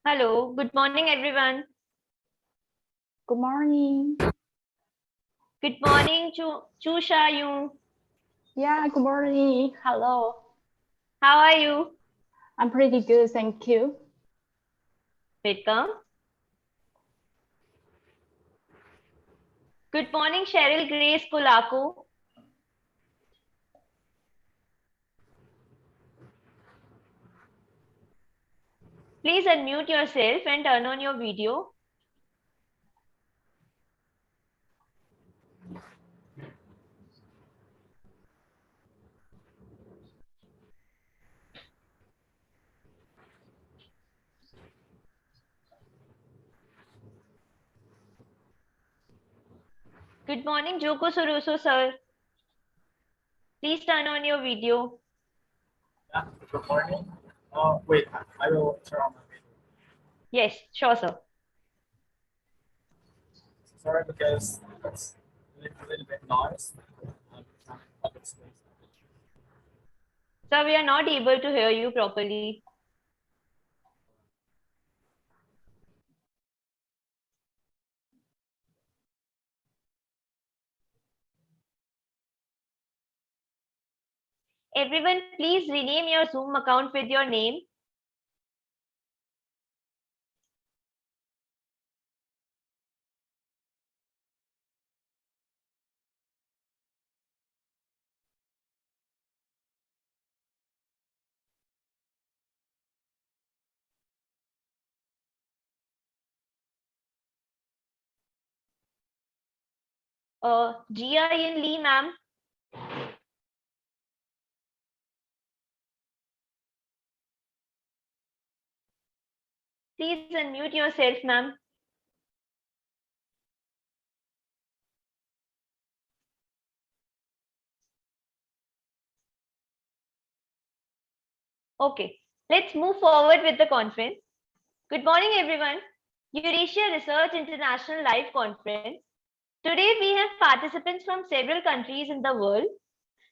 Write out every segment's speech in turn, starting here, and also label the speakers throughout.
Speaker 1: Hello, good morning, everyone.
Speaker 2: Good morning.
Speaker 1: Good morning, Chu Sha-Yung.
Speaker 2: Yeah, good morning. Hello.
Speaker 1: How are you?
Speaker 2: I'm pretty good, thank you.
Speaker 1: Welcome. Good morning, Cheryl Grace Pulaku. Please unmute yourself and turn on your video. Good morning, Joko Suruso, sir. Please turn on your video.
Speaker 3: Yeah, good morning. Wait, I will turn on my video.
Speaker 1: Yes, sure, sir.
Speaker 3: Sorry, because it's a little bit noise. Public space.
Speaker 1: Sir, we are not able to hear you properly. Everyone, please rename your Zoom account with your name. Jia-Yin Lee, ma'am. Please unmute yourself, ma'am. Okay, let's move forward with the conference. Good morning, everyone. Eurasia Research International Live Conference. Today, we have participants from several countries in the world.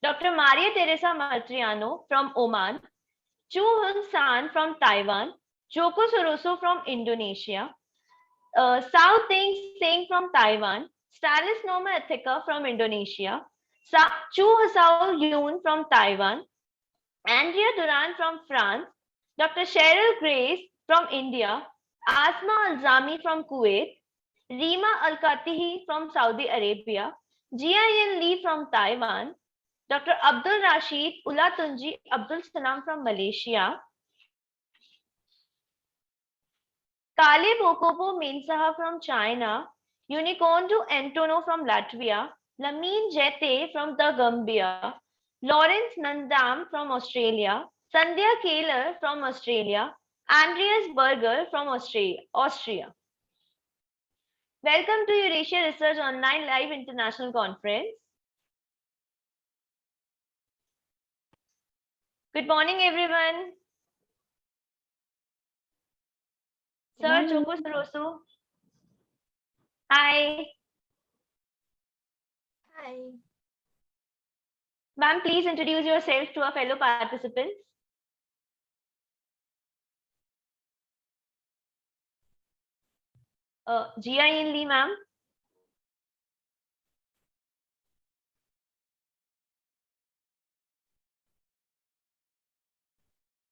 Speaker 1: Dr. Maria Teresa Matriano from Oman, Chu Hun San from Taiwan, Joko Soroso from Indonesia, Sao Ting Seng from Taiwan, Stalis Noma Ethika from Indonesia, Chu Hasao Yoon from Taiwan, Andrea Duran from France, Dr. Cheryl Grace from India, Asma Alzami from Kuwait, Rima Al-Katihi from Saudi Arabia, Jia-Yin Lee from Taiwan, Dr. Abdul Rashid Ulatunji Abdul Salam from Malaysia, Kale Bokobo Mensaha from China, Unicorndo Antono from Latvia, Lamine Jete from the Gambia, Lawrence Nandam from Australia, Sandhya Kaler from Australia, Andreas Berger from Austria. Welcome to Eurasia Research Online Live International Conference. Good morning, everyone. Sir Joko Soroso. Hi.
Speaker 2: Hi.
Speaker 1: Ma'am, please introduce yourself to our fellow participants. Jia-Yin Lee, ma'am.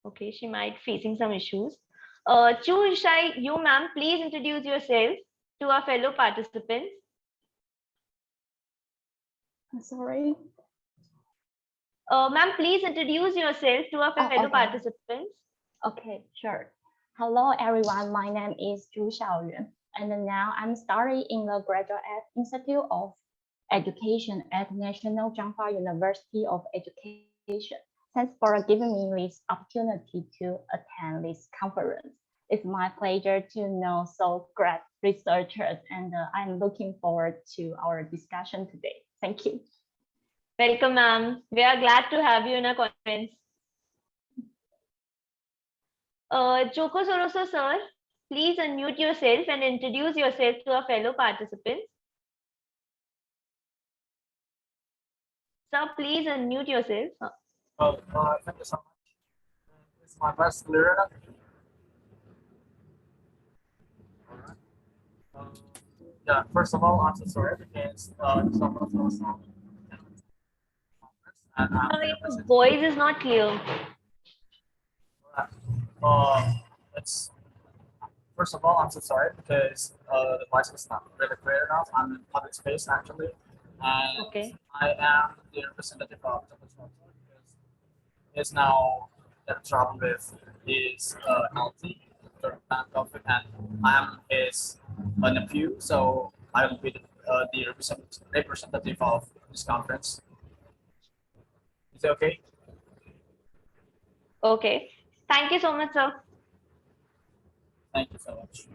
Speaker 1: Okay, she might facing some issues. Chu Shai, you ma'am, please introduce yourself to our fellow participants.
Speaker 2: Sorry.
Speaker 1: Ma'am, please introduce yourself to our fellow participants.
Speaker 2: Okay, sure. Hello, everyone. My name is Zhu Xiaoyuan, and now I'm studying in the Graduate Institute of Education at National Zhanghua University of Education. Thanks for giving me this opportunity to attend this conference. It's my pleasure to know so great researchers, and I'm looking forward to our discussion today. Thank you.
Speaker 1: Welcome, ma'am. We are glad to have you in our conference. Joko Soroso, sir, please unmute yourself and introduce yourself to our fellow participants. Sir, please unmute yourself.
Speaker 3: Well, thank you so much. This my voice clear enough? Alright. Yeah, first of all, I'm so sorry because someone was on and I'm
Speaker 1: Your
Speaker 3: representing.
Speaker 1: voice is not clear.
Speaker 3: It's first of all, I'm so sorry because the voice was not really clear enough. I'm in public space actually, and
Speaker 1: Okay.
Speaker 3: I am the representative of the Photon because is now the trouble with his Algae, the plant topic, and I am his nephew, so I will be the representative of this conference. Is it okay?
Speaker 1: Okay. Thank you so much, sir.
Speaker 3: Thank you so much.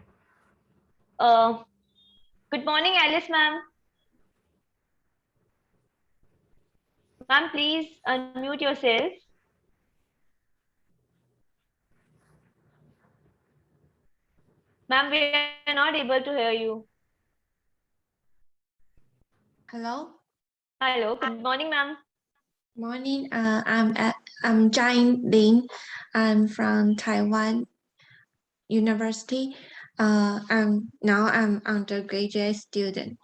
Speaker 1: Good morning, Alice, ma'am. Ma'am, please unmute yourself. Ma'am, we are not able to hear you.
Speaker 4: Hello.
Speaker 1: Hello. Good morning, ma'am.
Speaker 4: Morning. I'm Jane Lin. I'm from Taiwan University. I'm undergraduate student.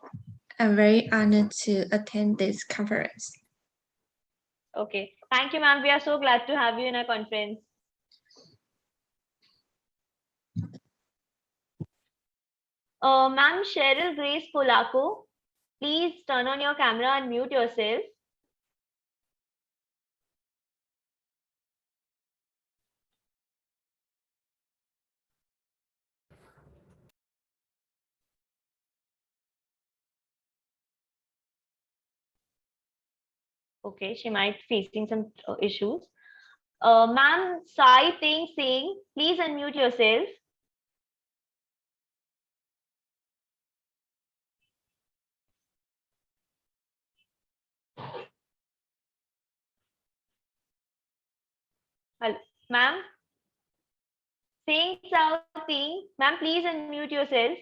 Speaker 4: I'm very honored to attend this conference.
Speaker 1: Okay. Thank you, ma'am. We are so glad to have you in our conference. Ma'am Cheryl Grace Polaco, please turn on your camera and mute yourself. Okay, she might be facing some issues. Ma'am Sai Ting Singh, please unmute yourself. Ma'am Singh Sao Ting, ma'am, please unmute yourself.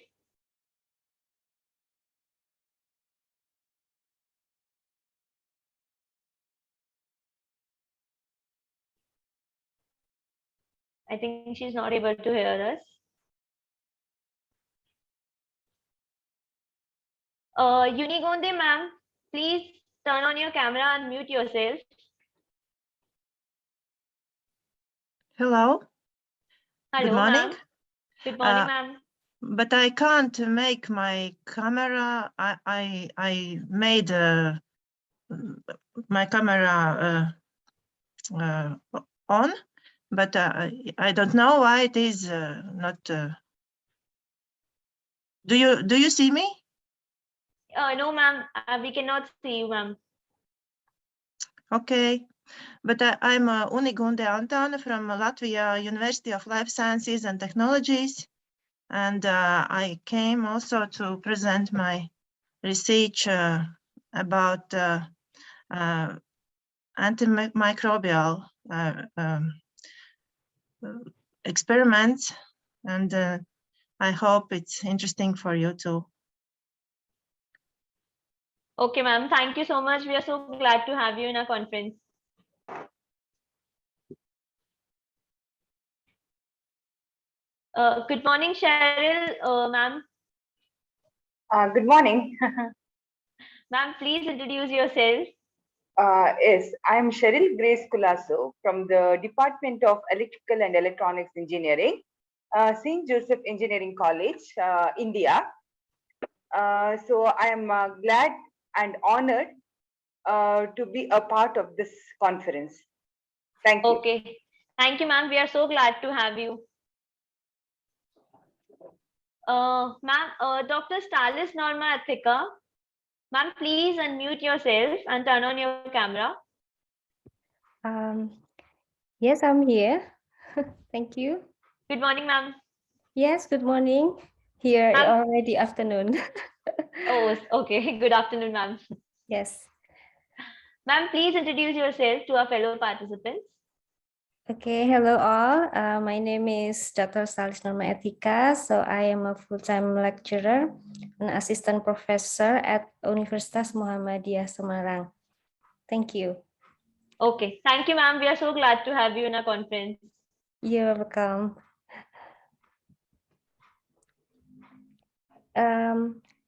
Speaker 1: I think she's not able to hear us. Unigonde, ma'am, please turn on your camera and mute yourself.
Speaker 5: Hello.
Speaker 1: Hello,
Speaker 5: Good morning.
Speaker 1: Good morning, ma'am.
Speaker 5: But I can't make my camera. I made my camera on, but I don't know why it is not. Do you see me?
Speaker 1: No, ma'am, we cannot see you, ma'am.
Speaker 5: Okay. But I'm Unigunde Antāne from Latvia University of Life Sciences and Technologies. And I came also to present my research about antimicrobial experiments. And I hope it's interesting for you too.
Speaker 1: Okay, ma'am. Thank you so much. We are so glad to have you in our conference. Good morning, Cheryl, ma'am.
Speaker 6: Good morning.
Speaker 1: Ma'am, please introduce yourself.
Speaker 6: Yes, I am Cheryl Grace Culasso from the Department of Electrical and Electronics Engineering, St. Joseph Engineering College, India. So I am glad and honored to be a part of this conference. Thank you.
Speaker 1: Okay. Thank you, ma'am. We are so glad to have you. Ma'am, Dr. Stalis Norma Athika, ma'am, please unmute yourself and turn on your camera.
Speaker 7: Yes, I'm here. Thank you.
Speaker 1: Good morning, ma'am.
Speaker 7: Yes, good morning. Here already afternoon.
Speaker 1: Oh, okay. Good afternoon, ma'am.
Speaker 7: Yes.
Speaker 1: Ma'am, please introduce yourself to our fellow participants.
Speaker 7: Okay, hello all. My name is Dr. Stalis Norma Athika. So I am a full-time lecturer and assistant professor at Universitas Muhammadiyah Semarang. Thank you.
Speaker 1: Okay, thank you, ma'am. We are so glad to have you in our conference.
Speaker 7: You're welcome.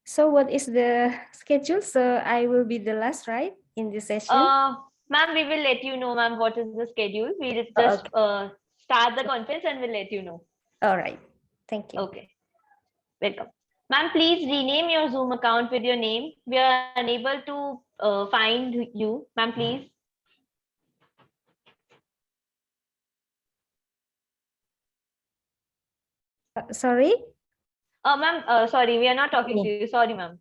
Speaker 7: So what is the schedule? So I will be the last, right, in this session?
Speaker 1: Ma'am, we will let you know, ma'am, what is the schedule. We'll just start the conference and we'll let you know.
Speaker 7: All right. Thank you.
Speaker 1: Okay. Welcome. Ma'am, please rename your Zoom account with your name. We are unable to find you. Ma'am, please.
Speaker 7: Sorry?
Speaker 1: Ma'am, sorry, we are not talking to you. Sorry, ma'am.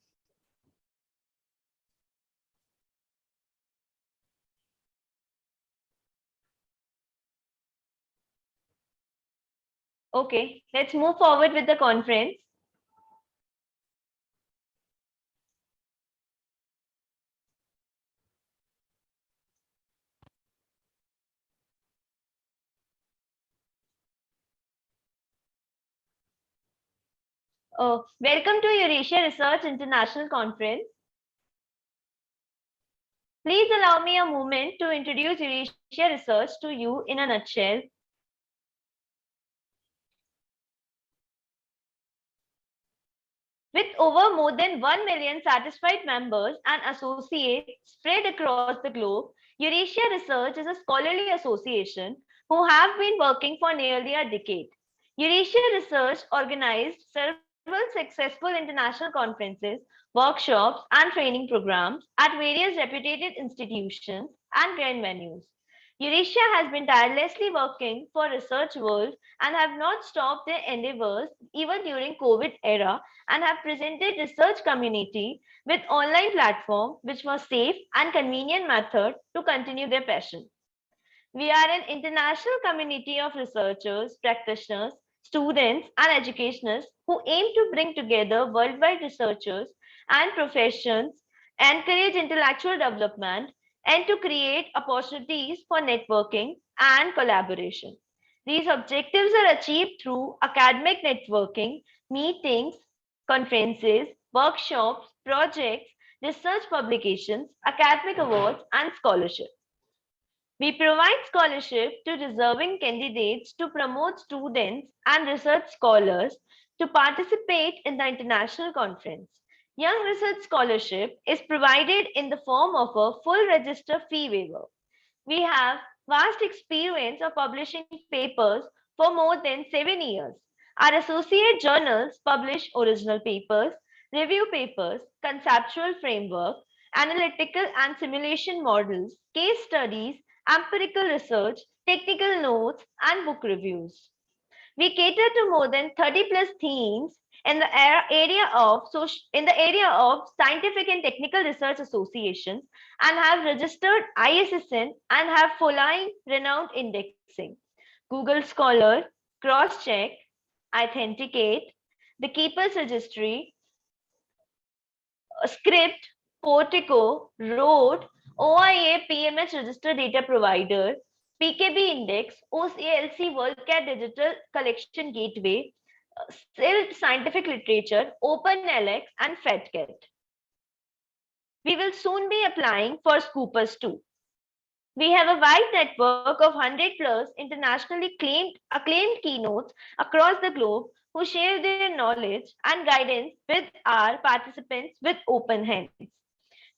Speaker 1: Okay, let's move forward with the conference. Welcome to Eurasia Research International Conference. Please allow me a moment to introduce Eurasia Research to you in a nutshell. With over more than 1 million satisfied members and associates spread across the globe, Eurasia Research is a scholarly association who have been working for nearly a decade. Eurasia Research organized several successful international conferences, workshops, and training programs at various reputed institutions and grand venues. Eurasia has been tirelessly working for research world and have not stopped their endeavors even during COVID era and have presented research community with online platform which was safe and convenient method to continue their passion. We are an international community of researchers, practitioners, students, and educationists who aim to bring together worldwide researchers and professions, encourage intellectual development, and to create opportunities for networking and collaboration. These objectives are achieved through academic networking, meetings, conferences, workshops, projects, research publications, academic awards, and scholarship. We provide scholarship to deserving candidates to promote students and research scholars to participate in the international conference. Young Research Scholarship is provided in the form of a full register fee waiver. We have vast experience of publishing papers for more than 7 years. Our associate journals publish original papers, review papers, conceptual framework, analytical and simulation models, case studies, empirical research, technical notes, and book reviews. We cater to more than 30 plus themes in the area of scientific and technical research associations and have registered ISSN and have following renowned indexing: Google Scholar, Crosscheck, Authenticate, the Keeper's Registry, Script, Portico, Road, OIA PMS Register Data Provider, PKB Index, OCLC WorldCat Digital Collection Gateway, SILT Scientific Literature, OpenLX, and FedCat. We will soon be applying for Scoopers too. We have a wide network of 100 plus internationally acclaimed keynotes across the globe who share their knowledge and guidance with our participants with open hands.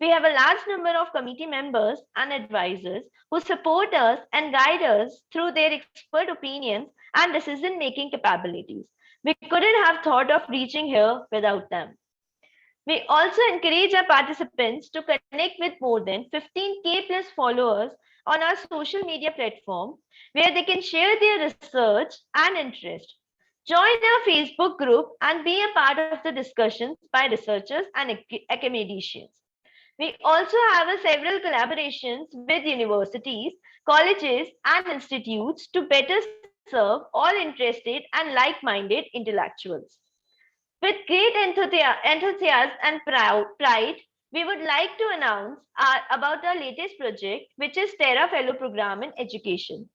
Speaker 1: We have a large number of committee members and advisors who support us and guide us through their expert opinions and decision-making capabilities. We couldn't have thought of reaching here without them. We also encourage our participants to connect with more than 15K plus followers on our social media platform where they can share their research and interest. Join our Facebook group and be a part of the discussions by researchers and academicians. We also have several collaborations with universities, colleges, and institutes to better serve all interested and like-minded intellectuals. With great enthusiasm and pride, we would like to announce about our latest project, which is Terra Fellow Program in Education.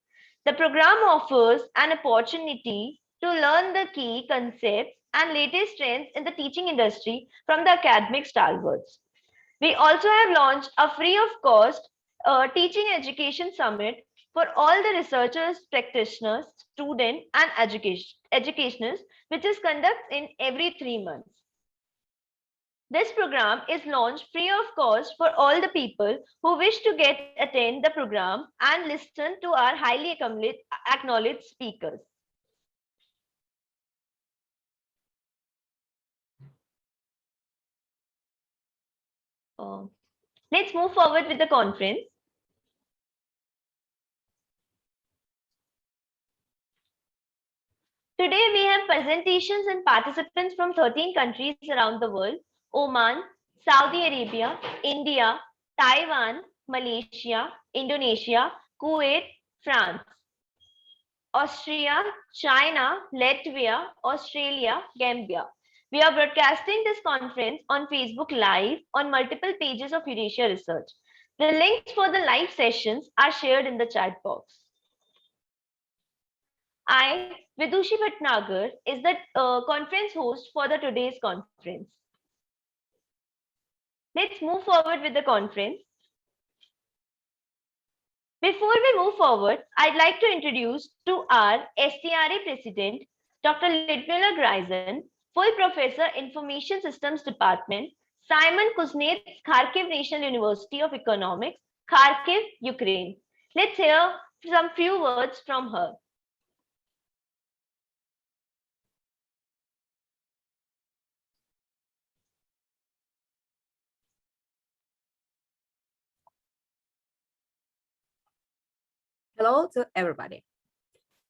Speaker 1: The program offers an opportunity to learn the key concepts and latest trends in the teaching industry from the academic stalwarts. We also have launched a free of cost teaching education summit for all the researchers, practitioners, students, and educationers, which is conducted in every 3 months. This program is launched free of cost for all the people who wish to attend the program and listen to our highly acknowledged speakers. Let's move forward with the conference. Today we have presentations and participants from 13 countries around the world: Oman, Saudi Arabia, India, Taiwan, Malaysia, Indonesia, Kuwait, France, Austria, China, Latvia, Australia, Gambia. We are broadcasting this conference on Facebook Live on multiple pages of Eurasia Research. The links for the live sessions are shared in the chat box. I, Vidushi Bhatnagar, is the conference host for today's conference. Let's move forward with the conference. Before we move forward, I'd like to introduce to our STRA President, Dr. Ludmila Greisen, Full Professor, Information Systems Department, Simon Kuznets, Kharkiv National University of Economics, Kharkiv, Ukraine. Let's hear some few words from her.
Speaker 8: Hello to everybody.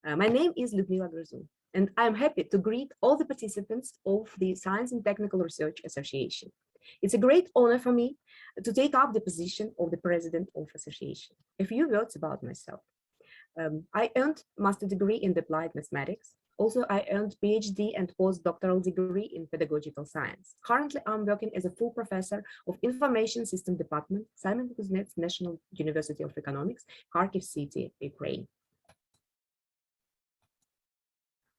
Speaker 8: My name is Ludmila Greisen, and I'm happy to greet all the participants of the Science and Technical Research Association. It's a great honor for me to take up the position of the President of the Association. A few words about myself. I earned master's degree in applied mathematics. Also, I earned PhD and postdoctoral degree in pedagogical science. Currently, I'm working as a full professor of Information System Department, Simon Kuznets National University of Economics, Kharkiv City, Ukraine.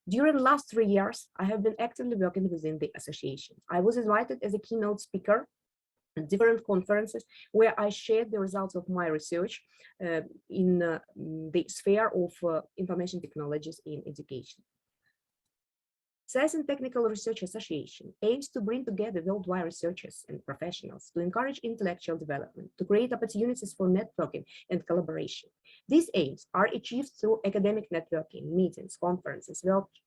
Speaker 8: During the last 3 years, I have been actively working within the association. I was invited as a keynote speaker at different conferences where I shared the results of my research in the sphere of information technologies in education. Science and Technical Research Association aims to bring together worldwide researchers and professionals to encourage intellectual development, to create opportunities for networking and collaboration. These aims are achieved through academic networking, meetings, conferences,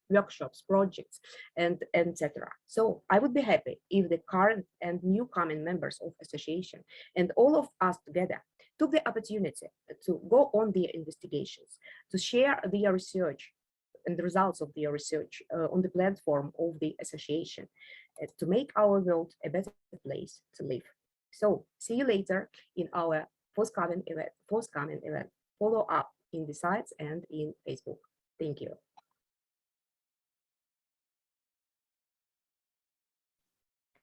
Speaker 8: workshops, projects, and etc. So I would be happy if the current and newcoming members of association and all of us together took the opportunity to go on their investigations, to share their research and the results of their research on the platform of the association to make our world a better place to live. So see you later in our forthcoming event. Follow up in the sites and in Facebook. Thank you.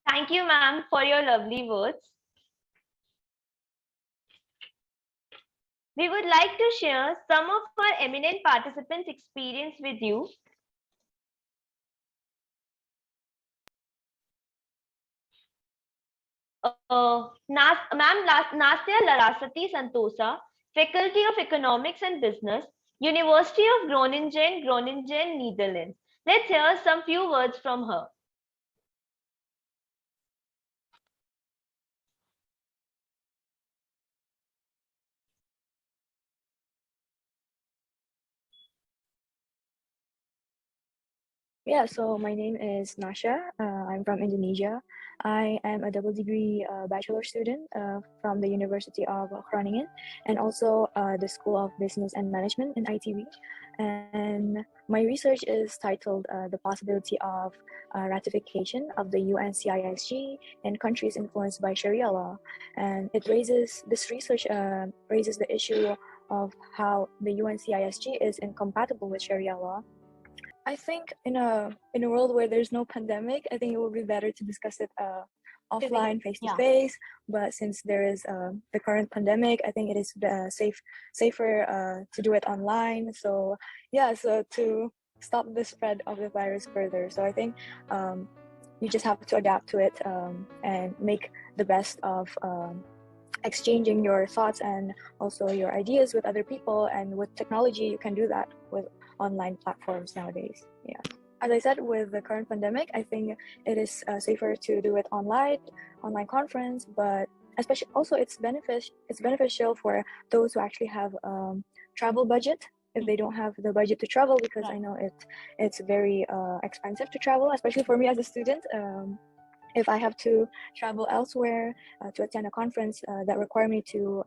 Speaker 1: Thank you, ma'am, for your lovely words. We would like to share some of our eminent participants' experience with you. Ma'am Nastya Larasati Santosa, Faculty of Economics and Business, University of Groningen, Netherlands. Let's hear some few words from her.
Speaker 9: Yeah, so my name is Nasha. I'm from Indonesia. I am a double degree bachelor student from the University of Groningen and also the School of Business and Management in ITB. And my research is titled The Possibility of Ratification of the UNCISG in Countries Influenced by Sharia Law. And this research raises the issue of how the UNCISG is incompatible with Sharia law. I think in a world where there's no pandemic, I think it would be better to discuss it offline, face to face. But since there is the current pandemic, I think it is safer to do it online. So yeah, so to stop the spread of the virus further. So I think you just have to adapt to it and make the best of exchanging your thoughts and also your ideas with other people. And with technology, you can do that with online platforms nowadays. Yeah. As I said, with the current pandemic, I think it is safer to do it online conference, but especially also it's beneficial for those who actually have travel budget, if they don't have the budget to travel, because I know it's very expensive to travel, especially for me as a student. If I have to travel elsewhere to attend a conference that require me to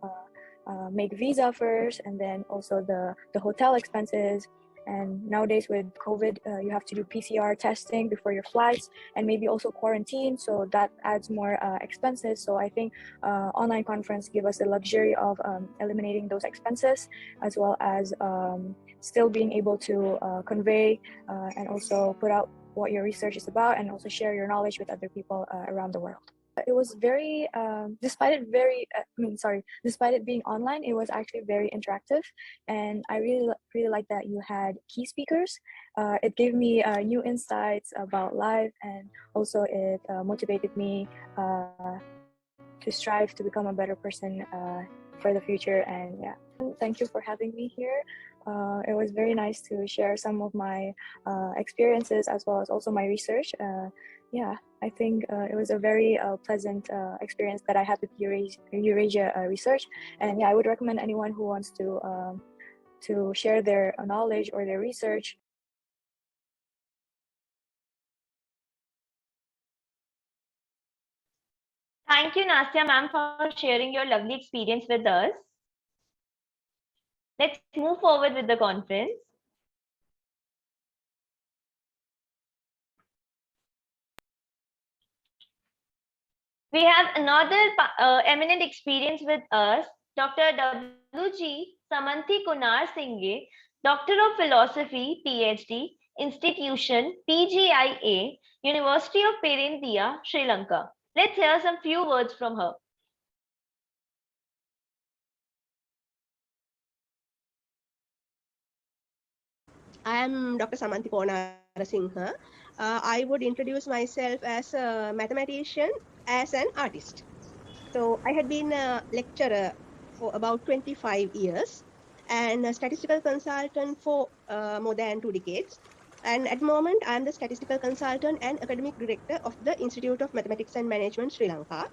Speaker 9: make visa first, and then also the hotel expenses. And nowadays with COVID, you have to do PCR testing before your flights, and maybe also quarantine. So that adds more expenses. So I think online conference give us the luxury of eliminating those expenses, as well as still being able to convey and also put out what your research is about, and also share your knowledge with other people around the world. It was very, despite it being online, it was actually very interactive, and I really like that you had key speakers. It gave me new insights about life, and also it motivated me to strive to become a better person for the future. And yeah, thank you for having me here. It was very nice to share some of my experiences, as well as also my research. Yeah, I think it was a very pleasant experience that I had with Eurasia Research. And yeah, I would recommend anyone who wants to share their knowledge or their research.
Speaker 1: Thank you, Nastya ma'am, for sharing your lovely experience with us. Let's move forward with the conference. We have another eminent experience with us, Dr. W.G. Samanthi Kunar Singhe, Doctor of Philosophy, PhD, Institution, PGIA, University of Perendia, Sri Lanka. Let's hear some few words from her.
Speaker 10: I am Dr. Samanthi Konarasinghe. I would introduce myself as a mathematician, as an artist. So I had been a lecturer for about 25 years and a statistical consultant for more than 2 decades. And at the moment, I'm the statistical consultant and academic director of the Institute of Mathematics and Management, Sri Lanka.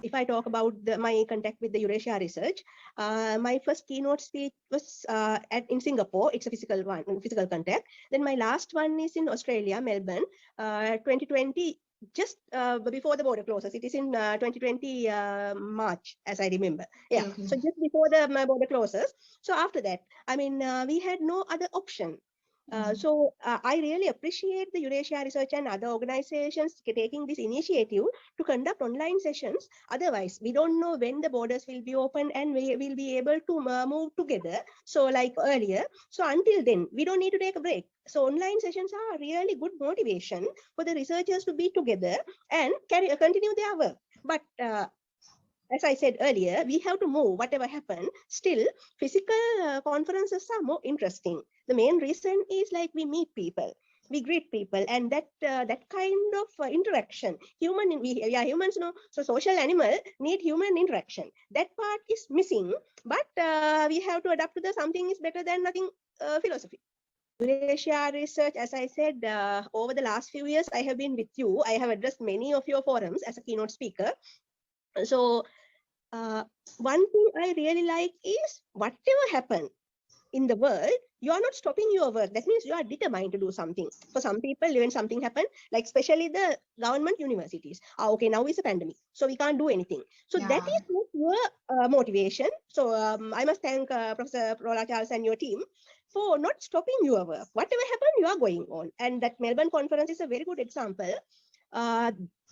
Speaker 10: If I talk about my contact with the Eurasia Research, my first keynote speech was in Singapore. It's a physical contact. Then my last one is in Australia, Melbourne, 2020, just before the border closes. It is in 2020 March, as I remember. Yeah, so just before the border closes. So after that, I mean, we had no other option. So I really appreciate the Eurasia Research and other organizations taking this initiative to conduct online sessions. Otherwise, we don't know when the borders will be open and we will be able to move together. So like earlier, so until then, we don't need to take a break. So online sessions are really good motivation for the researchers to be together and continue their work. But as I said earlier, we have to move whatever happens. Still, physical conferences are more interesting. The main reason is like we meet people, we greet people, and that kind of interaction. We are humans, no? So social animal need human interaction. That part is missing, but we have to adapt to the something is better than nothing philosophy. Eurasia Research, as I said, over the last few years, I have been with you. I have addressed many of your forums as a keynote speaker. So one thing I really like is whatever happens in the world, you are not stopping your work. That means you are determined to do something. For some people, when something happens, like especially the government universities, okay, now it's a pandemic, so we can't do anything. So that is not your motivation. So I must thank Professor Rola Charles and your team for not stopping your work. Whatever happened, you are going on. And that Melbourne conference is a very good example.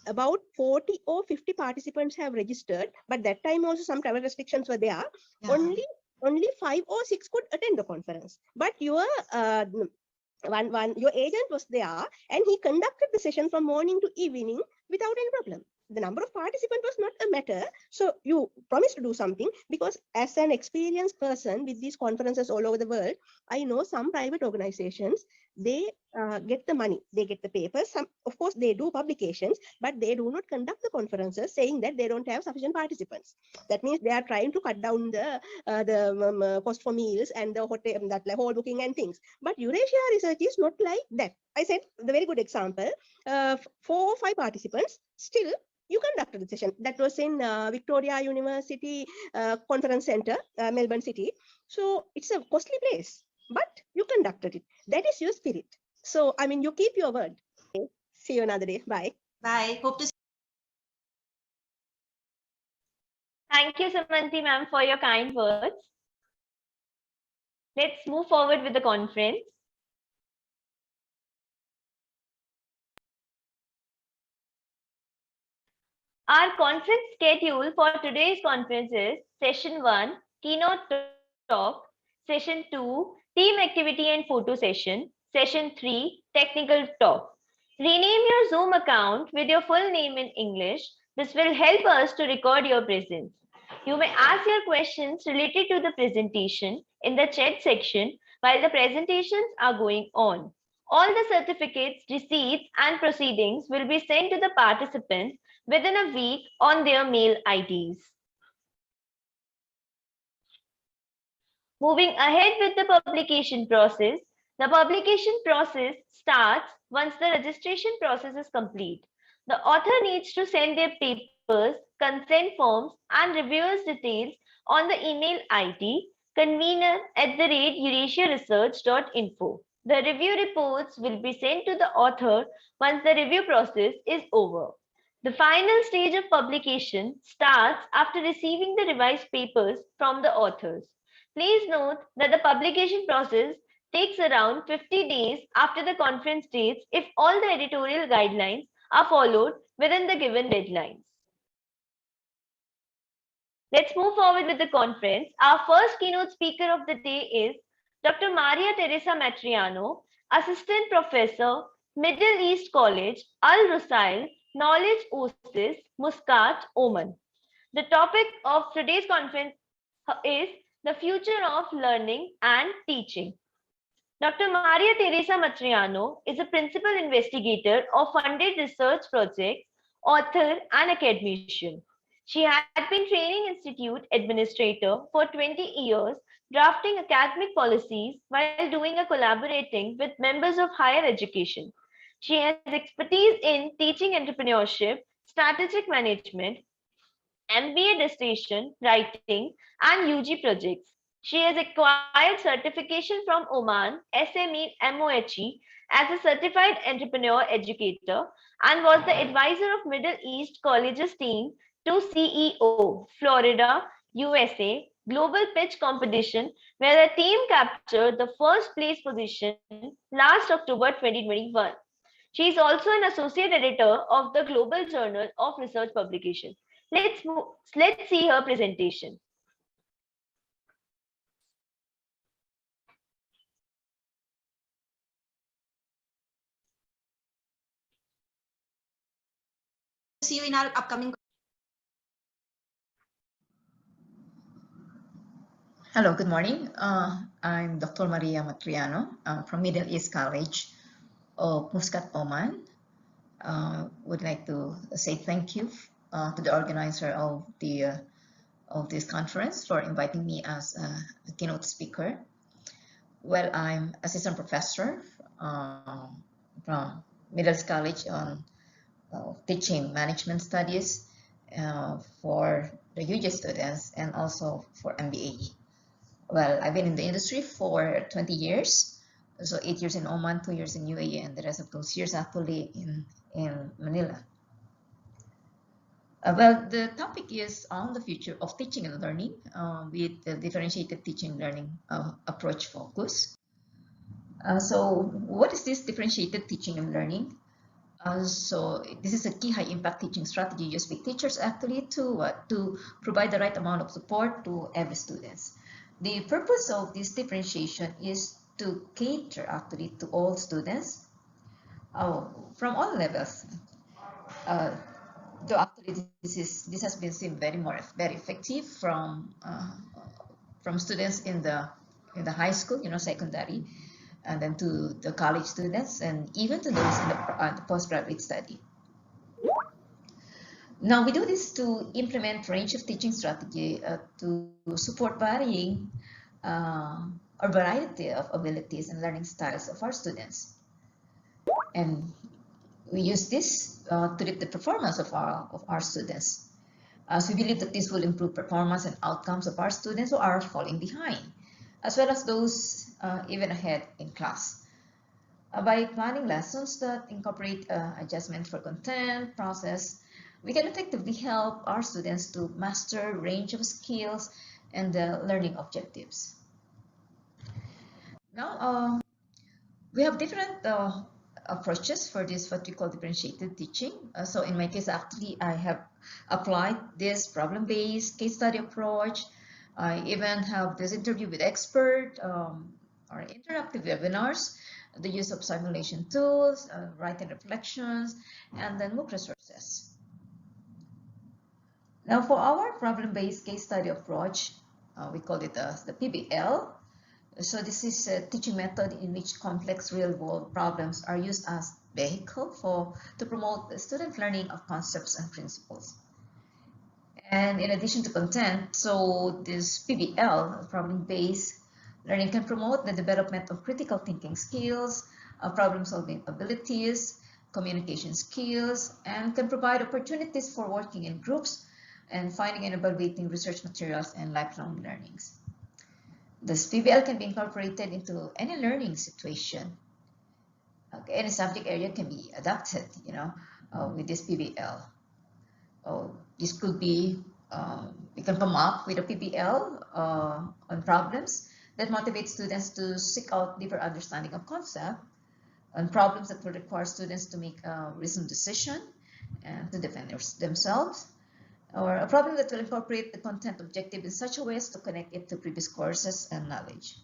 Speaker 10: About 40 or 50 participants have registered, but that time also some travel restrictions were there. Only 5 or 6 could attend the conference. But your your agent was there and he conducted the session from morning to evening without any problem. The number of participants was not a matter. So you promised to do something, because as an experienced person with these conferences all over the world, I know some private organizations, they get the money, they get the papers. Some, of course, they do publications, but they do not conduct the conferences, saying that they don't have sufficient participants. That means they are trying to cut down the cost for meals and the hotel, that hall booking and things. But Eurasia Research is not like that. I said the very good example, 4 or 5 participants, still you conducted the session. That was in Victoria University Conference Center, Melbourne City. So it's a costly place, but you conducted it. That is your spirit. So, I mean, you keep your word. Okay. See you another day. Bye.
Speaker 11: Bye. Hope to see.
Speaker 1: Thank you, Samanti ma'am, for your kind words. Let's move forward with the conference. Our conference schedule for today's conference is Session 1, Keynote Talk, Session 2, Team Activity and Photo Session, Session 3, Technical Talk. Rename your Zoom account with your full name in English. This will help us to record your presence. You may ask your questions related to the presentation in the chat section while the presentations are going on. All the certificates, receipts, and proceedings will be sent to the participants within a week on their mail IDs. Moving ahead with the publication process, the publication process starts once the registration process is complete. The author needs to send their papers, consent forms, and reviewers' details on the email ID convener@eurasiaresearch.info. The review reports will be sent to the author once the review process is over. The final stage of publication starts after receiving the revised papers from the authors. Please note that the publication process takes around 50 days after the conference dates if all the editorial guidelines are followed within the given deadlines. Let's move forward with the conference. Our first keynote speaker of the day is Dr. Maria Teresa Matriano, Assistant Professor, Middle East College, Al Rusail, Knowledge Oasis, Muscat, Oman. The topic of today's conference is the future of learning and teaching. Dr. Maria Teresa Matriano is a principal investigator of funded research projects, author, and academician. She had been training institute administrator for 20 years, drafting academic policies while doing a collaborating with members of higher education. She has expertise in teaching entrepreneurship, strategic management, MBA dissertation, writing, and UG projects. She has acquired certification from Oman, SME MOHE, as a certified entrepreneur educator and was the advisor of Middle East Colleges team to CEO, Florida, USA, Global Pitch Competition, where the team captured the first place position last October 2021. She is also an associate editor of the Global Journal of Research Publication. Let's see her presentation.
Speaker 11: See you in our upcoming.
Speaker 12: Hello, good morning. I'm Dr. Maria Matriano from Middle East College of Muscat, Oman. Would like to say thank you to the organizer of this conference for inviting me as a keynote speaker. Well, I'm assistant professor from Middle East College on teaching management studies for the UG students and also for MBA. Well, I've been in the industry for 20 years, so 8 years in Oman, 2 years in UAE, and the rest of those years actually in Manila. Well, the topic is on the future of teaching and learning with the differentiated teaching learning approach focus. So what is this differentiated teaching and learning? So this is a key high impact teaching strategy used by teachers actually to provide the right amount of support to every student. The purpose of this differentiation is to cater actually to all students from all levels. Though actually this has been seen very effective from students in the high school, secondary, and then to the college students, and even to those in the postgraduate study. Now we do this to implement range of teaching strategy to support varying or variety of abilities and learning styles of our students. And we use this to lift the performance of our students. As we believe that this will improve performance and outcomes of our students who are falling behind, as well as those even ahead in class. By planning lessons that incorporate adjustment for content, process, we can effectively help our students to master a range of skills and learning objectives. Now, we have different approaches for this, what we call differentiated teaching. So in my case, actually, I have applied this problem-based case study approach. I even have this interview with expert or interactive webinars, the use of simulation tools, writing reflections, and then MOOC resources. Now for our problem-based case study approach, we call it the PBL. So this is a teaching method in which complex real-world problems are used as vehicle to promote the student learning of concepts and principles. And in addition to content, so this PBL, problem-based learning, can promote the development of critical thinking skills, problem-solving abilities, communication skills, and can provide opportunities for working in groups and finding and evaluating research materials and lifelong learnings. This PBL can be incorporated into any learning situation. Okay, any subject area can be adapted, with this PBL. This could be, we can come up with a PBL on problems that motivate students to seek out deeper understanding of concept, on problems that will require students to make a reasoned decision and to defend themselves, or a problem that will incorporate the content objective in such a way as to connect it to previous courses and knowledge.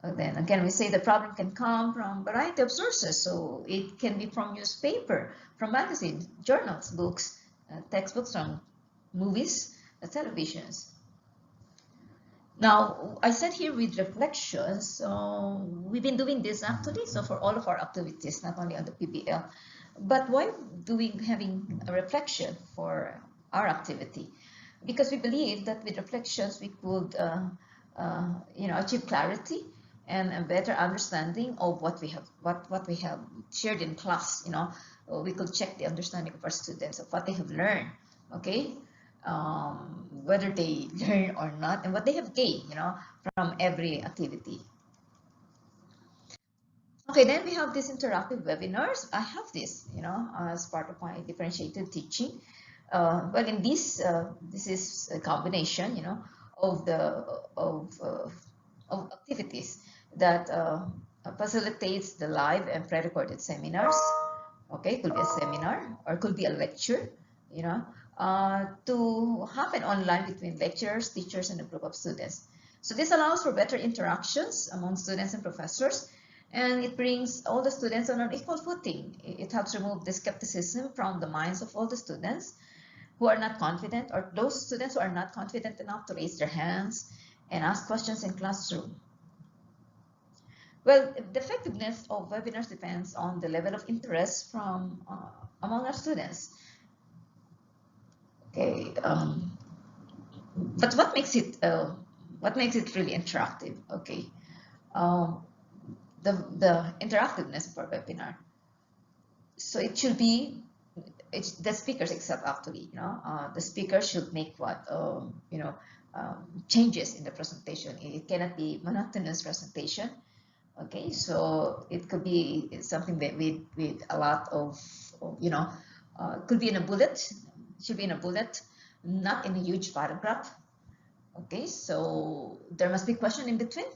Speaker 12: Then again, we say the problem can come from a variety of sources. So it can be from newspaper, from magazines, journals, books, textbooks, from movies, televisions. Now, I said here with reflections, we've been doing this actually, so for all of our activities, not only on the PBL, but why having a reflection for our activity? Because we believe that with reflections, we could achieve clarity and a better understanding of what we have shared in class. We could check the understanding of our students of what they have learned, okay, whether they learn or not, and what they have gained, from every activity. Okay, then we have these interactive webinars. I have this, as part of my differentiated teaching. Well, in this is a combination, of activities that facilitates the live and pre-recorded seminars. Okay, it could be a seminar or it could be a lecture, to happen online between lecturers, teachers, and a group of students. So this allows for better interactions among students and professors, and it brings all the students on an equal footing. It helps remove the skepticism from the minds of all the students who are not confident, or those students who are not confident enough to raise their hands and ask questions in classroom. Well, the effectiveness of webinars depends on the level of interest from among our students. Okay, but what makes it really interactive? Okay, the interactiveness of our webinar. So it should be, the speakers accept actually, the speaker should make changes in the presentation. It cannot be monotonous presentation. Okay, so it could be something that with a lot of, could be in a bullet, should be in a bullet, not in a huge paragraph. Okay, so there must be question in between.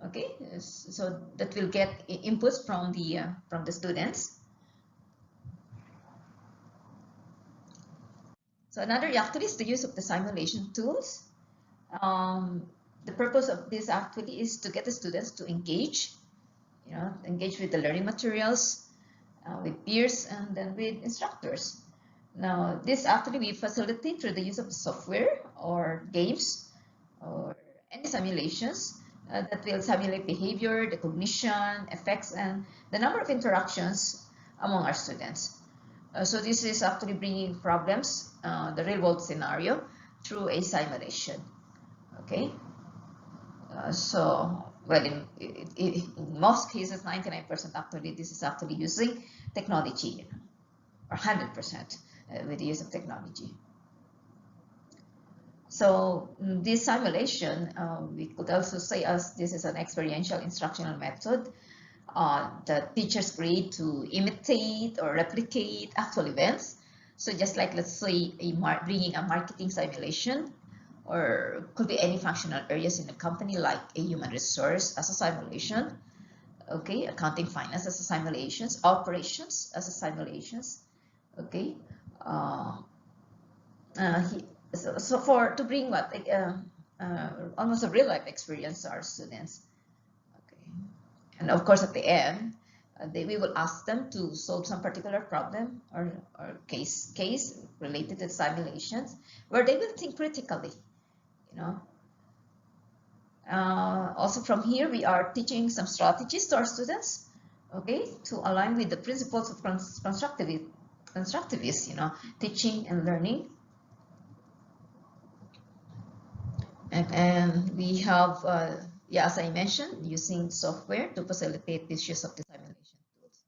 Speaker 12: Okay, so that will get inputs from the students. So another actually is the use of the simulation tools. The purpose of this actually is to get the students to engage, engage with the learning materials, with peers, and then with instructors. Now, this actually we facilitate through the use of software or games or any simulations that will simulate behavior, the cognition, effects, and the number of interactions among our students. So this is actually bringing problems, the real world scenario, through a simulation. Okay. So, well, in most cases, 99% actually, this is actually using technology, or 100% with the use of technology. So this simulation, we could also say as this is an experiential instructional method that teachers create to imitate or replicate actual events. So just like, let's say, bringing a marketing simulation, or could be any functional areas in a company like a human resource as a simulation, okay, accounting, finance as a simulations, operations as a simulations, okay. So to bring what almost a real life experience to our students, okay, and of course at the end we will ask them to solve some particular problem or case related to simulations where they will think critically, you know. Also from here we are teaching some strategies to our students, okay, to align with the principles of constructivist, you know, teaching and learning. And we have, yeah, as I mentioned, using software to facilitate this use of the simulation tools.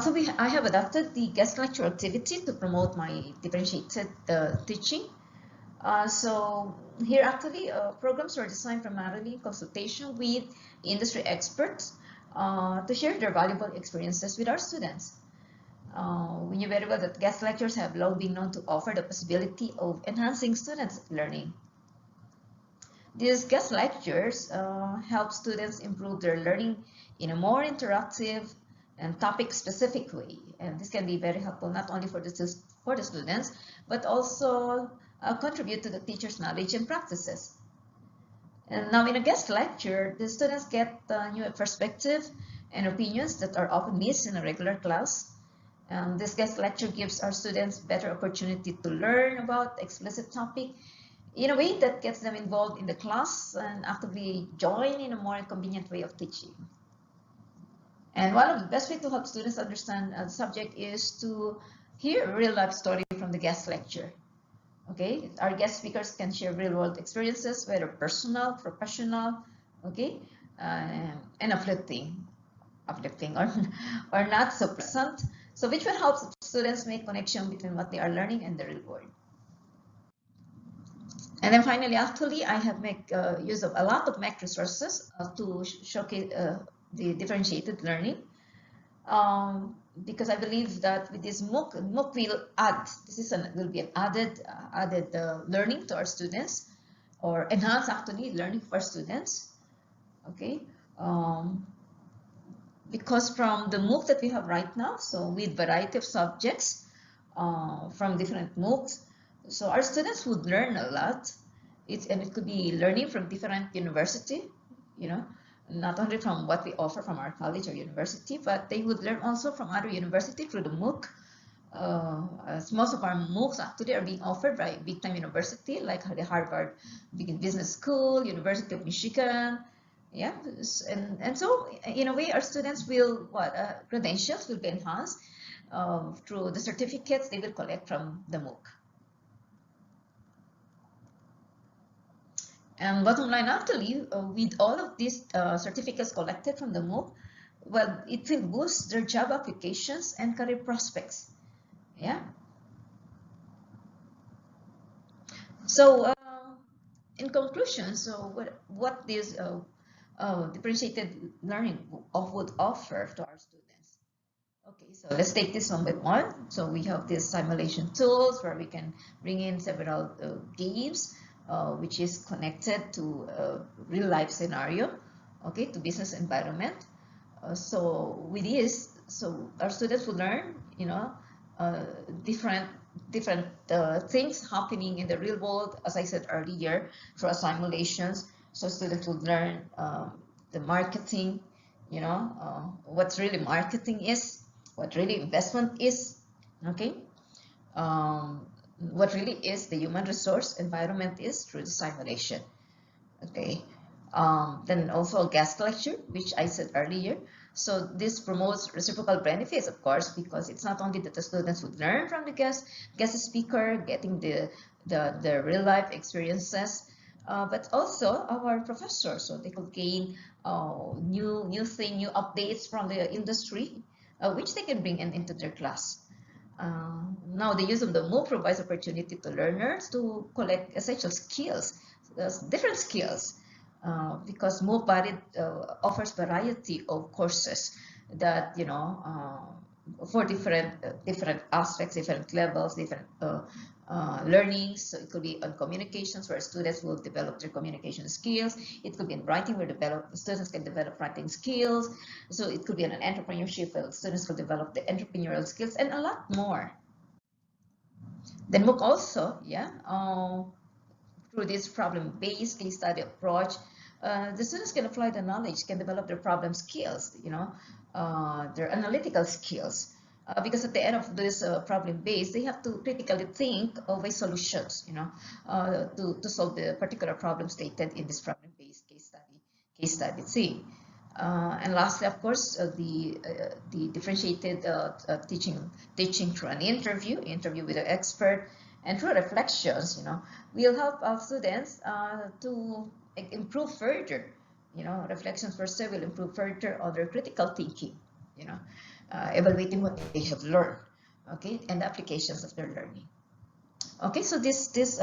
Speaker 12: So I have adapted the guest lecture activity to promote my differentiated teaching. So here actually programs are designed primarily in consultation with industry experts to share their valuable experiences with our students. We knew very well that guest lectures have long been known to offer the possibility of enhancing students' learning. These guest lectures help students improve their learning in a more interactive and topic-specific way. And this can be very helpful not only for the students, but also contribute to the teacher's knowledge and practices. And now in a guest lecture, the students get new perspective and opinions that are often missed in a regular class. And this guest lecture gives our students better opportunity to learn about the explicit topic in a way that gets them involved in the class and actively join in a more convenient way of teaching. And one of the best ways to help students understand the subject is to hear a real life story from the guest lecture. Okay, our guest speakers can share real world experiences, whether personal, professional, okay, and uplifting or not so pleasant. So which will help students make connection between what they are learning and the real world. And then finally, actually, I have made use of a lot of MEC resources to showcase the differentiated learning. Because I believe that with this MOOC will add, will be an added learning to our students, or enhance actually learning for students. Okay, because from the MOOC that we have right now, so with variety of subjects from different MOOCs, so our students would learn a lot. And it could be learning from different university, you know, not only from what we offer from our college or university, but they would learn also from other university through the MOOC. As most of our MOOCs actually are being offered by big time university like the Harvard Business School, University of Michigan, yeah, and so in a way our students will credentials will be enhanced through the certificates they will collect from the MOOC. And bottom line, actually, with all of these certificates collected from the MOOC, well, it will boost their job applications and career prospects. Yeah. So, in conclusion, so what this differentiated learning would offer to our students? Okay, so let's take this one by one. So we have these simulation tools where we can bring in several games. Which is connected to a real life scenario, okay, to business environment. So with this, so our students will learn, you know, different things happening in the real world, as I said earlier, through simulations. So students will learn the marketing, you know, what really marketing is, what really investment is, okay. What really is the human resource environment is through the simulation. Okay, Then also a guest lecture, which I said earlier. So this promotes reciprocal benefits, of course, because it's not only that the students would learn from the guest speaker, getting the real life experiences, but also our professors, so they could gain new updates from the industry, which they can bring into their class. Now the use of the MOOC provides opportunity to learners to collect essential skills, different skills, because MOOC offers variety of courses that, for different aspects, different levels, different learnings. So it could be on communications, where students will develop their communication skills. It could be in writing, where students can develop writing skills. So it could be in an entrepreneurship, where students will develop the entrepreneurial skills, and a lot more. Then MOOC also, through this problem-based case study approach, the students can apply the knowledge, can develop their problem skills, their analytical skills. Because at the end of this problem-based, they have to critically think of a solutions, to solve the particular problem stated in this problem-based case study C. And lastly, of course, the differentiated teaching through an interview with an expert, and through reflections, will help our students to improve further. Reflections per se will improve further on their critical thinking, evaluating what they have learned, okay, and the applications of their learning. Okay, so this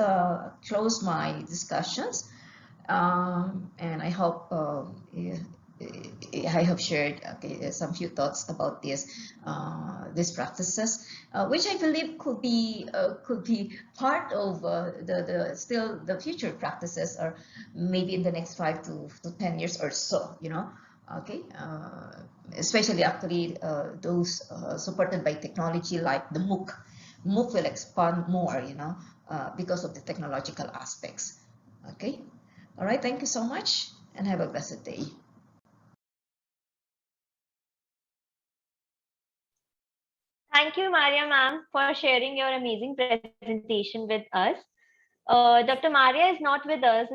Speaker 12: closed my discussions, and I hope I have shared some few thoughts about these practices, which I believe could be part of the future practices, or maybe in the next 5 to 10 years or so. Okay, especially actually those supported by technology like the MOOC. MOOC will expand more, because of the technological aspects. Okay, all right. Thank you so much, and have a blessed day.
Speaker 1: Thank you, Maria ma'am, for sharing your amazing presentation with us. Dr. Maria is not with us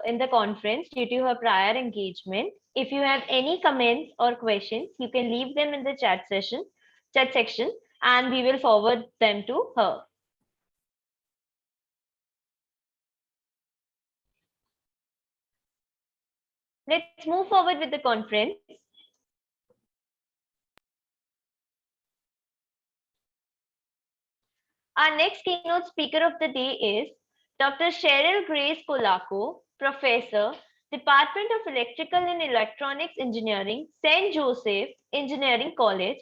Speaker 1: in the conference due to her prior engagement. If you have any comments or questions, you can leave them in the chat section, and we will forward them to her. Let's move forward with the conference. Our next keynote speaker of the day is Dr. Cheryl Grace Colaco, Professor, Department of Electrical and Electronics Engineering, St. Joseph Engineering College,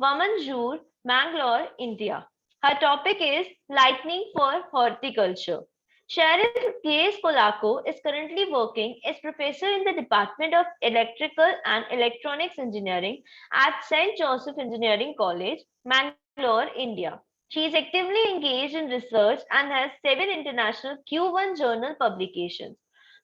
Speaker 1: Vamanjur, Mangalore, India. Her topic is Lightning for Horticulture. Cheryl Grace Colaco is currently working as professor in the Department of Electrical and Electronics Engineering at St. Joseph Engineering College, Mangalore, India. She is actively engaged in research and has 7 international Q1 journal publications,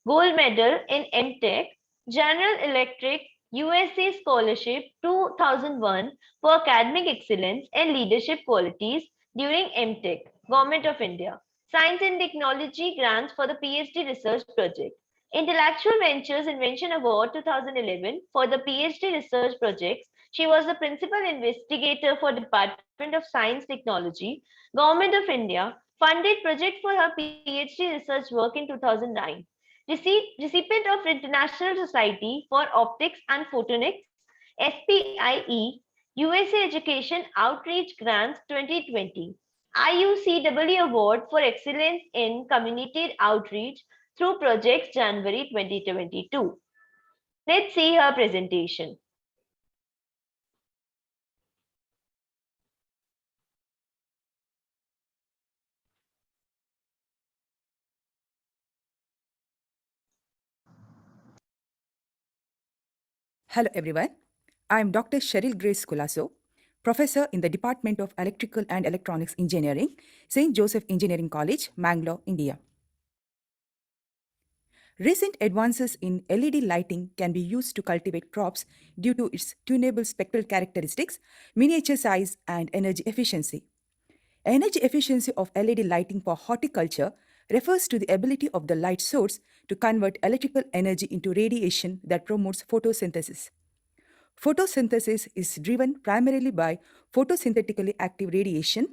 Speaker 1: gold medal in MTech, General Electric USA Scholarship 2001 for academic excellence and leadership qualities during MTech, Government of India, Science and Technology grants for the PhD research project, Intellectual Ventures Invention Award 2011 for the PhD research projects. She was the principal investigator for Department of Science Technology, Government of India, funded project for her PhD research work in 2009. Recipient of International Society for Optics and Photonics, SPIE, USA Education Outreach Grants 2020, IUCW Award for Excellence in Community Outreach through Projects January 2022. Let's see her presentation.
Speaker 13: Hello everyone, I am Dr. Cheryl Grace Colaco, Professor in the Department of Electrical and Electronics Engineering, St. Joseph Engineering College, Mangalore, India. Recent advances in LED lighting can be used to cultivate crops due to its tunable spectral characteristics, miniature size, and energy efficiency. Energy efficiency of LED lighting for horticulture refers to the ability of the light source to convert electrical energy into radiation that promotes photosynthesis. Photosynthesis is driven primarily by photosynthetically active radiation,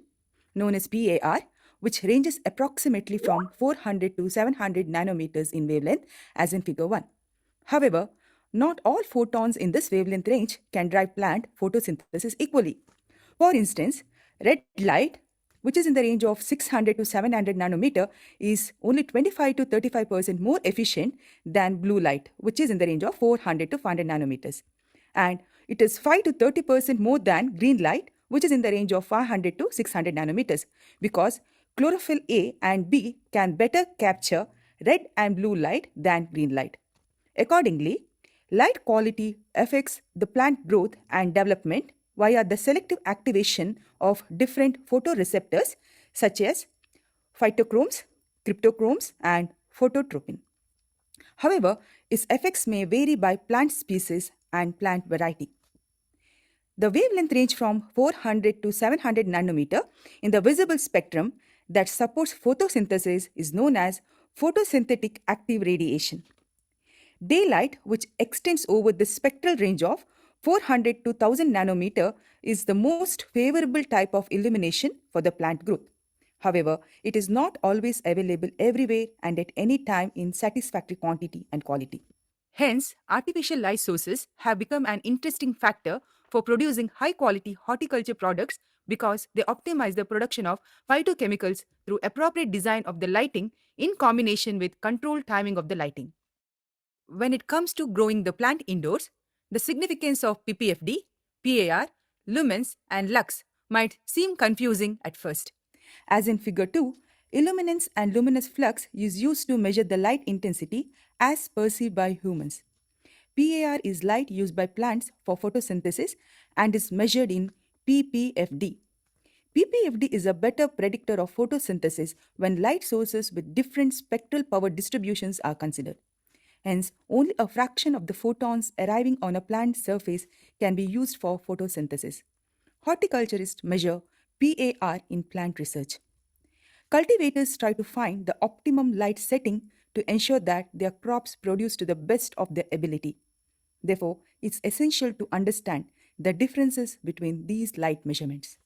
Speaker 13: known as PAR, which ranges approximately from 400 to 700 nanometers in wavelength, as in figure 1. However, not all photons in this wavelength range can drive plant photosynthesis equally. For instance, red light, which is in the range of 600 to 700 nanometer, is only 25 to 35% more efficient than blue light, which is in the range of 400 to 500 nanometers. And it is 5 to 30% more than green light, which is in the range of 500 to 600 nanometers, because chlorophyll A and B can better capture red and blue light than green light. Accordingly, light quality affects the plant growth and development via the selective activation of different photoreceptors such as phytochromes, cryptochromes, and phototropin. However, its effects may vary by plant species and plant variety. The wavelength range from 400 to 700 nanometer in the visible spectrum that supports photosynthesis is known as photosynthetic active radiation. Daylight, which extends over the spectral range of 400 to 1000 nanometer, is the most favorable type of illumination for the plant growth. However, it is not always available everywhere and at any time in satisfactory quantity and quality. Hence, artificial light sources have become an interesting factor for producing high-quality horticulture products because they optimize the production of phytochemicals through appropriate design of the lighting in combination with controlled timing of the lighting. When it comes to growing the plant indoors, the significance of PPFD, PAR, lumens, and lux might seem confusing at first. As in figure 2, illuminance and luminous flux is used to measure the light intensity as perceived by humans. PAR is light used by plants for photosynthesis and is measured in PPFD. PPFD is a better predictor of photosynthesis when light sources with different spectral power distributions are considered. Hence, only a fraction of the photons arriving on a plant surface can be used for photosynthesis. Horticulturists measure PAR in plant research. Cultivators try to find the optimum light setting to ensure that their crops produce to the best of their ability. Therefore, it's essential to understand the differences between these light measurements.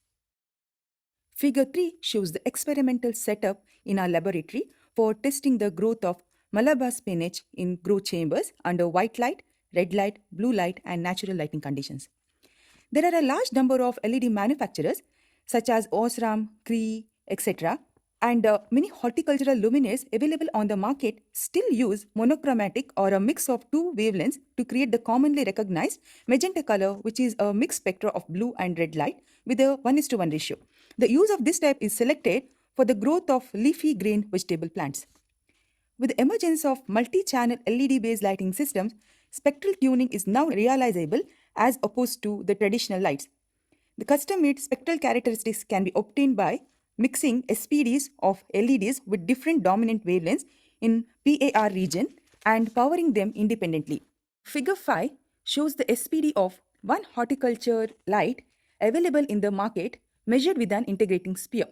Speaker 13: Figure 3 shows the experimental setup in our laboratory for testing the growth of Malabar spinach in grow chambers under white light, red light, blue light, and natural lighting conditions. There are a large number of LED manufacturers such as Osram, Cree, etc. and many horticultural luminaires available on the market still use monochromatic or a mix of two wavelengths to create the commonly recognized magenta color, which is a mixed spectra of blue and red light with a 1:1 ratio. The use of this type is selected for the growth of leafy green vegetable plants. With the emergence of multi-channel LED-based lighting systems, spectral tuning is now realizable as opposed to the traditional lights. The custom-made spectral characteristics can be obtained by mixing SPDs of LEDs with different dominant wavelengths in PAR region and powering them independently. Figure 5 shows the SPD of one horticulture light available in the market measured with an integrating sphere.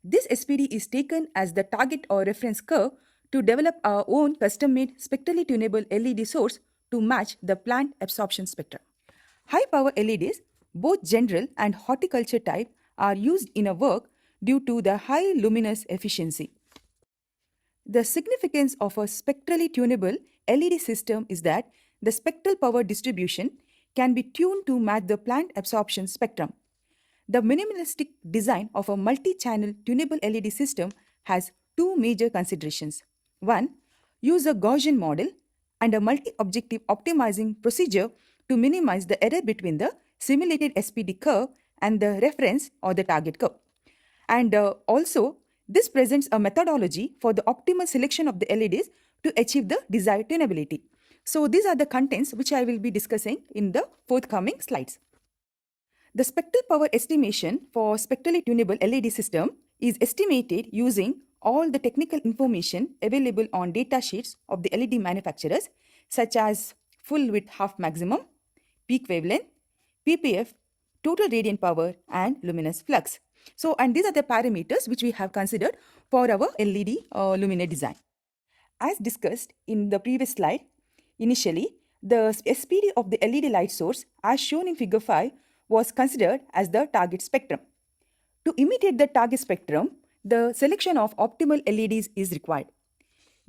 Speaker 13: This SPD is taken as the target or reference curve to develop our own custom-made spectrally tunable LED source to match the plant absorption spectrum. High-power LEDs, both general and horticulture type, are used in a work due to the high luminous efficiency. The significance of a spectrally tunable LED system is that the spectral power distribution can be tuned to match the plant absorption spectrum. The minimalistic design of a multi-channel tunable LED system has two major considerations. One, use a Gaussian model and a multi-objective optimizing procedure to minimize the error between the simulated SPD curve and the reference or the target curve. And also, this presents a methodology for the optimal selection of the LEDs to achieve the desired tunability. So these are the contents which I will be discussing in the forthcoming slides. The spectral power estimation for spectrally tunable LED system is estimated using all the technical information available on data sheets of the LED manufacturers, such as full width half maximum, peak wavelength, PPF, total radiant power, and luminous flux. So, and these are the parameters which we have considered for our LED luminaire design. As discussed in the previous slide, initially, the SPD of the LED light source, as shown in figure 5, was considered as the target spectrum. To imitate the target spectrum, the selection of optimal LEDs is required.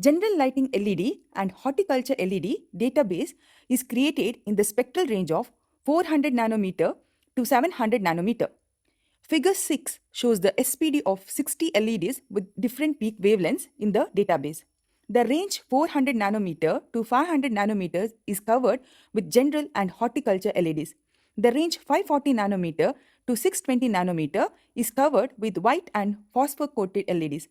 Speaker 13: General lighting LED and horticulture LED database is created in the spectral range of 400 nanometer to 700 nanometer. Figure 6 shows the SPD of 60 LEDs with different peak wavelengths in the database. The range 400 nanometer to 500 nanometers is covered with general and horticulture LEDs. The range 540 nanometer to 620 nanometer is covered with white and phosphor-coated LEDs.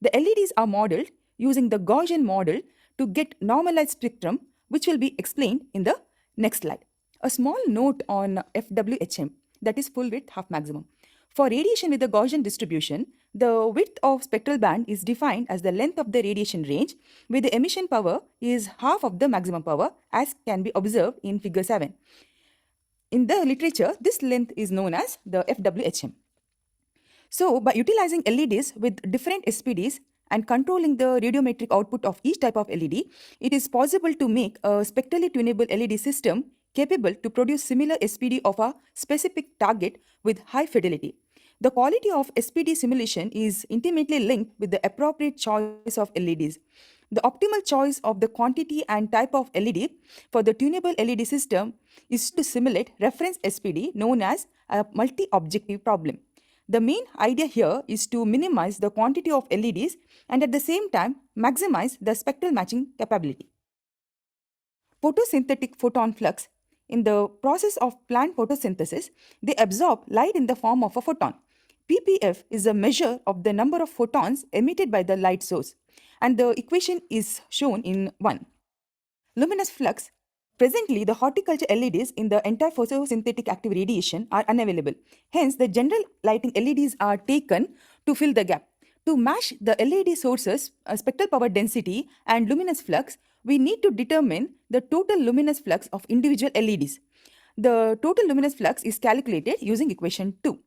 Speaker 13: The LEDs are modeled using the Gaussian model to get normalized spectrum, which will be explained in the next slide. A small note on FWHM, that is full width half maximum. For radiation with the Gaussian distribution, the width of spectral band is defined as the length of the radiation range, where the emission power is half of the maximum power, as can be observed in figure 7. In the literature, this length is known as the FWHM. So, by utilizing LEDs with different SPDs and controlling the radiometric output of each type of LED, it is possible to make a spectrally tunable LED system capable to produce similar SPD of a specific target with high fidelity. The quality of SPD simulation is intimately linked with the appropriate choice of LEDs. The optimal choice of the quantity and type of LED for the tunable LED system is to simulate reference SPD known as a multi-objective problem. The main idea here is to minimize the quantity of LEDs and at the same time maximize the spectral matching capability. Photosynthetic photon flux. In the process of plant photosynthesis, they absorb light in the form of a photon. ppf is a measure of the number of photons emitted by the light source, and the equation is shown in 1. Luminous flux. Presently, the horticulture LEDs in the entire photosynthetic active radiation are unavailable. Hence, the general lighting LEDs are taken to fill the gap. To match the LED sources, spectral power density and luminous flux, we need to determine the total luminous flux of individual LEDs. The total luminous flux is calculated using equation 2.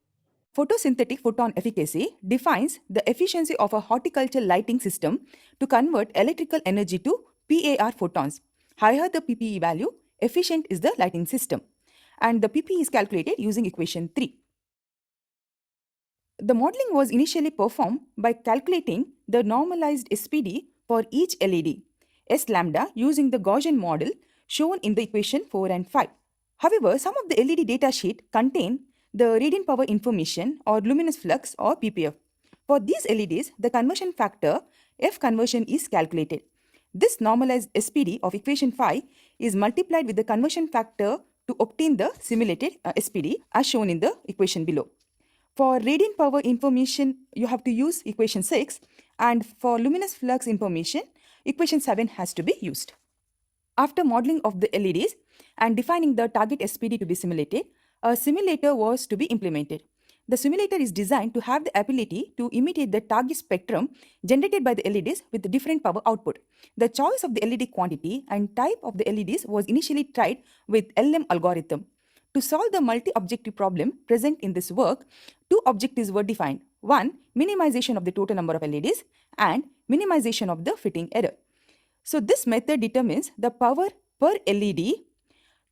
Speaker 13: Photosynthetic photon efficacy defines the efficiency of a horticulture lighting system to convert electrical energy to PAR photons. Higher the PPE value, efficient is the lighting system. And the PPE is calculated using equation 3. The modeling was initially performed by calculating the normalized SPD for each LED, S lambda, using the Gaussian model shown in the equation 4 and 5. However, some of the LED datasheet contain the radiant power information or luminous flux or ppf. For these LEDs, the conversion factor F conversion is calculated. This normalized SPD of equation 5 is multiplied with the conversion factor to obtain the simulated SPD as shown in the equation below. For radiant power information, you have to use equation 6, and for luminous flux information, equation 7 has to be used. After modeling of the LEDs and defining the target SPD to be simulated, a simulator was to be implemented. The simulator is designed to have the ability to imitate the target spectrum generated by the LEDs with different power output. The choice of the LED quantity and type of the LEDs was initially tried with LM algorithm. To solve the multi-objective problem present in this work, 2 objectives were defined. 1, minimization of the total number of LEDs, and minimization of the fitting error. So this method determines the power per LED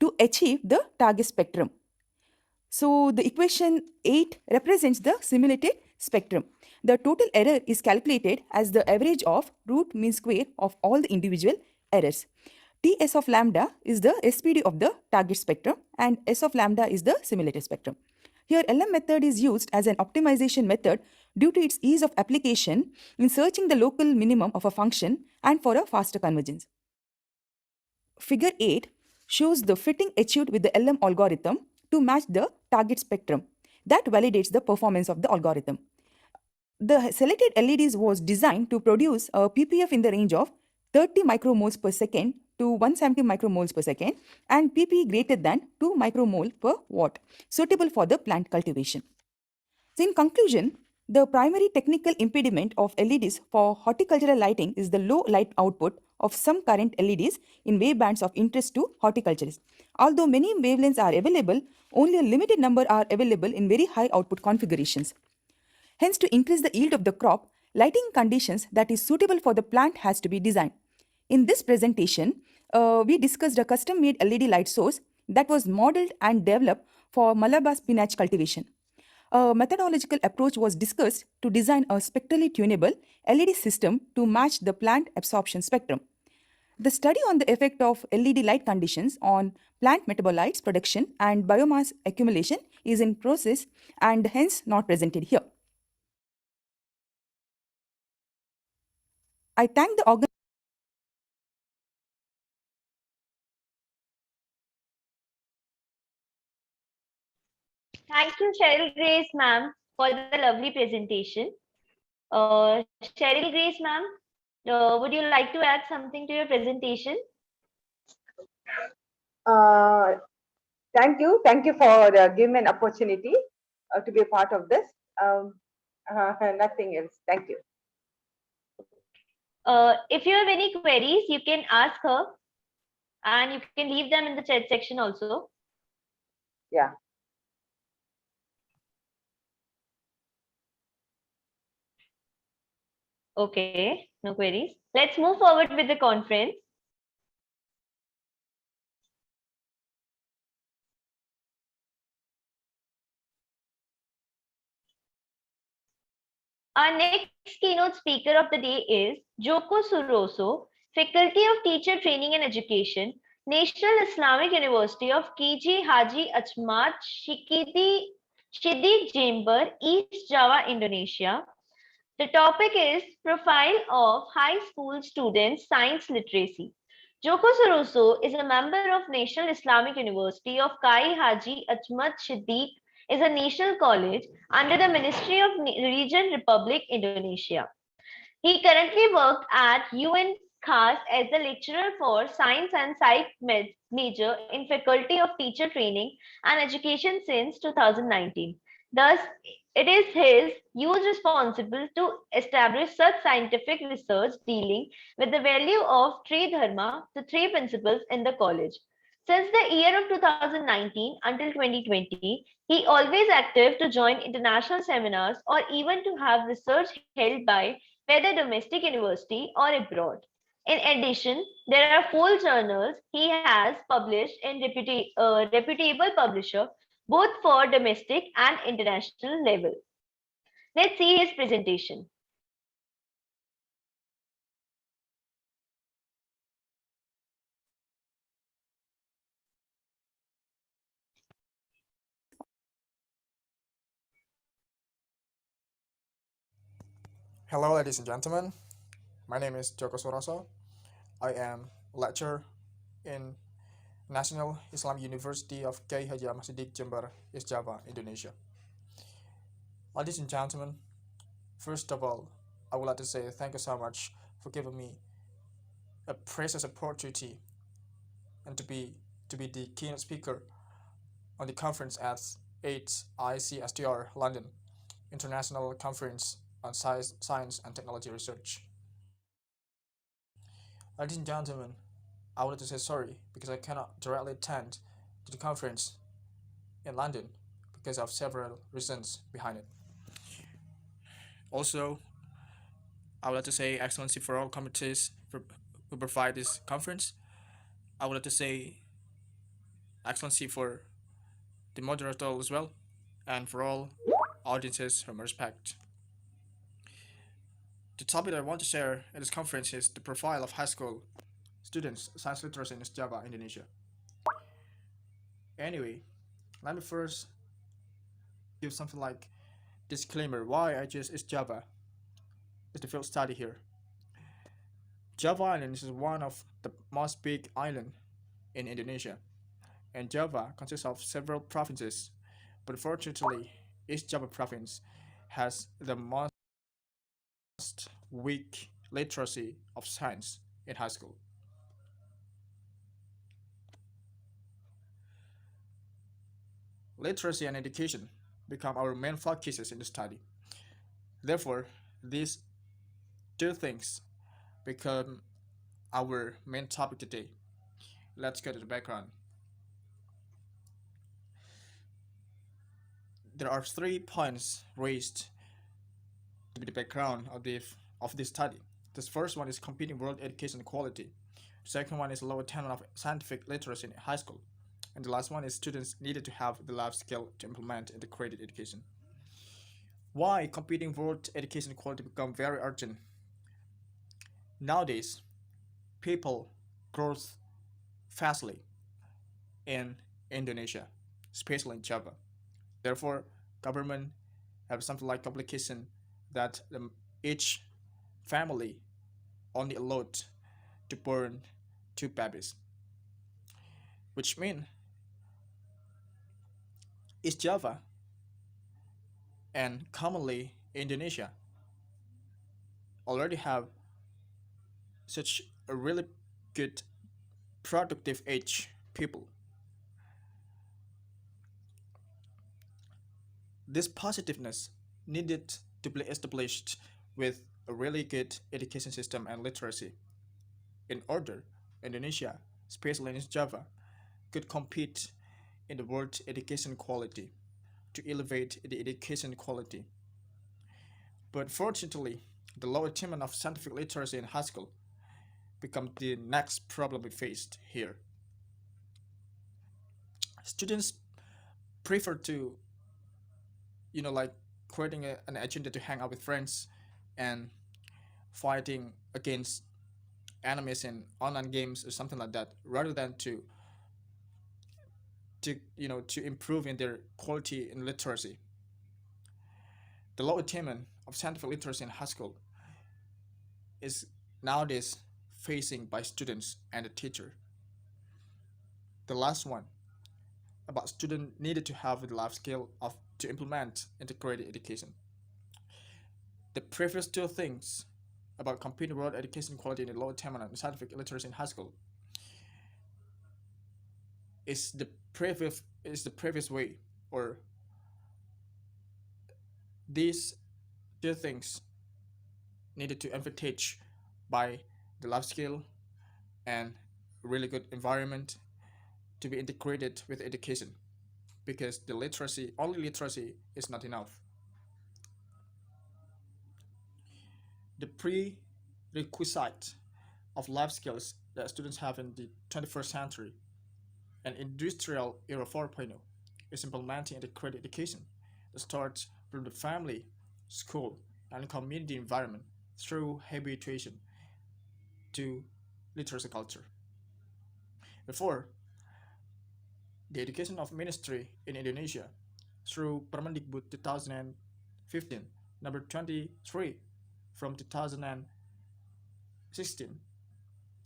Speaker 13: to achieve the target spectrum. So the equation 8 represents the simulated spectrum. The total error is calculated as the average of root mean square of all the individual errors. Ts of lambda is the SPD of the target spectrum and S of lambda is the simulated spectrum. Here LM method is used as an optimization method due to its ease of application in searching the local minimum of a function and for a faster convergence. Figure 8 shows the fitting achieved with the LM algorithm to match the target spectrum. That validates the performance of the algorithm. The selected LEDs was designed to produce a ppf in the range of 30 micromoles per second to 170 micromoles per second and pp greater than 2 micromole per watt, suitable for the plant cultivation. So in conclusion, the primary technical impediment of LEDs for horticultural lighting is the low light output of some current LEDs in wavebands of interest to horticulturists. Although many wavelengths are available, only a limited number are available in very high output configurations. Hence, to increase the yield of the crop, lighting conditions that is suitable for the plant has to be designed. In this presentation, we discussed a custom-made LED light source that was modeled and developed for Malabar spinach cultivation. A methodological approach was discussed to design a spectrally tunable LED system to match the plant absorption spectrum. The study on the effect of LED light conditions on plant metabolites production and biomass accumulation is in process and hence not presented here. I thank the organ.
Speaker 1: Thank you, Cheryl Grace, ma'am, for the lovely presentation. Cheryl Grace, ma'am, would you like to add something to your presentation?
Speaker 6: Thank you. Thank you for giving me an opportunity to be a part of this. Nothing else. Thank you.
Speaker 1: If you have any queries, you can ask her and you can leave them in the chat section also.
Speaker 6: Yeah.
Speaker 1: Okay, no queries. Let's move forward with the conference. Our next keynote speaker of the day is Joko Suroso, Faculty of Teacher Training and Education, National Islamic University of Kiji Haji Achmat Shidi Jember, East Java, Indonesia. The topic is Profile of High School Students Science Literacy. Joko Suroso is a member of National Islamic University of Kai Haji Achmat Shiddiq is a national college under the Ministry of Region Republic Indonesia. He currently works at UN CAS as the lecturer for Science and Psych major in Faculty of Teacher Training and Education since 2019. Thus, it is his huge responsibility to establish such scientific research dealing with the value of Tri Dharma, the three principles in the college. Since the year of 2019 until 2020, he always active to join international seminars or even to have research held by whether domestic university or abroad. In addition, there are 4 journals he has published in reputable publisher, both for domestic and international level. Let's see his presentation.
Speaker 14: Hello, ladies and gentlemen. My name is Joko Suroso. I am lecturer in National Islamic University of Kiai Haji Ahmad Siddiq Jember, East Java, Indonesia. Ladies and gentlemen, first of all, I would like to say thank you so much for giving me a precious opportunity and to be the keynote speaker on the conference at 8th ICSTR London International Conference on Science and Technology Research. Ladies and gentlemen, I wanted to say sorry because I cannot directly attend to the conference in London because of several reasons behind it. Also, I would like to say excellency for all committees who provide this conference. I would like to say excellency for the moderator as well, and for all audiences whom I respect. The topic I want to share at this conference is the profile of high school students science literacy in East Java, Indonesia. Anyway, let me first give something like disclaimer why I choose East Java as the field study here. Java Island is one of the most big island in Indonesia, and Java consists of several provinces, but fortunately, East Java province has the most weak literacy of science in high school. Literacy and education become our main focuses in the study. Therefore, these two things become our main topic today. Let's go to the background. There are 3 points raised the background of this study. This first one is competing world education quality. The second one is low attainment of scientific literacy in high school. And the last one is students needed to have the life skill to implement integrated education. Why competing world education quality become very urgent? Nowadays, people growth fastly in Indonesia, especially in Java. Therefore, government have something like application that each family only allowed to born 2 babies, which means East Java and commonly Indonesia already have such a really good productive age people. This positiveness needed to be established with a really good education system and literacy in order Indonesia, especially in Java, could compete in the world education quality to elevate the education quality. But fortunately, the low attainment of scientific literacy in high school become the next problem we faced here. Students prefer to, like creating an agenda to hang out with friends and fighting against enemies in online games or something like that, rather than to improve in their quality in literacy. The low attainment of scientific literacy in high school is nowadays facing by students and the teacher. The last one about student needed to have the life skill of to implement integrated education. The previous two things about competing world education quality in the low attainment and scientific literacy in high school is the previous way, or these two things needed to advantage by the life skill and really good environment to be integrated with education, because the only literacy is not enough. The prerequisite of life skills that students have in the 21st century and industrial era 4.0 is implementing integrated education that starts from the family, school, and community environment through habituation to literacy culture. Therefore, the education of ministry in Indonesia through Permendikbud 2015 number 23 from 2016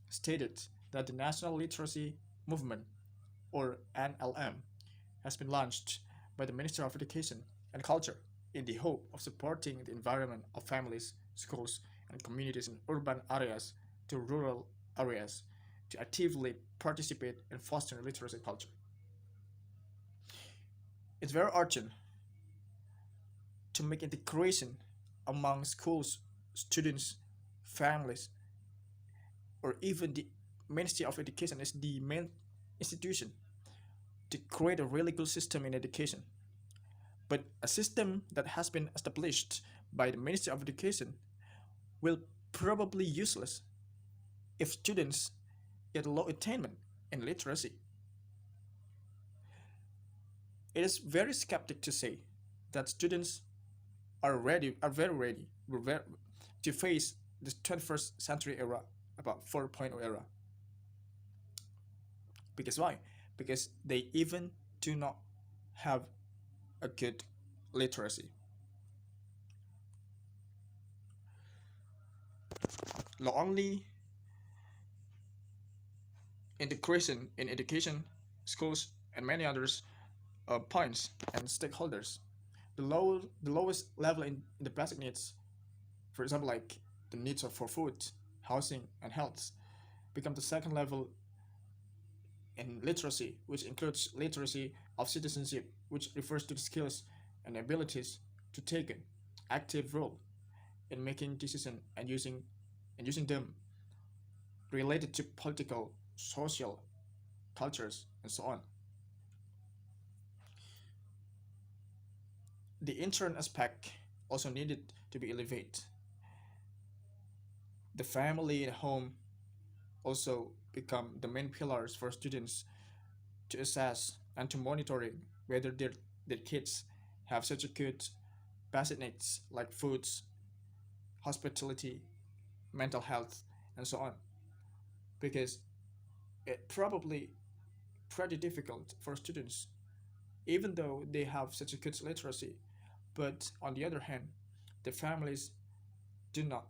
Speaker 14: stated that the National Literacy Movement, or NLM, has been launched by the Minister of Education and Culture in the hope of supporting the environment of families, schools, and communities in urban areas to rural areas to actively participate in fostering literacy culture. It's very urgent to make integration among schools, students, families, or even the Ministry of Education is the main institution to create a really good system in education. But a system that has been established by the Ministry of Education will probably useless if students get low attainment in literacy. It is very skeptic to say that students are very ready to face the 21st century era, about 4.0 era. Because why? Because they even do not have a good literacy. The only integration in education, schools, and many others points and stakeholders. The lowest level in the basic needs, for example, like the needs for food, housing, and health, become the second level in literacy, which includes literacy of citizenship, which refers to the skills and abilities to take an active role in making decisions and using them related to political, social, cultures, and so on. The intern aspect also needed to be elevated. The family and home also become the main pillars for students to assess and to monitoring whether their kids have such a good basic needs like foods, hospitality, mental health, and so on. Because it probably pretty difficult for students, even though they have such a good literacy. But on the other hand, the families do not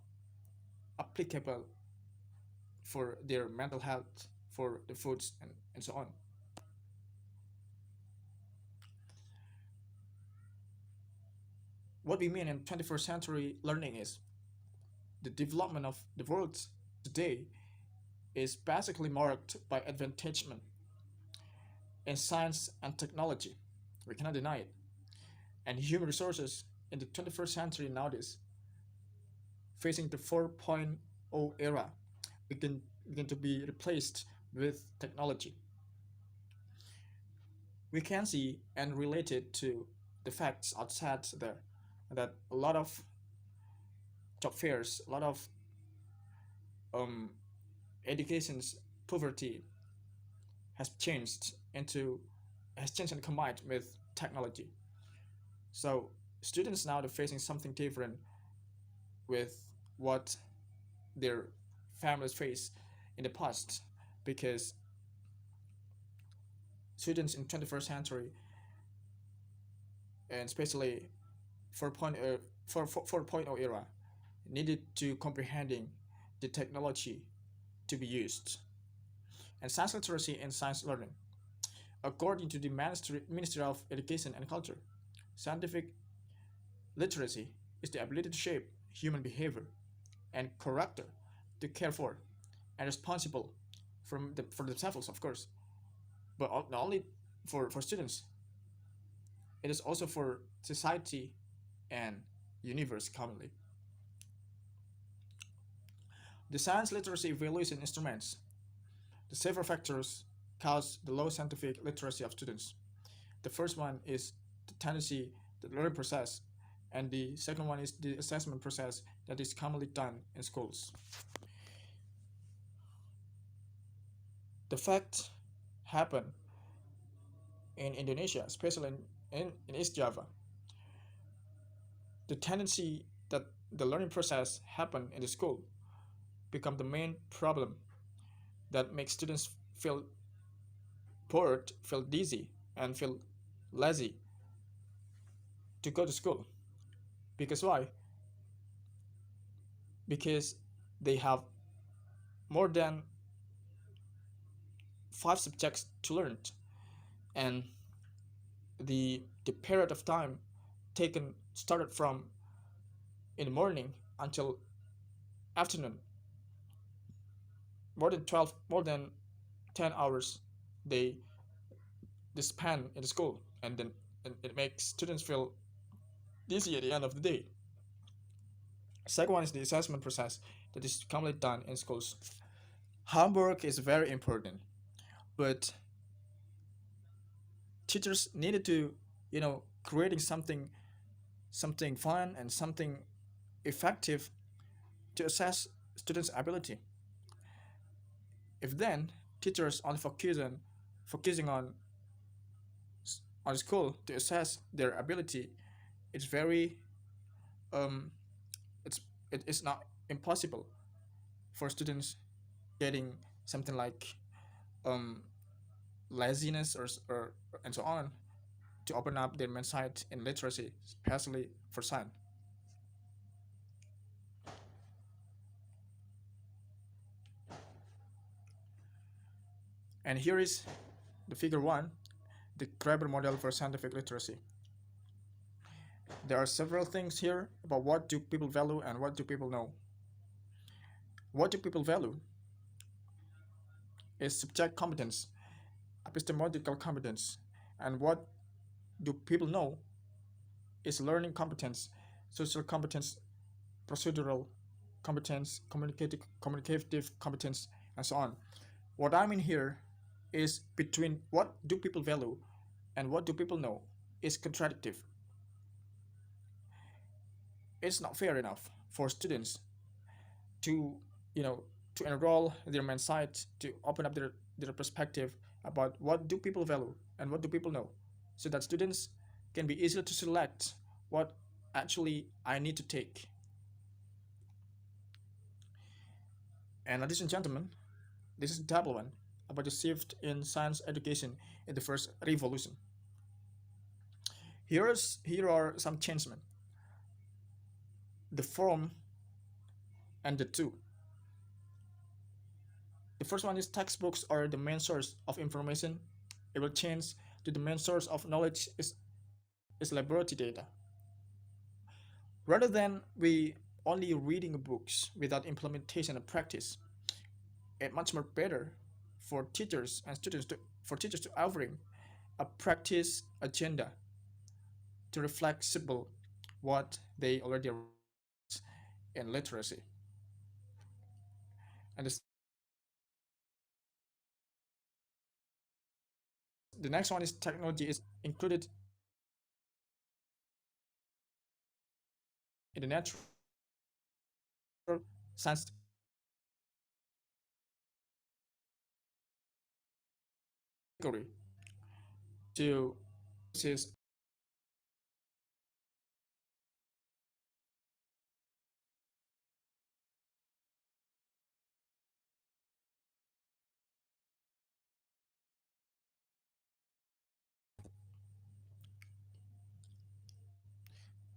Speaker 14: applicable for their mental health, for the foods, and so on. What we mean in 21st century learning is the development of the world today is basically marked by advancement in science and technology. We cannot deny it. And human resources in the 21st century nowadays, facing the 4.0 era, begin to be replaced with technology. We can see and relate it to the facts outside there that a lot of job fairs, a lot of um, education's poverty has changed and combined with technology. So students now are facing something different with what their families face in the past, because students in 21st century, and especially 4.0 era, needed to comprehending the technology to be used. And science literacy and science learning. According to the Ministry of Education and Culture, scientific literacy is the ability to shape human behavior and character, to care for and responsible for themselves, of course, but not only for students, it is also for society and universe commonly. The science literacy evaluation instruments. The several factors cause the low scientific literacy of students. The first one is the tendency, the learning process, and the second one is the assessment process that is commonly done in schools. The fact happen in Indonesia, especially in East Java. The tendency that the learning process happen in the school become the main problem that makes students feel bored, feel dizzy, and feel lazy to go to school. Because why? Because they have more than 5 subjects to learn, and the period of time taken started from in the morning until afternoon. More than 10 hours they spend in the school, and then it makes students feel dizzy at the end of the day. Second one is the assessment process that is commonly done in schools. Homework is very important, but teachers needed to, creating something fun and something effective to assess students' ability. If then teachers only focusing on school to assess their ability, it's very um it is not impossible for students getting something like um laziness or and so on to open up their mindset in literacy, especially for science. And here is the figure 1, the Graeber model for scientific literacy. There are several things here about what do people value and what do people know. What do people value is subject competence, epistemological competence, and what do people know is learning competence, social competence, procedural competence, communicative competence, and so on. What I mean here is between what do people value and what do people know is contradictive. it's not fair enough for students to, you know, to enroll their main site, to open up their perspective about what do people value and what do people know, so that students can be easier to select what actually I need to take. And ladies and gentlemen, this is development about the shift in science education in the first revolution. Here are some changes. The form and the two. The first one is textbooks are the main source of information. It will change to the main source of knowledge is laboratory data. Rather than we only reading books without implementation and practice, it's much more better for teachers and students to offering a practice agenda to reflect simple what they already in literacy. And the next one is technology is included in the natural science category to is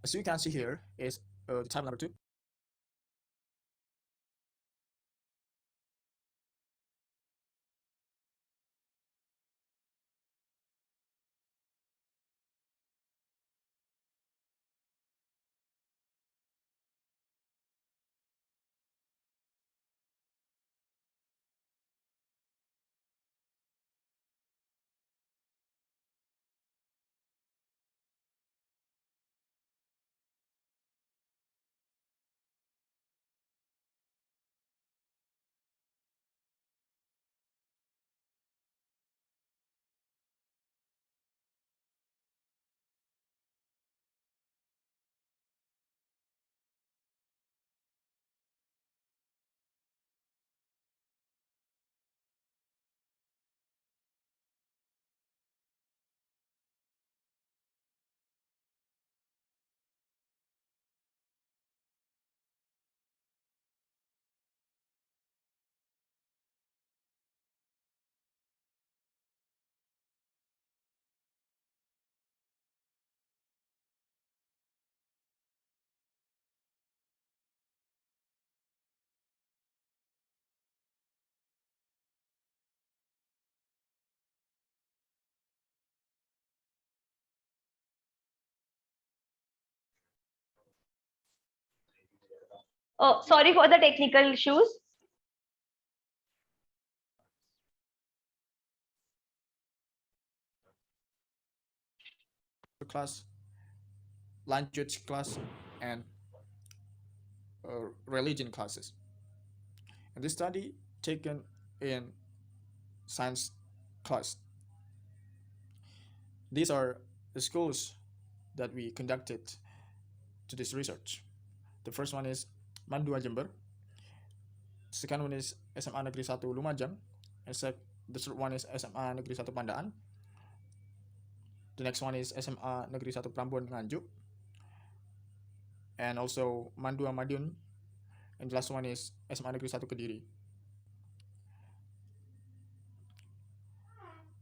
Speaker 14: as you can see here is the type number 2.
Speaker 1: Oh, sorry for the technical issues.
Speaker 14: Class, language class, and religion classes. And this study taken in science class. These are the schools that we conducted to this research. The first one is Mandua Jember. The second one is SMA Negeri 1 Lumajang. And the third one is SMA Negeri 1 Pandaan. The next one is SMA Negeri 1 Prambon Nganjuk. And also Mandua Madiun. And the last one is SMA Negeri 1 Kediri.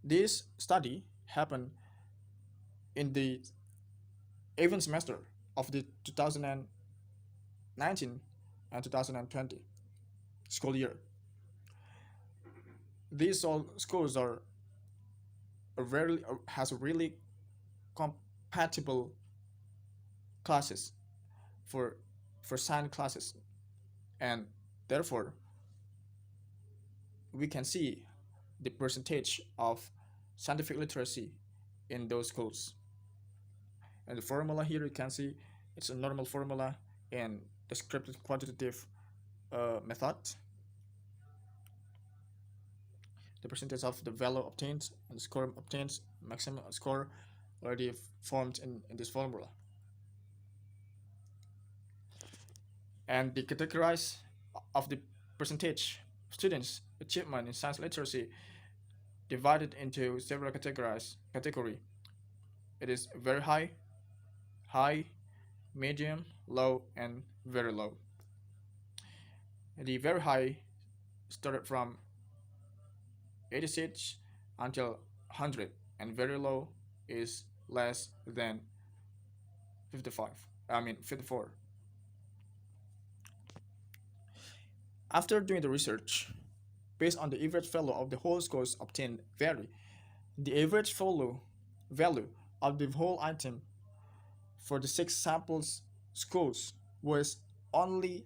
Speaker 14: This study happened in the even semester of the 2019 and 2020 school year. These all schools are has really compatible classes for science classes, and therefore we can see the percentage of scientific literacy in those schools. And the formula here you can see it's a normal formula in descriptive quantitative method. The percentage of the value obtained and the score obtained, maximum score already formed in this formula. And the categorize of the percentage students' achievement in science literacy divided into several category. It is very high, high, medium, low, and very low. The very high started from 86 until 100, and very low is less than 55. I mean 54. After doing the research, based on the average value of the whole scores obtained vary. The average value of the whole item for the 6 samples scores was only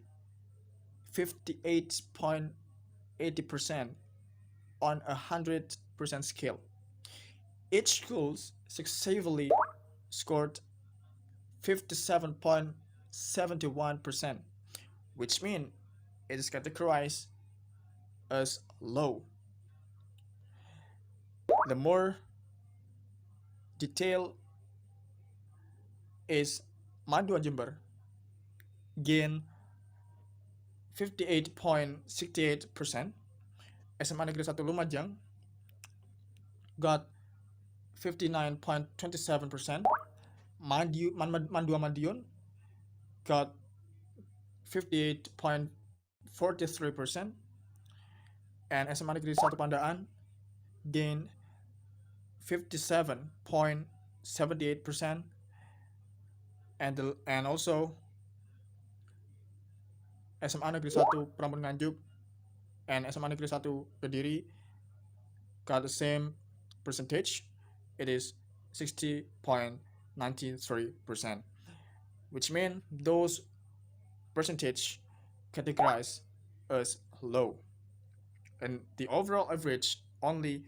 Speaker 14: 58.80% on a 100% scale. Each school successively scored 57.71%, which means it is categorized as low. The more detail is Manduan Jember gain 58.68%, SMA Negeri 1 Lumajang got 59.27%, Mandua Madiun got 58.43%, and SMA Negeri 1 Pandaan gained 57.78%, and also SMA Negeri 1 Pramuka Nganjuk and SMA Negeri 1 Kediri got the same percentage. It is 60.93%, which means those percentage categorized as low, and the overall average only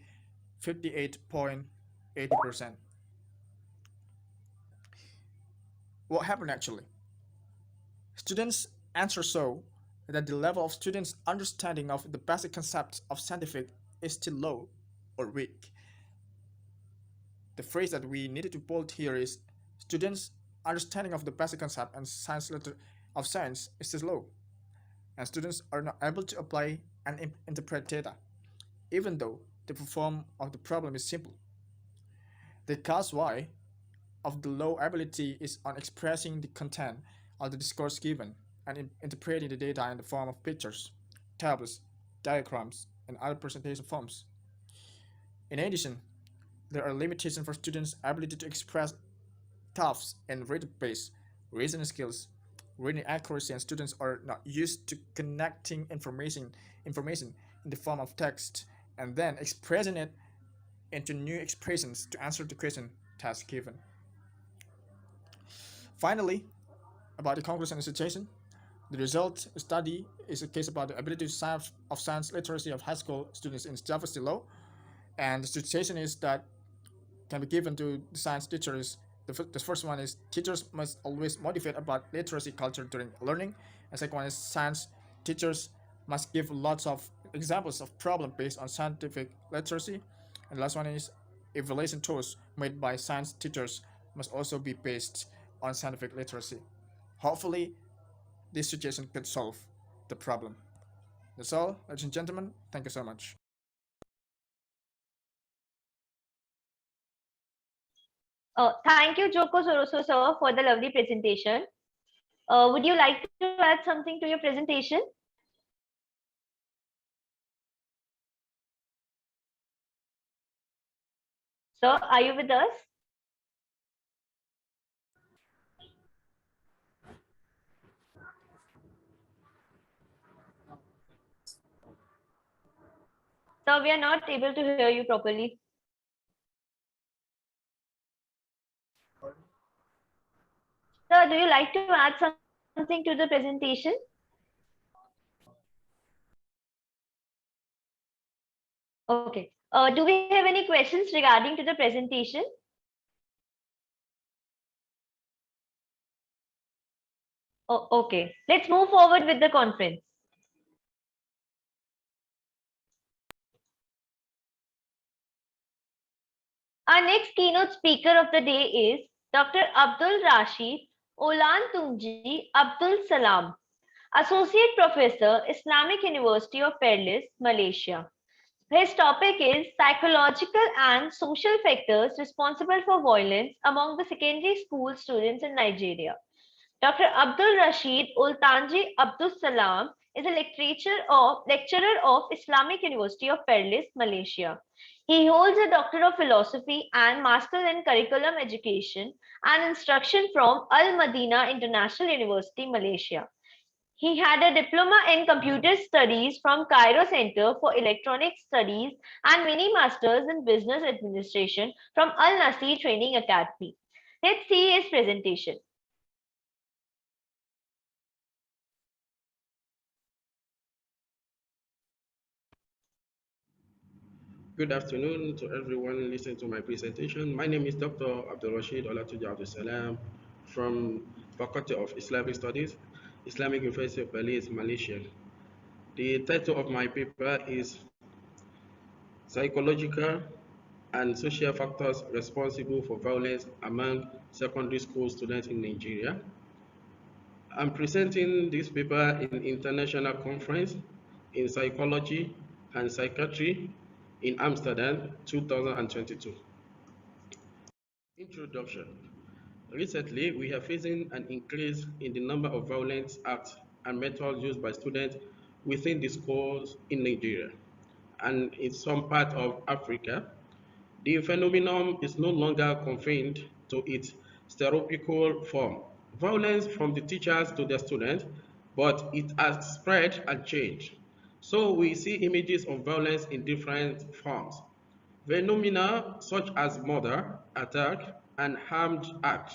Speaker 14: 58.80%. What happened actually? Students' answer show that the level of students' understanding of the basic concepts of scientific is still low or weak. The phrase that we needed to bold here is students' understanding of the basic concept and science is still low, and students are not able to apply and interpret data, even though the form of the problem is simple. The cause why of the low ability is on expressing the content of the discourse given and interpreting the data in the form of pictures, tables, diagrams, and other presentation forms. In addition, there are limitations for students' ability to express thoughts and rate-based reasoning skills, reading accuracy, and students are not used to connecting information in the form of text and then expressing it into new expressions to answer the question task given. Finally, about the conclusion and situation, the result study is a case about the ability of science literacy of high school students in Java still low, and the situation is that can be given to the science teachers. The first one is teachers must always motivate about literacy culture during learning, and second one is science teachers must give lots of examples of problem based on scientific literacy, and the last one is evaluation tools made by science teachers must also be based on scientific literacy. Hopefully, this situation could solve the problem. That's all, ladies and gentlemen. Thank you so much.
Speaker 1: Thank you, Joko Soroso, sir, for the lovely presentation. Would you like to add something to your presentation? Sir, are you with us? Sir, we are not able to hear you properly. Sir, do you like to add something to the presentation? Okay. Do we have any questions regarding to the presentation? Oh, okay. Let's move forward with the conference. Our next keynote speaker of the day is Dr. Abdul Rashid Olan Tungji Abdul Salam. Associate Professor, Islamic University of Perlis, Malaysia. His topic is psychological and social factors responsible for violence among the secondary school students in Nigeria. Dr. Abdul Rashid Ultanji Abdul Salam is a lecturer of Islamic University of Perlis, Malaysia. He holds a Doctor of Philosophy and Master in Curriculum Education and Instruction from Al Madina International University, Malaysia. He had a diploma in computer studies from Cairo Center for Electronic Studies and mini masters in business administration from Al Nasir Training Academy. Let's see his presentation.
Speaker 15: Good afternoon to everyone listening to my presentation. My name is Dr. Abdul Rashid Olatuja Abdul Salam from Faculty of Islamic Studies, Islamic University of Perlis, Malaysia. The title of my paper is Psychological and Social Factors Responsible for Violence Among Secondary School Students in Nigeria. I'm presenting this paper in International Conference in Psychology and Psychiatry in Amsterdam, 2022. Introduction. Recently, we are facing an increase in the number of violent acts and methods used by students within the schools in Nigeria and in some parts of Africa. The phenomenon is no longer confined to its stereotypical form, violence from the teachers to the students, but it has spread and changed. So we see images of violence in different forms. Phenomena such as murder, attack, and harmed acts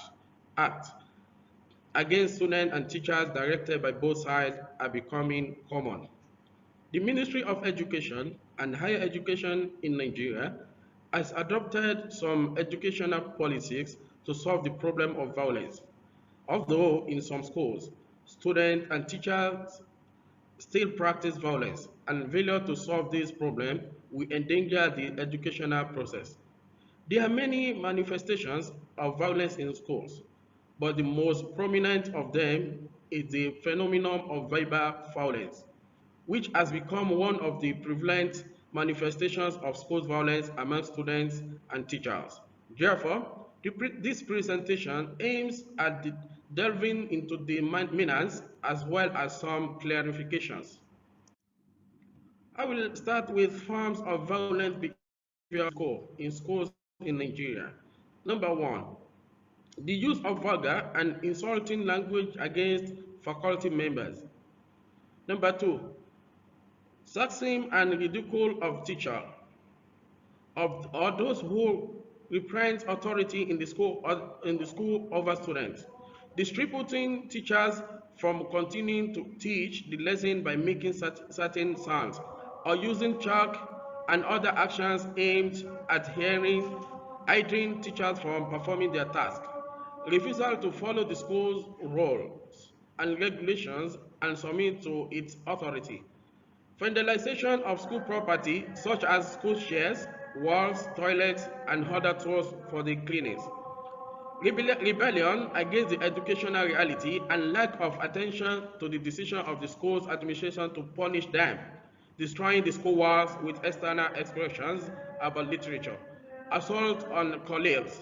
Speaker 15: against students and teachers directed by both sides are becoming common. The Ministry of Education and Higher Education in Nigeria has adopted some educational policies to solve the problem of violence. Although in some schools, students and teachers still practice violence, and failure to solve this problem will endanger the educational process. There are many manifestations of violence in schools, but the most prominent of them is the phenomenon of verbal violence, which has become one of the prevalent manifestations of school violence among students and teachers. Therefore, this presentation aims at delving into the menace as well as some clarifications. I will start with forms of violent behavior in schools in Nigeria. Number one, the use of vulgar and insulting language against faculty members. Number two, sexism and ridicule of teacher, or those who represent authority in the school over students, distributing teachers from continuing to teach the lesson by making certain sounds, or using chalk and other actions aimed at hindering teachers from performing their task, refusal to follow the school's rules and regulations and submit to its authority, vandalization of school property such as school chairs, walls, toilets, and other tools for the cleanings, rebellion against the educational reality and lack of attention to the decision of the school's administration to punish them, destroying the school walls with external expressions about literature, assault on colleagues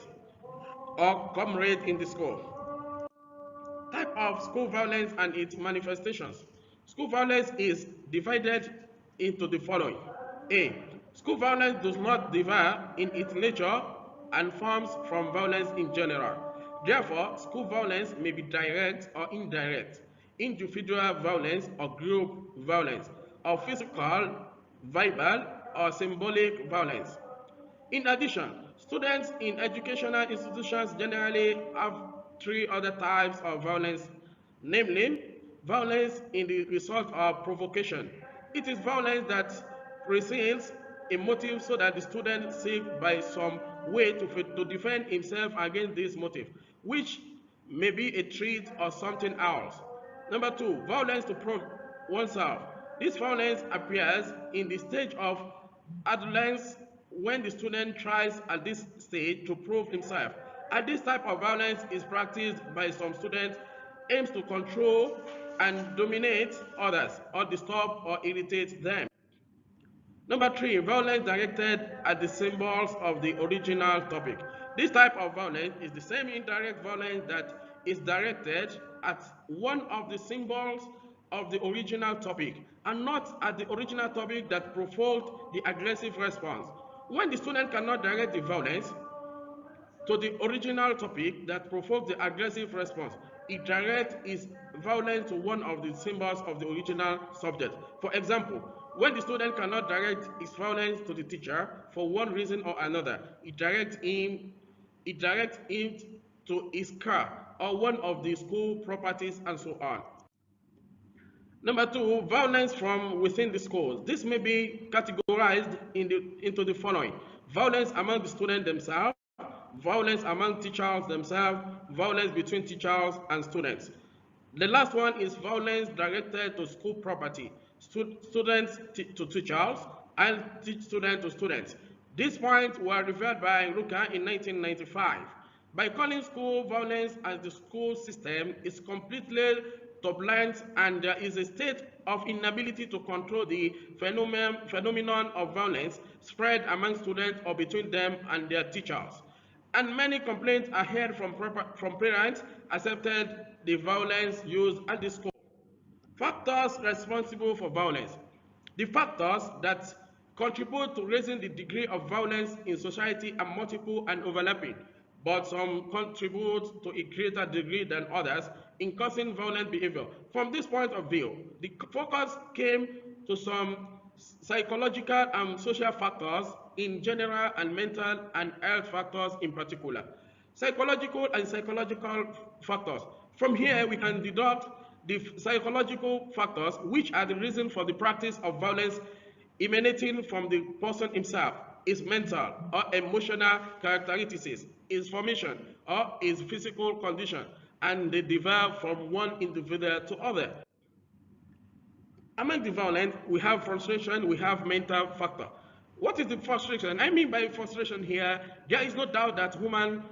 Speaker 15: or comrades in the school. Type of school violence and its manifestations. School violence is divided into the following. A. School violence does not differ in its nature and forms from violence in general. Therefore, school violence may be direct or indirect, individual violence or group violence, or physical, verbal, or symbolic violence. In addition, students in educational institutions generally have three other types of violence, namely, violence in the result of provocation. It is violence that precedes a motive so that the student seeks by some way to defend himself against this motive, which may be a threat or something else. Number two, violence to prove oneself. This violence appears in the stage of adolescence when the student tries at this stage to prove himself. And this type of violence is practiced by some students, aims to control and dominate others or disturb or irritate them. Number 3, violence directed at the symbols of the original topic. This type of violence is the same indirect violence that is directed at one of the symbols of the original topic and not at the original topic that provoked the aggressive response. When the student cannot direct the violence to the original topic that provoked the aggressive response, it directs its violence to one of the symbols of the original subject. For example, when the student cannot direct its violence to the teacher for one reason or another, it directs him to his car or one of the school properties and so on. Number 2, violence from within the schools. This may be categorized into the following: violence among the students themselves, violence among teachers themselves, violence between teachers and students. The last one is violence directed to school property, students to teachers, and students to students. These points were revealed by Ruka in 1995. By calling school violence as the school system is completely turbulent and there is a state of inability to control the phenomenon of violence spread among students or between them and their teachers. And many complaints are heard from parents accepted the violence used at the school. Factors responsible for violence. The factors that contribute to raising the degree of violence in society are multiple and overlapping, but some contribute to a greater degree than others in causing violent behavior. From this point of view, the focus came to some psychological and social factors in general and mental and health factors in particular. Psychological factors. From here, we can deduct the psychological factors, which are the reason for the practice of violence emanating from the person himself, his mental or emotional characteristics, his formation or his physical condition, and they differ from one individual to other. Among the violent, we have frustration, we have mental factor. What is the frustration? I mean by frustration here, there is no doubt that human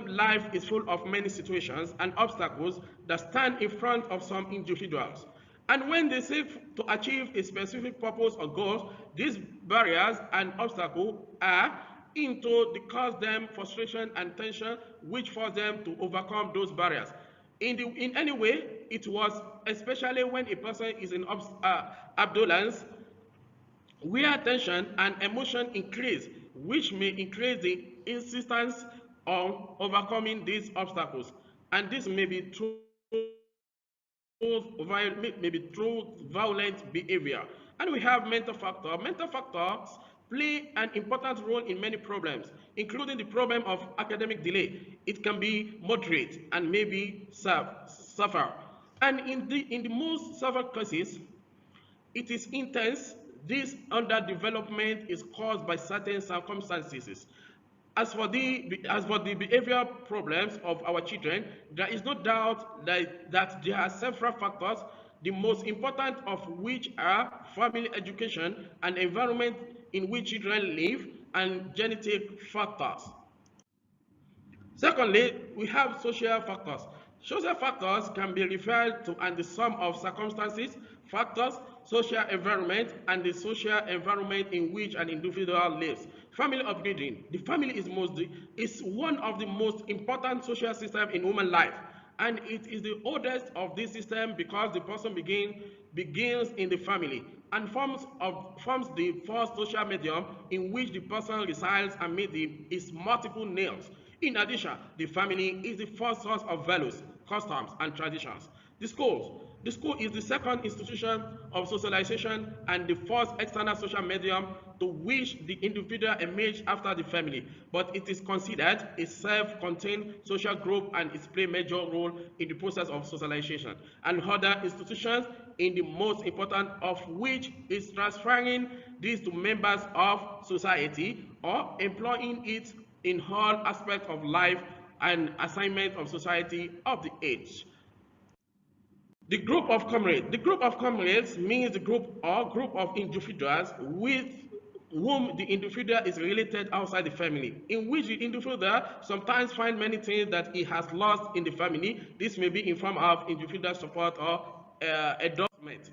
Speaker 15: life is full of many situations and obstacles that stand in front of some individuals. And when they seek to achieve a specific purpose or goals, these barriers and obstacles are into to cause them frustration and tension, which force them to overcome those barriers. In any way, it was especially when a person is in abundance, where tension and emotion increase, which may increase the insistence on overcoming these obstacles. And this may be through violent behavior. And we have mental factors. Mental factors play an important role in many problems, including the problem of academic delay. It can be moderate and maybe suffer. And in the most severe cases, it is intense. This underdevelopment is caused by certain circumstances. As for the behavioral problems of our children, there is no doubt that there are several factors, the most important of which are family education and environment in which children live and genetic factors. Secondly, we have social factors. Social factors can be referred to as the sum of circumstances, factors, social environment, and the social environment in which an individual lives. Family upbringing. The family is one of the most important social systems in human life, and it is the oldest of this system because the person begins in the family and forms the first social medium in which the person resides and meets its multiple names. In addition, the family is the first source of values, customs, and traditions. The school is the second institution of socialization and the first external social medium to which the individual emerges after the family, but it is considered a self-contained social group and it plays a major role in the process of socialization. And other institutions, in the most important of which is transferring these to members of society or employing it in all aspects of life and assignment of society of the age. The group of comrades. The group of comrades means the group of individuals with whom the individual is related outside the family, in which the individual sometimes finds many things that he has lost in the family. This may be in form of individual support or endorsement.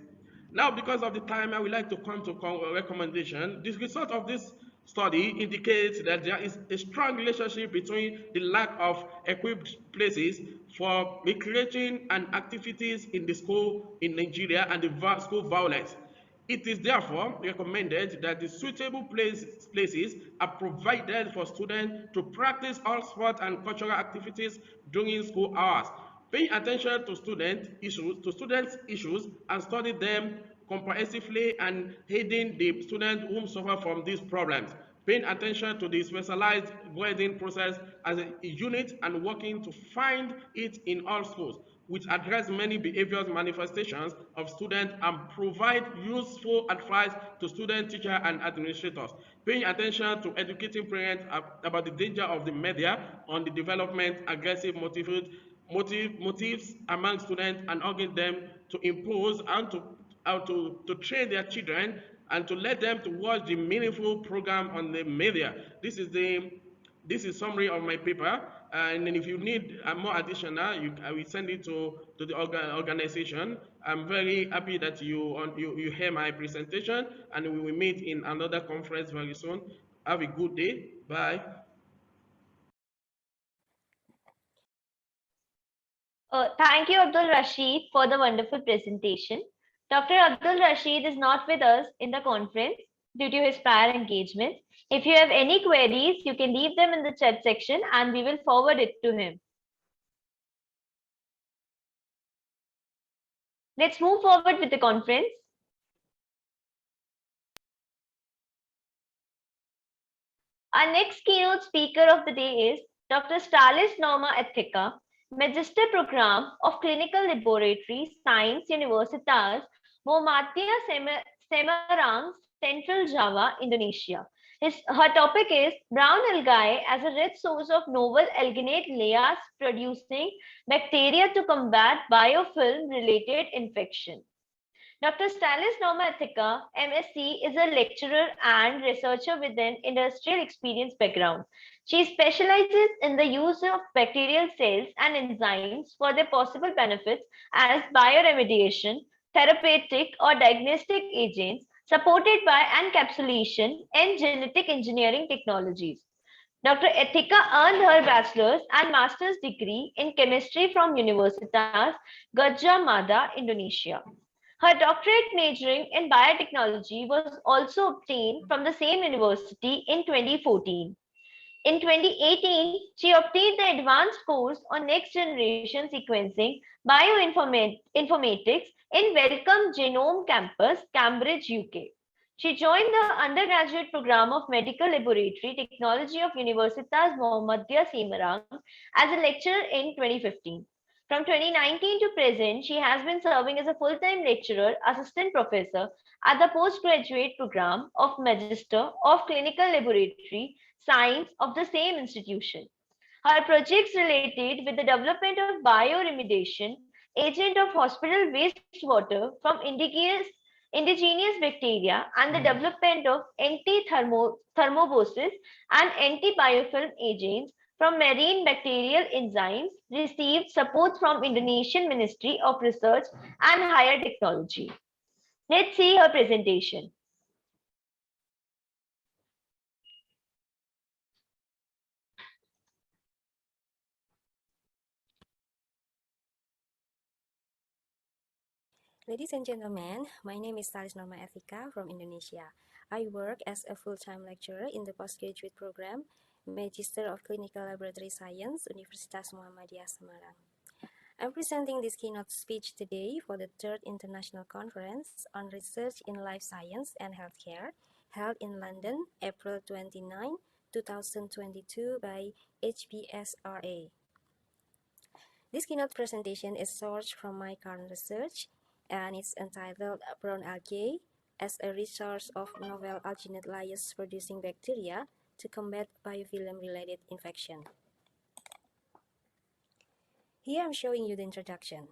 Speaker 15: Now, because of the time, I would like to come to recommendation. The result of this study indicates that there is a strong relationship between the lack of equipped places for recreation and activities in the school in Nigeria and the school violence. It is therefore recommended that the suitable places are provided for students to practice all sport and cultural activities during school hours. Paying attention to students' issues and study them comprehensively and aiding the students who suffer from these problems. Paying attention to the specialized grading process as a unit and working to find it in all schools, which address many behaviors manifestations of students and provide useful advice to students, teachers, and administrators. Paying attention to educating parents about the danger of the media on the development, aggressive motives among students and urging them to impose and to train their children and to let them to watch the meaningful program on the media. This is summary of my paper, and then if you need more additional, I will send it to the organization. I'm very happy that you hear my presentation, and we will meet in another conference very soon. Have a good day. Bye.
Speaker 1: Thank you, Abdul Rashid, for the wonderful presentation. Dr. Abdul Rashid is not with us in the conference due to his prior engagement. If you have any queries, you can leave them in the chat section and we will forward it to him. Let's move forward with the conference. Our next keynote speaker of the day is Dr. Stalis Norma Ethika, Magister Program of Clinical Laboratory Science Universitas Muhammadiyah Semarang, Central Java, Indonesia. Her topic is brown algae as a rich source of novel alginate layers producing bacteria to combat biofilm related infection. Dr. Stalis Norma Ethika, MSc, is a lecturer and researcher with an industrial experience background. She specializes in the use of bacterial cells and enzymes for their possible benefits as bioremediation, therapeutic or diagnostic agents, supported by encapsulation and genetic engineering technologies. Dr. Ethika earned her bachelor's and master's degree in chemistry from Universitas Gadjah Mada, Indonesia. Her doctorate majoring in biotechnology was also obtained from the same university in 2014. In 2018, she obtained the advanced course on next generation sequencing bioinformatics in Wellcome Genome Campus, Cambridge, UK. She joined the undergraduate program of Medical Laboratory Technology of Universitas Muhammadiyah Semarang as a lecturer in 2015. From 2019 to present, she has been serving as a full-time lecturer, assistant professor at the postgraduate program of Magister of Clinical Laboratory Science of the same institution. Her projects related with the development of bioremediation agent of hospital wastewater from indigenous bacteria and the development of anti-thermobiosis and anti-biofilm agents from marine bacterial enzymes received support from Indonesian Ministry of Research and Higher Technology. Let's see her presentation.
Speaker 16: Ladies and gentlemen, my name is Stalis Norma Ethika from Indonesia. I work as a full-time lecturer in the postgraduate program, Magister of Clinical Laboratory Science, Universitas Muhammadiyah Semarang. I'm presenting this keynote speech today for the 3rd International Conference on Research in Life Science and Healthcare, held in London, April 29, 2022 by HBSRA. This keynote presentation is sourced from my current research, and it's entitled Brown Algae as a Resource of Novel Alginate Layers Producing Bacteria to Combat Biofilm-Related Infection. Here I'm showing you the introduction.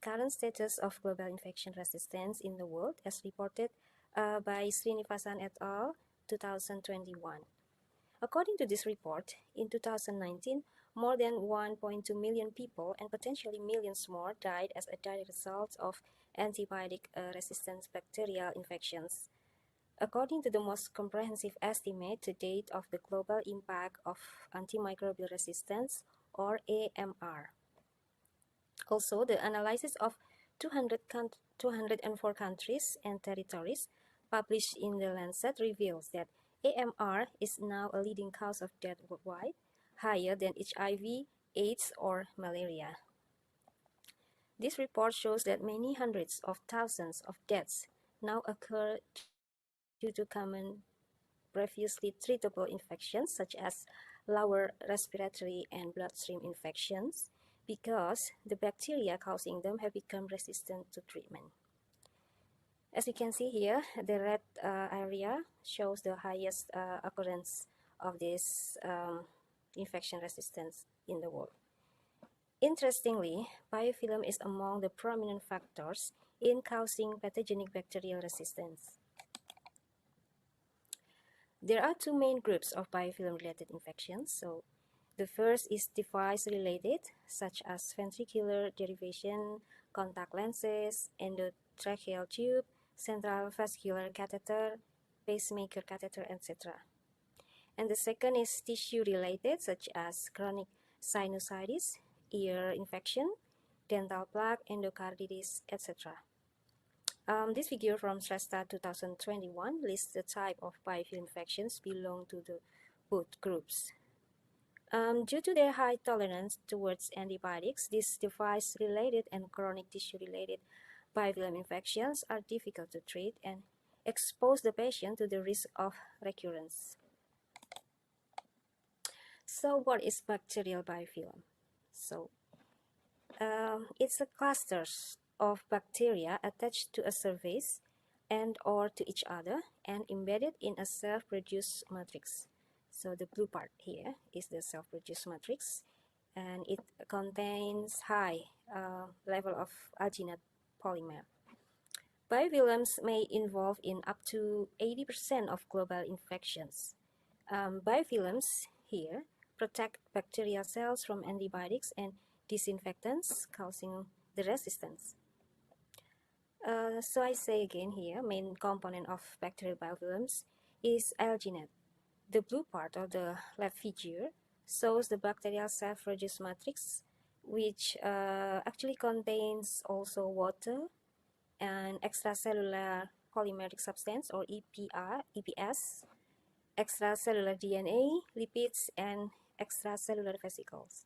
Speaker 16: Current status of global infection resistance in the world as reported by Srinivasan et al. 2021. According to this report, in 2019, more than 1.2 million people and potentially millions more died as a direct result of antibiotic-resistant bacterial infections. According to the most comprehensive estimate to date of the global impact of antimicrobial resistance, or AMR. Also, the analysis of 204 countries and territories published in The Lancet reveals that AMR is now a leading cause of death worldwide, higher than HIV, AIDS, or malaria. This report shows that many hundreds of thousands of deaths now occur due to common previously treatable infections such as lower respiratory and bloodstream infections because the bacteria causing them have become resistant to treatment. As you can see here, the red area shows the highest occurrence of this infection resistance in the world. Interestingly, biofilm is among the prominent factors in causing pathogenic bacterial resistance. There are two main groups of biofilm-related infections. So, the first is device-related, such as ventricular derivation, contact lenses, endotracheal tube, central vascular catheter, pacemaker catheter, etc. And the second is tissue-related, such as chronic sinusitis, ear infection, dental plaque, endocarditis, etc. This figure from Shrestha 2021 lists the type of biofilm infections belong to the both groups. Due to their high tolerance towards antibiotics, these device-related and chronic tissue-related biofilm infections are difficult to treat and expose the patient to the risk of recurrence. So what is bacterial biofilm? So it's a clusters of bacteria attached to a surface and or to each other and embedded in a self-produced matrix. So the blue part here is the self-produced matrix, and it contains high level of alginate polymer. Biofilms may involve in up to 80% of global infections. Biofilms here protect bacterial cells from antibiotics and disinfectants causing the resistance. So I say again here, main component of bacterial biofilms is alginate. The blue part of the left figure shows the bacterial self-produced matrix, which actually contains also water and extracellular polymeric substance, or EPS, extracellular DNA, lipids, and extracellular vesicles.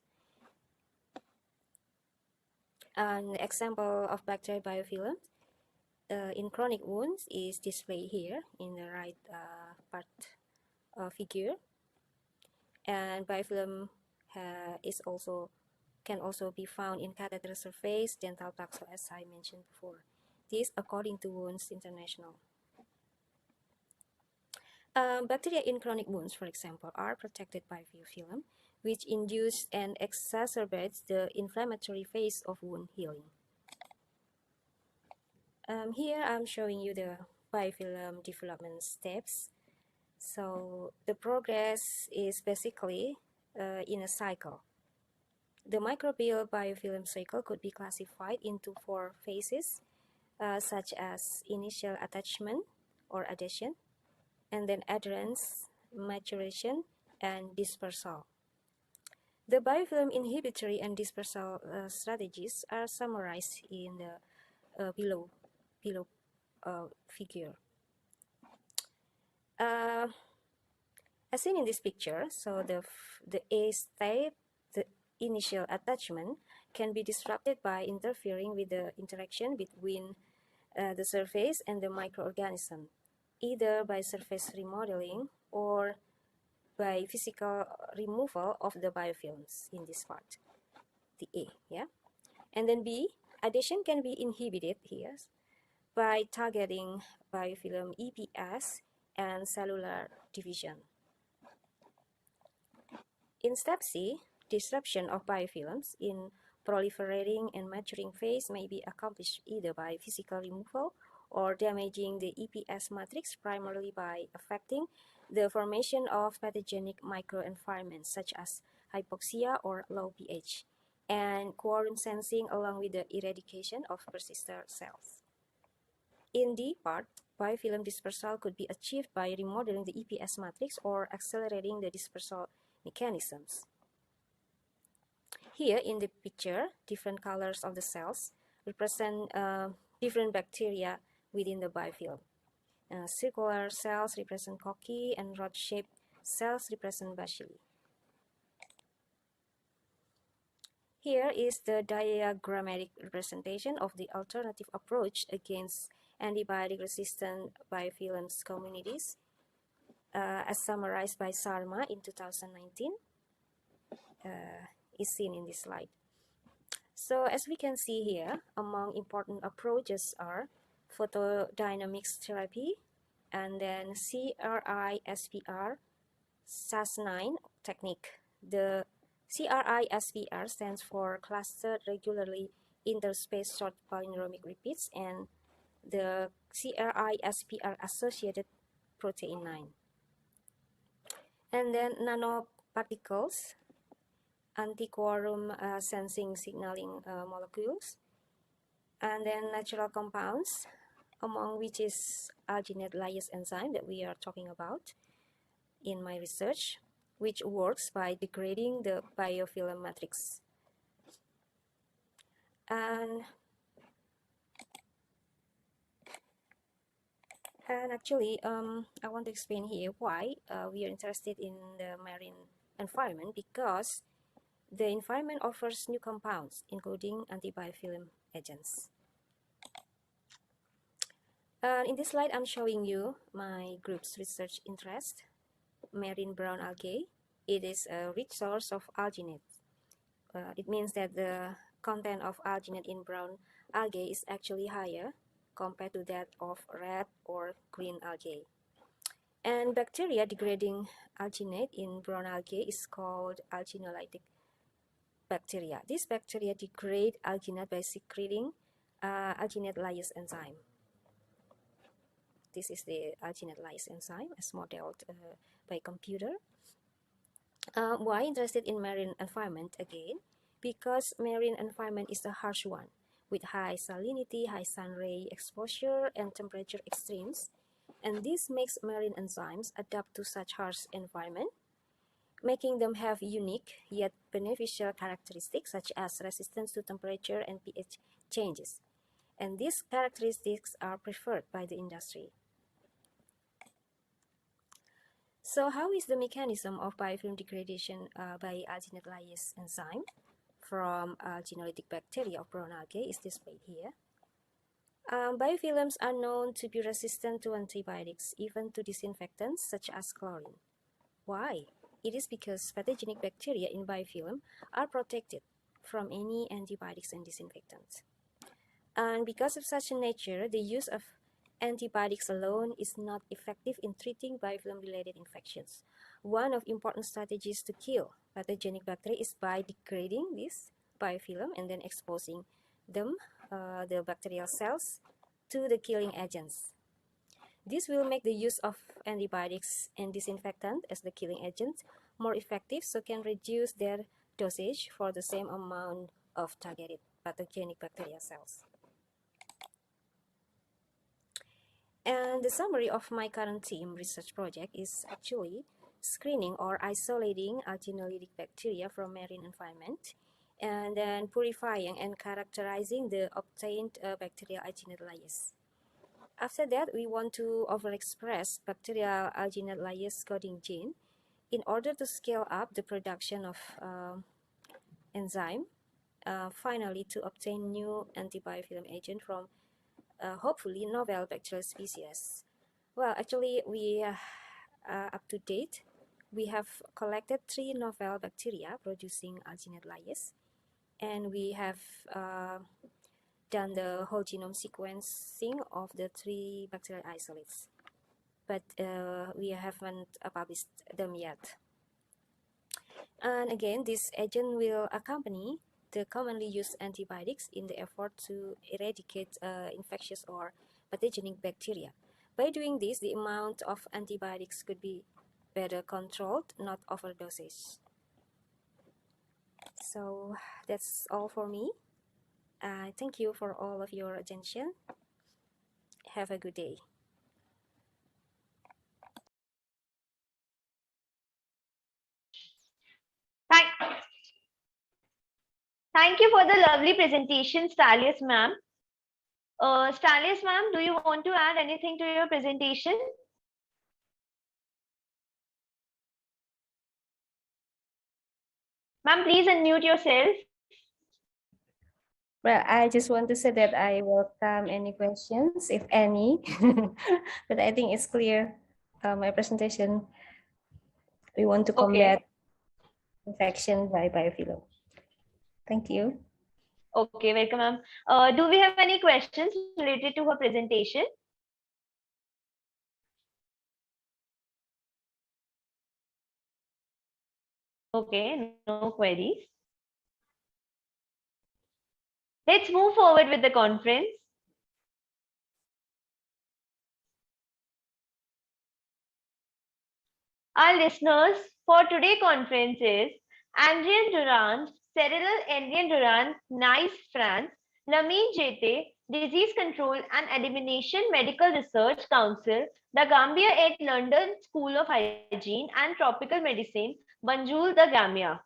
Speaker 16: An example of bacterial biofilm in chronic wounds is displayed here in the right part figure, and biofilm can also be found in catheter surface, dental plaque, as I mentioned before. This according to Wounds International. Bacteria in chronic wounds, for example, are protected by biofilm, which induce and exacerbates the inflammatory phase of wound healing. Here I'm showing you the biofilm development steps. So the progress is basically in a cycle. The microbial biofilm cycle could be classified into 4 phases, such as initial attachment or adhesion, and then adherence, maturation, and dispersal. The biofilm inhibitory and dispersal strategies are summarized in the below figure. As seen in this picture, so the A state, the initial attachment, can be disrupted by interfering with the interaction between the surface and the microorganism, either by surface remodeling or by physical removal of the biofilms in this part, the A, yeah? And then B, adhesion can be inhibited here by targeting biofilm EPS and cellular division. In step C, disruption of biofilms in proliferating and maturing phase may be accomplished either by physical removal or damaging the EPS matrix, primarily by affecting the formation of pathogenic microenvironments such as hypoxia, or low pH, and quorum sensing along with the eradication of persister cells. In D part, biofilm dispersal could be achieved by remodeling the EPS matrix or accelerating the dispersal mechanisms. Here in the picture, different colors of the cells represent different bacteria within the biofilm. Circular cells represent cocci and rod-shaped cells represent bacilli. Here is the diagrammatic representation of the alternative approach against antibiotic-resistant biofilms communities, as summarized by Sarma in 2019, is seen in this slide. So as we can see here, among important approaches are photodynamics therapy, and then CRI-SPR SAS9 technique. The CRI-SPR stands for Clustered Regularly Interspaced Short Palindromic Repeats, and the CRI-SPR associated protein 9. And then nanoparticles, anti-quorum sensing signaling molecules, and then natural compounds, among which is alginate lyase enzyme that we are talking about in my research, which works by degrading the biofilm matrix. And actually, I want to explain here why we are interested in the marine environment, because the environment offers new compounds, including antibiofilm agents. In this slide, I'm showing you my group's research interest, marine brown algae. It is a rich source of alginate. It means that the content of alginate in brown algae is actually higher compared to that of red or green algae. And bacteria degrading alginate in brown algae is called alginolytic bacteria. These bacteria degrade alginate by secreting alginate lyase enzyme. This is the alginate lyase enzyme as modeled by computer. Why interested in marine environment again? Because marine environment is a harsh one, with high salinity, high sun ray exposure, and temperature extremes. And this makes marine enzymes adapt to such harsh environment, making them have unique yet beneficial characteristics such as resistance to temperature and pH changes. And these characteristics are preferred by the industry. So how is the mechanism of biofilm degradation by alginate lyase enzyme from alginolytic bacteria of brown algae is displayed here. Biofilms are known to be resistant to antibiotics, even to disinfectants such as chlorine. Why? It is because pathogenic bacteria in biofilm are protected from any antibiotics and disinfectants. And because of such a nature, the use of antibiotics alone is not effective in treating biofilm-related infections. One of important strategies to kill pathogenic bacteria is by degrading this biofilm and then exposing them, the bacterial cells, to the killing agents. This will make the use of antibiotics and disinfectant as the killing agent more effective, so can reduce their dosage for the same amount of targeted pathogenic bacterial cells. And the summary of my current team research project is actually screening or isolating alginolytic bacteria from marine environment, and then purifying and characterizing the obtained bacterial alginate lyase. After that, we want to overexpress bacterial alginate lyase coding gene in order to scale up the production of enzyme, finally to obtain new antibiofilm agent from hopefully novel bacterial species. Well, actually, we up to date, we have collected 3 novel bacteria producing alginate lyase, and we have done the whole genome sequencing of the 3 bacterial isolates, but we haven't published them yet. And again, this agent will accompany the commonly used antibiotics in the effort to eradicate infectious or pathogenic bacteria. By doing this, the amount of antibiotics could be better controlled, not overdosage. So that's all for me. Thank you for all of your attention. Have a good day.
Speaker 1: Thank you for the lovely presentation, Stalius ma'am. Stalius ma'am, do you want to add anything to your presentation? Ma'am, please unmute yourself.
Speaker 7: Well, I just want to say that I welcome any questions, if any, but I think it's clear my presentation. We want to combat infection by biofilm. Thank you.
Speaker 1: Okay, welcome, ma'am. Do we have any questions related to her presentation? Okay, no queries. Let's move forward with the conference. Our listeners for today's conference is Andrien Durand, Cyril Andrien Durand, Nice, France, Lamine Jete, Disease Control and Elimination Medical Research Council, the Gambia at London School of Hygiene and Tropical Medicine, Banjul, the Gambia.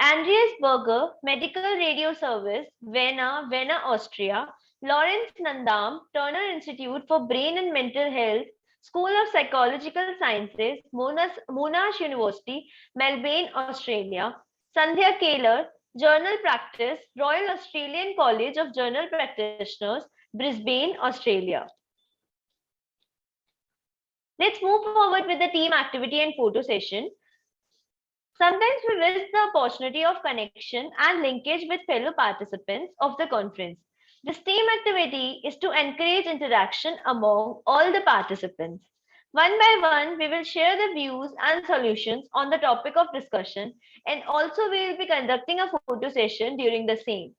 Speaker 1: Andreas Berger, Medical Radio Service, Vienna, Austria, Lawrence Nandam, Turner Institute for Brain and Mental Health, School of Psychological Sciences, Monash University, Melbourne, Australia, Sandhya Kaler, Journal Practice, Royal Australian College of Journal Practitioners, Brisbane, Australia. Let's move forward with the team activity and photo session. Sometimes we miss the opportunity of connection and linkage with fellow participants of the conference. This team activity is to encourage interaction among all the participants. One by one, we will share the views and solutions on the topic of discussion, and also we will be conducting a photo session during the same.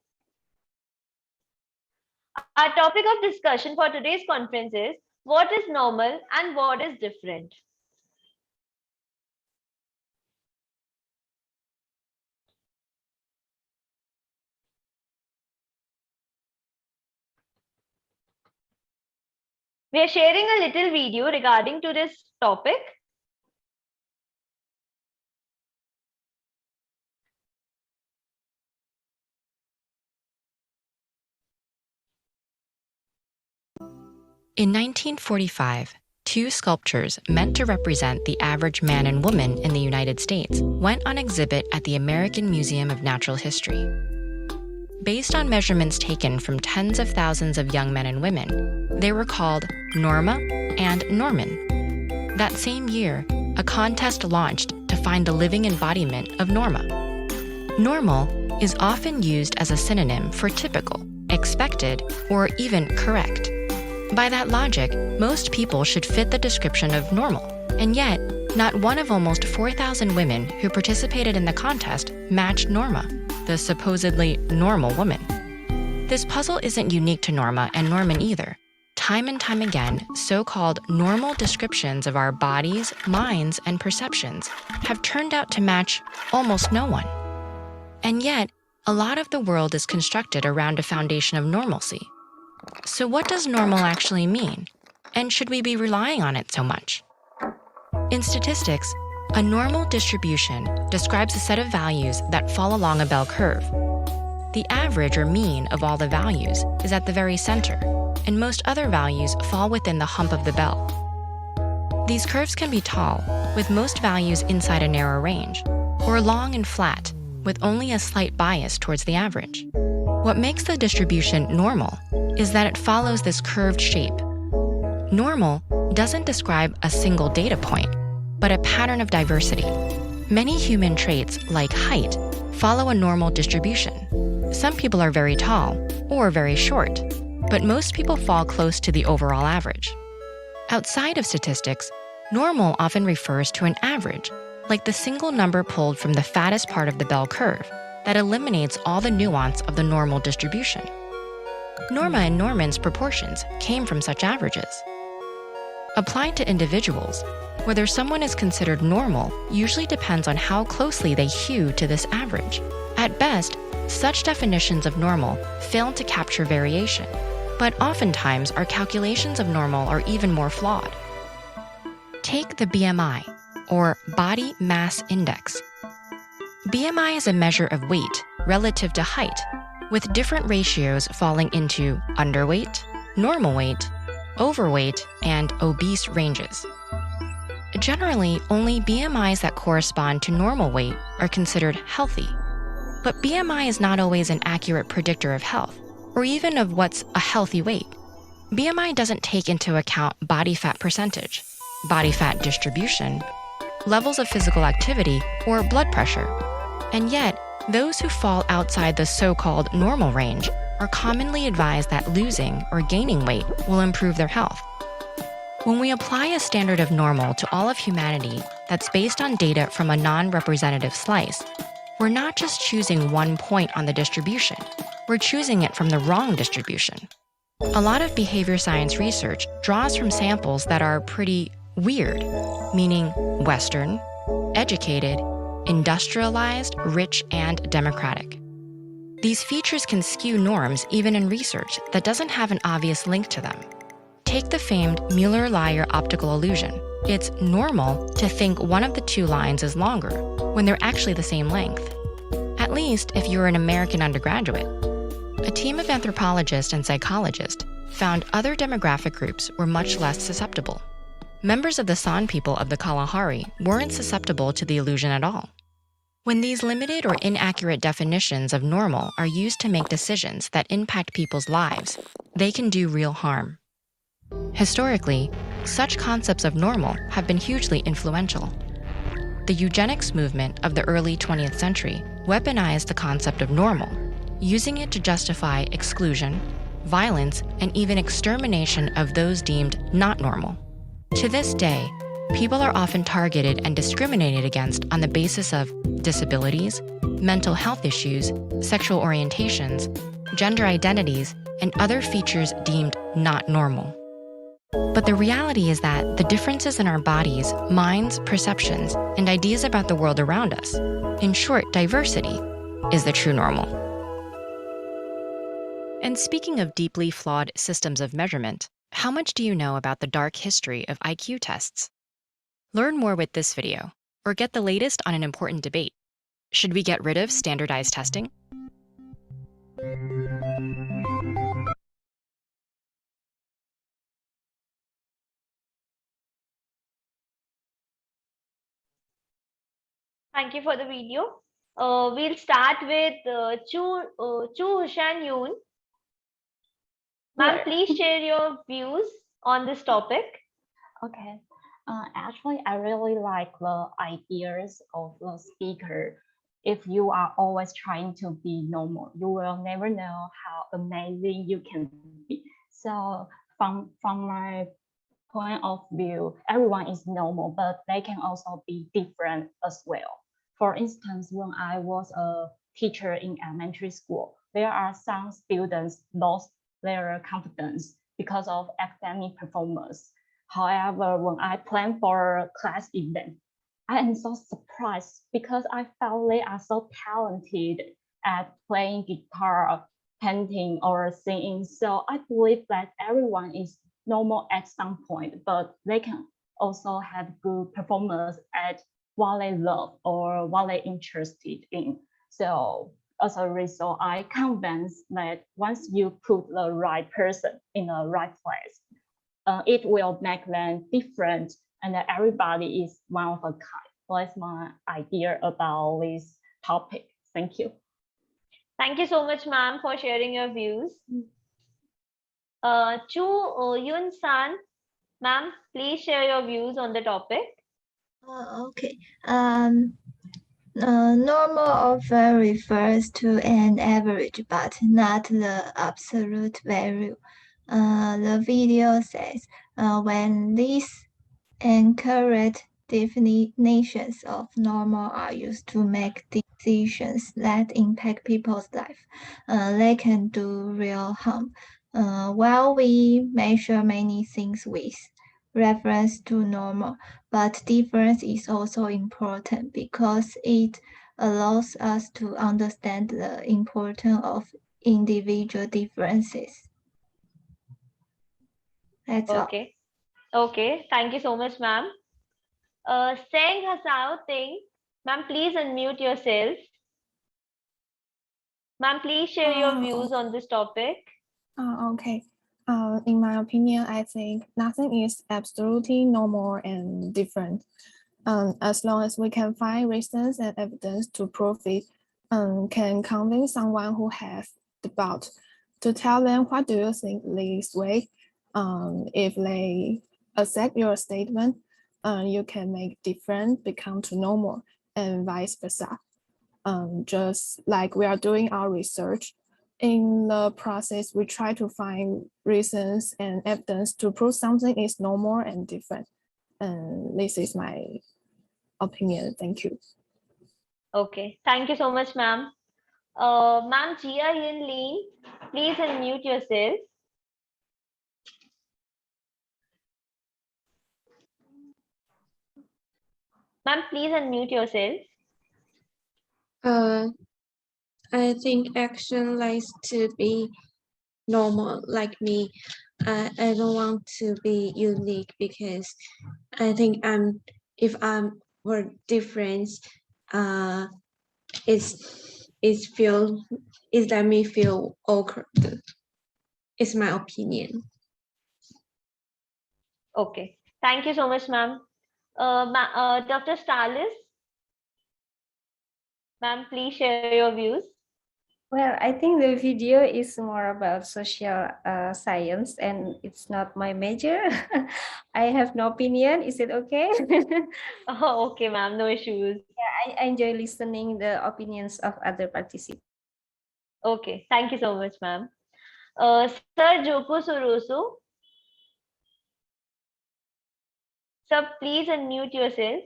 Speaker 1: Our topic of discussion for today's conference is what is normal and what is different. We are sharing a little video regarding to this topic.
Speaker 17: In 1945, two sculptures meant to represent the average man and woman in the United States went on exhibit at the American Museum of Natural History. Based on measurements taken from tens of thousands of young men and women, they were called Norma and Norman. That same year, a contest launched to find the living embodiment of Norma. Normal is often used as a synonym for typical, expected, or even correct. By that logic, most people should fit the description of normal, and yet, not one of almost 4,000 women who participated in the contest matched Norma, the supposedly normal woman. This puzzle isn't unique to Norma and Norman either. Time and time again, so-called normal descriptions of our bodies, minds, and perceptions have turned out to match almost no one. And yet, a lot of the world is constructed around a foundation of normalcy. So what does normal actually mean? And should we be relying on it so much? In statistics, a normal distribution describes a set of values that fall along a bell curve. The average or mean of all the values is at the very center, and most other values fall within the hump of the bell. These curves can be tall, with most values inside a narrow range, or long and flat, with only a slight bias towards the average. What makes the distribution normal is that it follows this curved shape. Normal doesn't describe a single data point, but a pattern of diversity. Many human traits, like height, follow a normal distribution. Some people are very tall or very short, but most people fall close to the overall average. Outside of statistics, normal often refers to an average, like the single number pulled from the fattest part of the bell curve, that eliminates all the nuance of the normal distribution. Norma and Norman's proportions came from such averages. Applied to individuals, whether someone is considered normal usually depends on how closely they hew to this average. At best, such definitions of normal fail to capture variation, but oftentimes our calculations of normal are even more flawed. Take the BMI, or Body Mass Index. BMI is a measure of weight relative to height, with different ratios falling into underweight, normal weight, overweight, and obese ranges. Generally, only BMIs that correspond to normal weight are considered healthy. But BMI is not always an accurate predictor of health, or even of what's a healthy weight. BMI doesn't take into account body fat percentage, body fat distribution, levels of physical activity, or blood pressure. And yet, those who fall outside the so-called normal range are commonly advised that losing or gaining weight will improve their health. When we apply a standard of normal to all of humanity that's based on data from a non-representative slice, we're not just choosing one point on the distribution, we're choosing it from the wrong distribution. A lot of behavior science research draws from samples that are pretty weird, meaning Western, educated, industrialized, rich, and democratic. These features can skew norms even in research that doesn't have an obvious link to them. Take the famed Mueller-Lyer optical illusion. It's normal to think one of the two lines is longer when they're actually the same length. At least if you're an American undergraduate. A team of anthropologists and psychologists found other demographic groups were much less susceptible. Members of the San people of the Kalahari weren't susceptible to the illusion at all. When these limited or inaccurate definitions of normal are used to make decisions that impact people's lives, they can do real harm. Historically, such concepts of normal have been hugely influential. The eugenics movement of the early 20th century weaponized the concept of normal, using it to justify exclusion, violence, and even extermination of those deemed not normal. To this day, people are often targeted and discriminated against on the basis of disabilities, mental health issues, sexual orientations, gender identities, and other features deemed not normal. But the reality is that the differences in our bodies, minds, perceptions, and ideas about the world around us, in short, diversity, is the true normal. And speaking of deeply flawed systems of measurement, how much do you know about the dark history of IQ tests? Learn more with this video, or get the latest on an important debate. Should we get rid of standardized testing?
Speaker 1: Thank you for the video. We'll start with Chu Hushan Yoon. Ma'am, please share your views on this topic.
Speaker 2: Okay. Actually, I really like the ideas of the speaker. If you are always trying to be normal, you will never know how amazing you can be. So from my point of view, everyone is normal, but they can also be different as well. For instance, when I was a teacher in elementary school, there are some students lost their confidence because of academic performance. However, when I plan for a class event, I am so surprised because I felt they are so talented at playing guitar, painting, or singing. So I believe that everyone is normal at some point, but they can also have good performance at what they love or what they're interested in. So as a result, I convinced that once you put the right person in the right place, it will make them different, and that everybody is one of a kind. So that's my idea about this topic. Thank you.
Speaker 1: Thank you so much, ma'am, for sharing your views. Chu Yun San, ma'am, please share your views on the topic.
Speaker 18: Okay. Normal often refers to an average, but not the absolute value. The video says when these incorrect definitions of normal are used to make decisions that impact people's life, they can do real harm. While we measure many things with reference to normal, but difference is also important because it allows us to understand the importance of individual differences. That's all.
Speaker 1: Okay. Okay. Thank you so much, ma'am. Seng Hasao Ting, ma'am, please unmute yourself. Ma'am, please share your views on this topic.
Speaker 19: Okay. In my opinion, I think nothing is absolutely normal and different. As long as we can find reasons and evidence to prove it, can convince someone who has the doubt to tell them what do you think this way. If they accept your statement, you can make different become to normal and vice versa. Just like we are doing our research, in the process, we try to find reasons and evidence to prove something is normal and different. And this is my opinion. Thank you.
Speaker 1: Okay. Thank you so much, ma'am. Ma'am Jia Yin Lin, please unmute yourself. Ma'am, please unmute yourself.
Speaker 4: I think action likes to be normal like me. I don't want to be unique because I think if I'm were different, it let me feel awkward. It's my opinion.
Speaker 1: Okay. Thank you so much, ma'am. Dr. Stalis, ma'am, please share your views.
Speaker 7: Well, I think the video is more about social science and it's not my major. I have no opinion. Is it okay?
Speaker 1: Oh, okay, ma'am. No issues.
Speaker 7: Yeah, I enjoy listening the opinions of other participants.
Speaker 1: Okay. Thank you so much, ma'am. Sir Joko Surusu. Sir, please unmute yourself.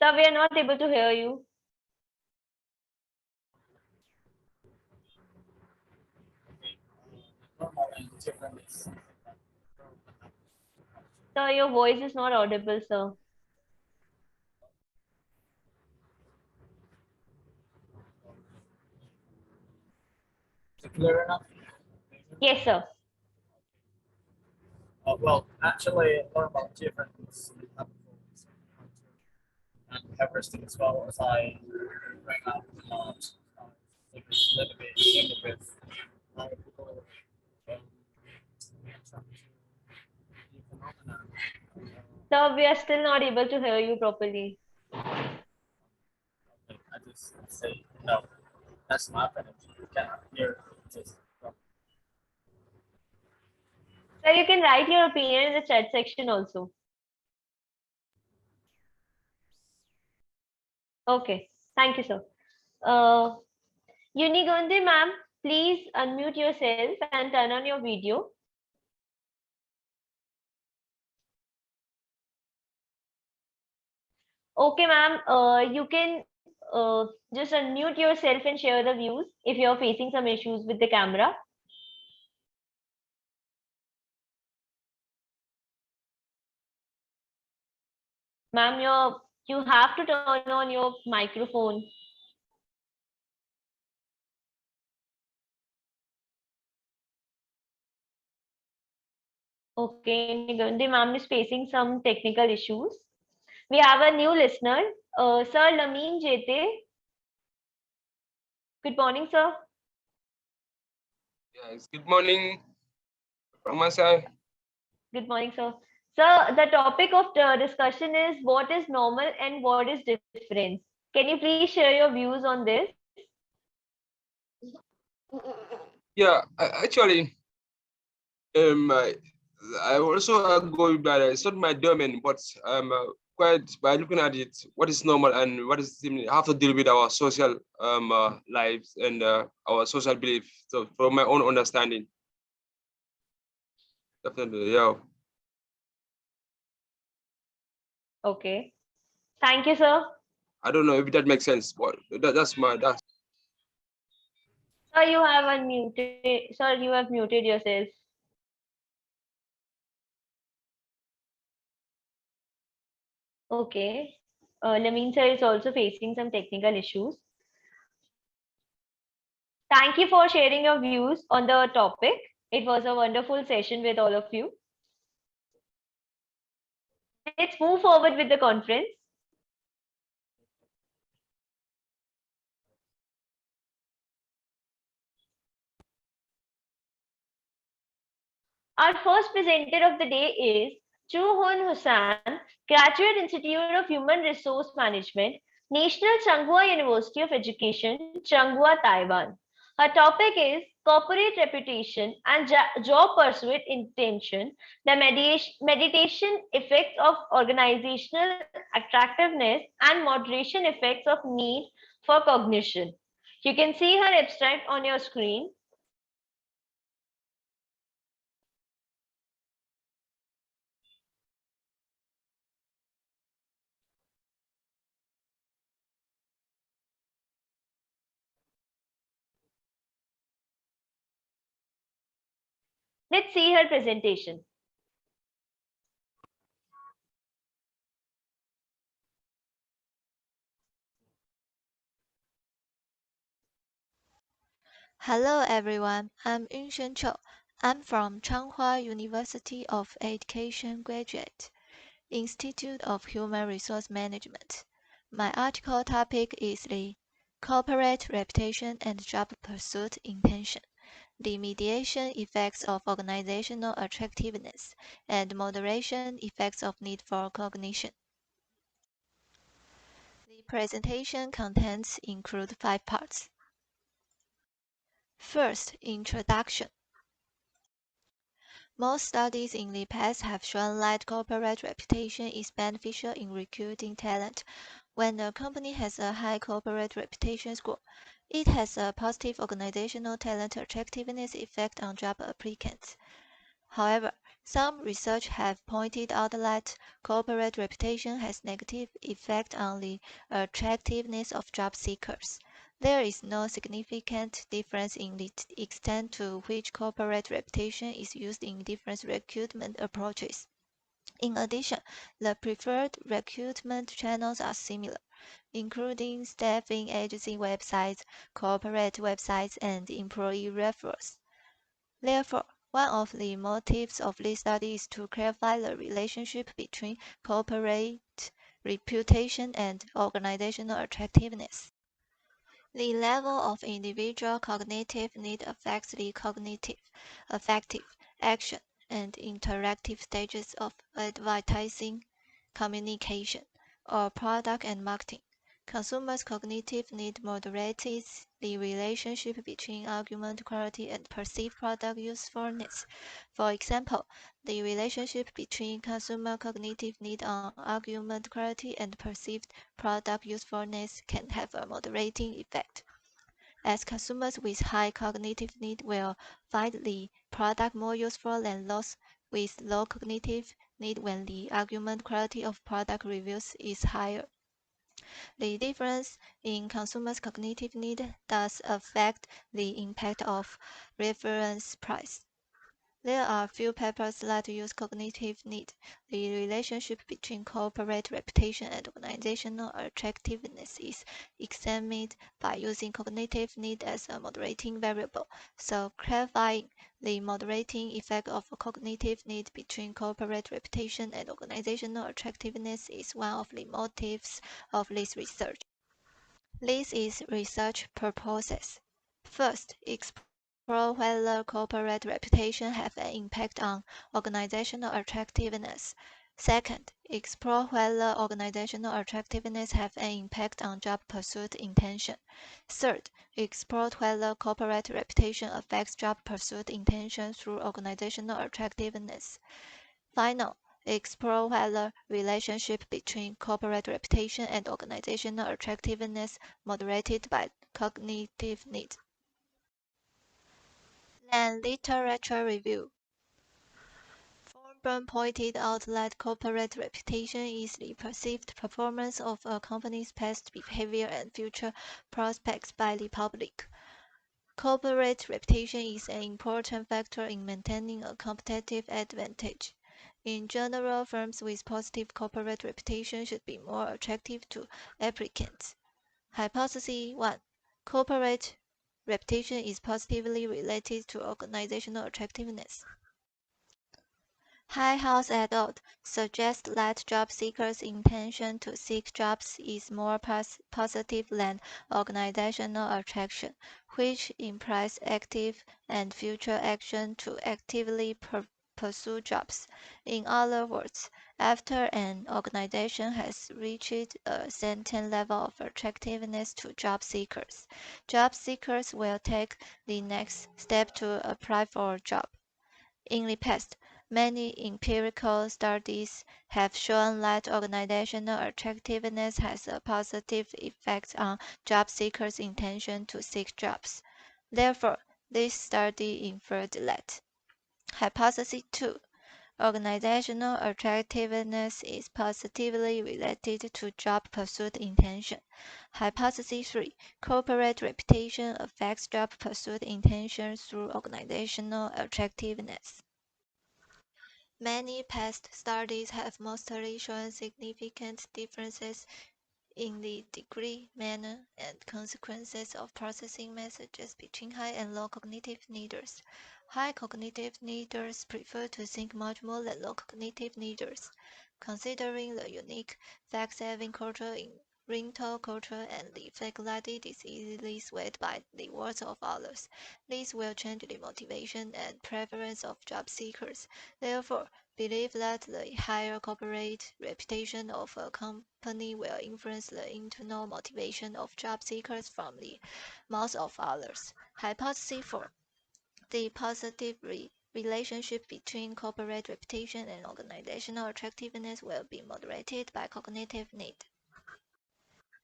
Speaker 1: Sir, we are not able to hear you. Sir, your voice is not audible, sir.
Speaker 3: Is it clear enough?
Speaker 1: Yes, sir.
Speaker 3: Well, actually, normal difference and everything as well as I bring up a little bit with people
Speaker 1: Sir, we are still not able to hear you properly.
Speaker 3: I just say no. That's not happening. You cannot hear this.
Speaker 1: Sir, you can write your opinion in the chat section also. Okay. Thank you, sir. Unigondi, ma'am, please unmute yourself and turn on your video. Okay, ma'am, you can just unmute yourself and share the views if you're facing some issues with the camera. Ma'am, you have to turn on your microphone. Okay, Nigandi ma'am is facing some technical issues. We have a new listener, Sir Lameen Jete. Good morning, sir.
Speaker 20: Yes, good morning from my side.
Speaker 1: Good morning, sir. Sir, the topic of the discussion is what is normal and what is difference. Can you please share your views on this?
Speaker 20: Yeah, actually, I also go by that. It's not my domain, but quite by looking at it, what is normal and what is have to deal with our social lives and our social belief. So, from my own understanding, definitely, yeah.
Speaker 1: Okay. Thank you, sir.
Speaker 20: I don't know if that makes sense, but that's.
Speaker 1: Sir, you have unmuted. Sir, you have muted yourself. Okay. Lameen sir is also facing some technical issues. Thank you for sharing your views on the topic. It was a wonderful session with all of you. Let's move forward with the conference. Our first presenter of the day is Chu-Hun Hussain, Graduate Institute of Human Resource Management, National Tsinghua University of Education, Tsinghua, Taiwan. Her topic is Corporate Reputation and Job Pursuit Intention, the meditation effects of organizational attractiveness and moderation effects of need for cognition. You can see her abstract on your screen. Let's see her presentation.
Speaker 21: Hello everyone, I'm Yunshen Chou. I'm from Tsinghua University of Education Graduate, Institute of Human Resource Management. My article topic is the corporate reputation and job pursuit intention, the mediation effects of organizational attractiveness, and moderation effects of need for cognition. The presentation contents include 5 parts. First, introduction. Most studies in the past have shown that corporate reputation is beneficial in recruiting talent. When a company has a high corporate reputation score, it has a positive organizational talent attractiveness effect on job applicants. However, some research have pointed out that corporate reputation has negative effect on the attractiveness of job seekers. There is no significant difference in the extent to which corporate reputation is used in different recruitment approaches. In addition, the preferred recruitment channels are similar, including staffing agency websites, corporate websites, and employee referrals. Therefore, one of the motives of this study is to clarify the relationship between corporate reputation and organizational attractiveness. The level of individual cognitive need affects the cognitive, affective, action, and interactive stages of advertising, communication, or product and marketing. Consumers' cognitive need moderates the relationship between argument quality and perceived product usefulness. For example, the relationship between consumer cognitive need on argument quality and perceived product usefulness can have a moderating effect, as consumers with high cognitive need will find the product more useful than those with low cognitive need when the argument quality of product reviews is higher. The difference in consumers' cognitive need does affect the impact of reference price. There are few papers that use cognitive need. The relationship between corporate reputation and organizational attractiveness is examined by using cognitive need as a moderating variable. So clarifying the moderating effect of cognitive need between corporate reputation and organizational attractiveness is one of the motives of this research. This is research purposes. First, explore whether corporate reputation have an impact on organizational attractiveness. Second, explore whether organizational attractiveness have an impact on job pursuit intention. Third, explore whether corporate reputation affects job pursuit intention through organizational attractiveness. Final, explore whether relationship between corporate reputation and organizational attractiveness moderated by cognitive need. Then literature review. Thornburn pointed out that corporate reputation is the perceived performance of a company's past behavior and future prospects by the public. Corporate reputation is an important factor in maintaining a competitive advantage. In general, firms with positive corporate reputation should be more attractive to applicants. Hypothesis 1. Corporate reputation is positively related to organizational attractiveness. Highhouse et al. Suggests that job seekers' intention to seek jobs is more positive than organizational attraction, which implies active and future action to actively pursue jobs. In other words, after an organization has reached a certain level of attractiveness to job seekers will take the next step to apply for a job. In the past, many empirical studies have shown that organizational attractiveness has a positive effect on job seekers' intention to seek jobs. Therefore, this study inferred that Hypothesis 2. Organizational attractiveness is positively related to job pursuit intention. Hypothesis 3. Corporate reputation affects job pursuit intention through organizational attractiveness. Many past studies have mostly shown significant differences in the degree, manner, and consequences of processing messages between high and low cognitive needers. High cognitive needers prefer to think much more than low cognitive needers. Considering the unique fact-saving culture in rental culture and the fact that it is easily swayed by the words of others, this will change the motivation and preference of job seekers. Therefore, believe that the higher corporate reputation of a company will influence the internal motivation of job seekers from the mouths of others. Hypothesis 4. The positive relationship between corporate reputation and organizational attractiveness will be moderated by cognitive need.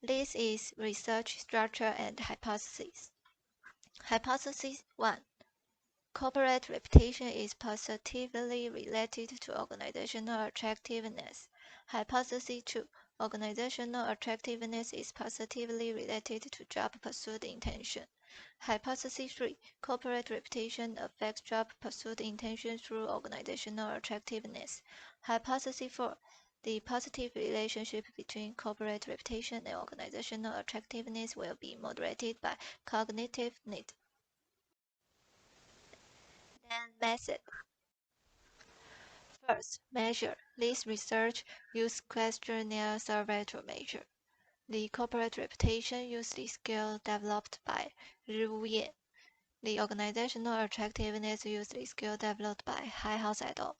Speaker 21: This is research structure and hypothesis. Hypothesis 1. Corporate reputation is positively related to organizational attractiveness. Hypothesis 2. Organizational attractiveness is positively related to job pursuit intention. Hypothesis 3. Corporate reputation affects job pursuit intention through organizational attractiveness. Hypothesis 4. The positive relationship between corporate reputation and organizational attractiveness will be moderated by cognitive need. Then method. First, measure. This research used questionnaire survey to measure. The corporate reputation used the scale developed by Ru Ye. The organizational attractiveness used the scale developed by Highhouse et al.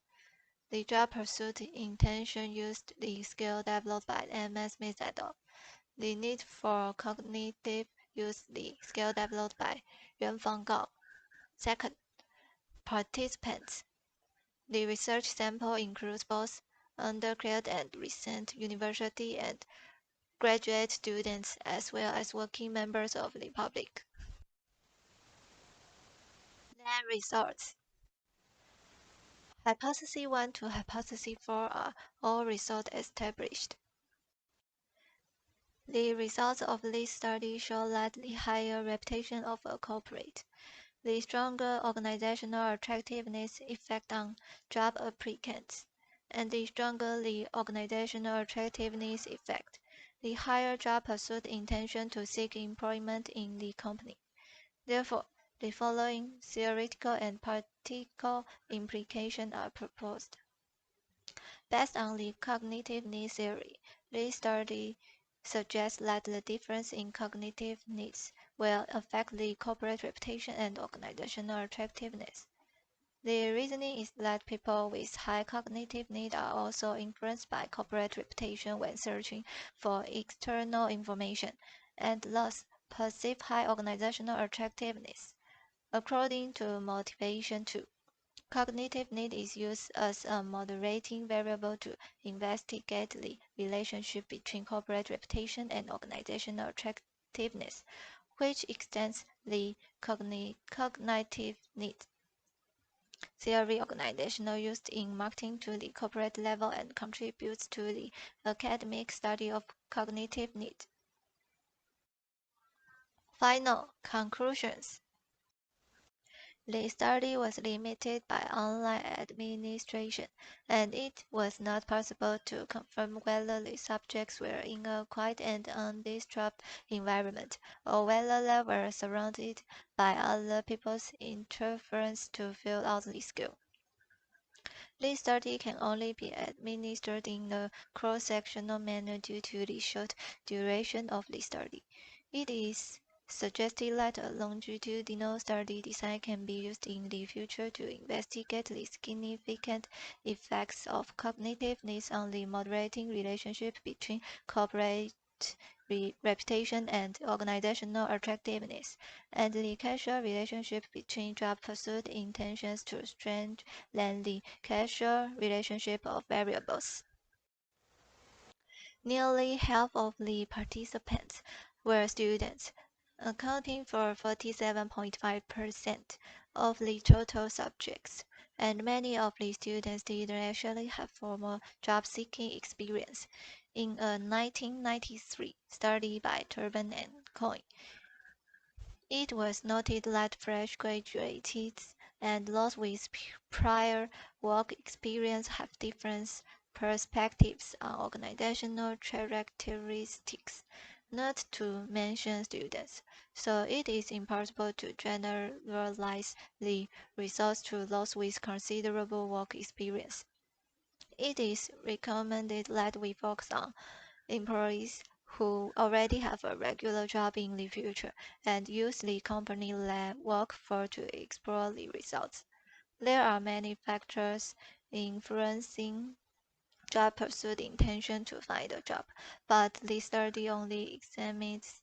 Speaker 21: The job pursuit intention used the scale developed by M.S. Smith et al. The need for cognitive used the scale developed by Yuanfang Gao. Second, participants. The research sample includes both undergrad and recent university and graduate students, as well as working members of the public. Then results. Hypothesis 1 to Hypothesis 4 are all results established. The results of this study show that the higher reputation of a corporate, the stronger organizational attractiveness effect on job applicants, and the stronger the organizational attractiveness effect, the higher job pursuit intention to seek employment in the company. Therefore, the following theoretical and practical implications are proposed. Based on the cognitive need theory, this study suggests that the difference in cognitive needs will affect the corporate reputation and organizational attractiveness. The reasoning is that people with high cognitive need are also influenced by corporate reputation when searching for external information, and thus perceive high organizational attractiveness. According to Motivation 2, cognitive need is used as a moderating variable to investigate the relationship between corporate reputation and organizational attractiveness, which extends the cognitive need theory organizational used in marketing to the corporate level and contributes to the academic study of cognitive need. Final conclusions. The study was limited by online administration, and it was not possible to confirm whether the subjects were in a quiet and undisturbed environment, or whether they were surrounded by other people's interference to fill out the skill. This study can only be administered in a cross-sectional manner due to the short duration of the study. It is suggested that a longitudinal study design can be used in the future to investigate the significant effects of cognitive needs on the moderating relationship between corporate reputation and organizational attractiveness, and the causal relationship between job pursuit intentions to strengthen the causal relationship of variables. Nearly half of the participants were students, accounting for 47.5% of the total subjects, and many of the students did actually have formal job-seeking experience. In a 1993 study by Turban and Coyne, it was noted that fresh graduates and those with prior work experience have different perspectives on organizational characteristics, not to mention students. So it is impossible to generalize the results to those with considerable work experience. It is recommended that we focus on employees who already have a regular job in the future and use the company they work for to explore the results. There are many factors influencing job pursuit intention to find a job, but this study only examines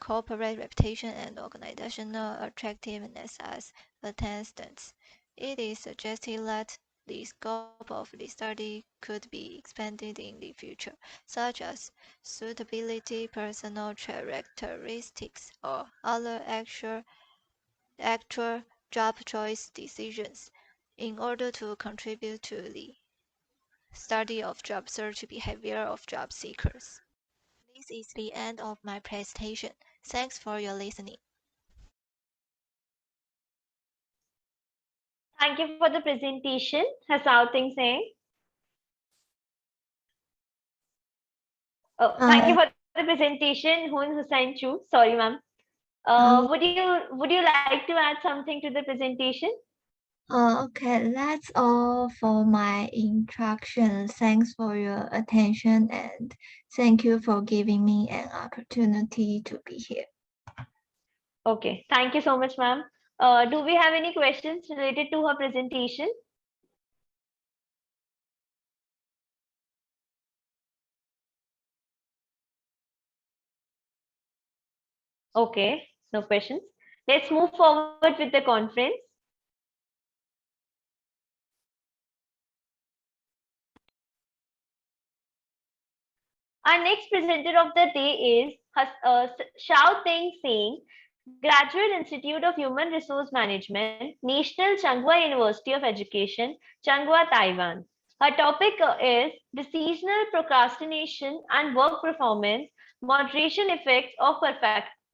Speaker 21: corporate reputation and organizational attractiveness as attendants. It is suggested that the scope of the study could be expanded in the future, such as suitability, personal characteristics, or other actual job choice decisions, in order to contribute to the study of job search behavior of job seekers. This is the end of my presentation. Thanks for your listening.
Speaker 1: Thank you for the presentation, Hasao Ting Singh. Oh, thank you for the presentation, Hun Hussain Chu. Sorry, ma'am. Would you like to add something to the presentation?
Speaker 18: Okay, that's all for my introduction. Thanks for your attention and thank you for giving me an opportunity to be here.
Speaker 1: Okay, thank you so much, ma'am. Do we have any questions related to her presentation? Okay, no questions. Let's move forward with the conference. Our next presenter of the day is Xiao Ting Singh, Graduate Institute of Human Resource Management, National Tsinghua University of Education, Tsinghua, Taiwan. Her topic is Decisional Procrastination and Work Performance, Moderation Effects of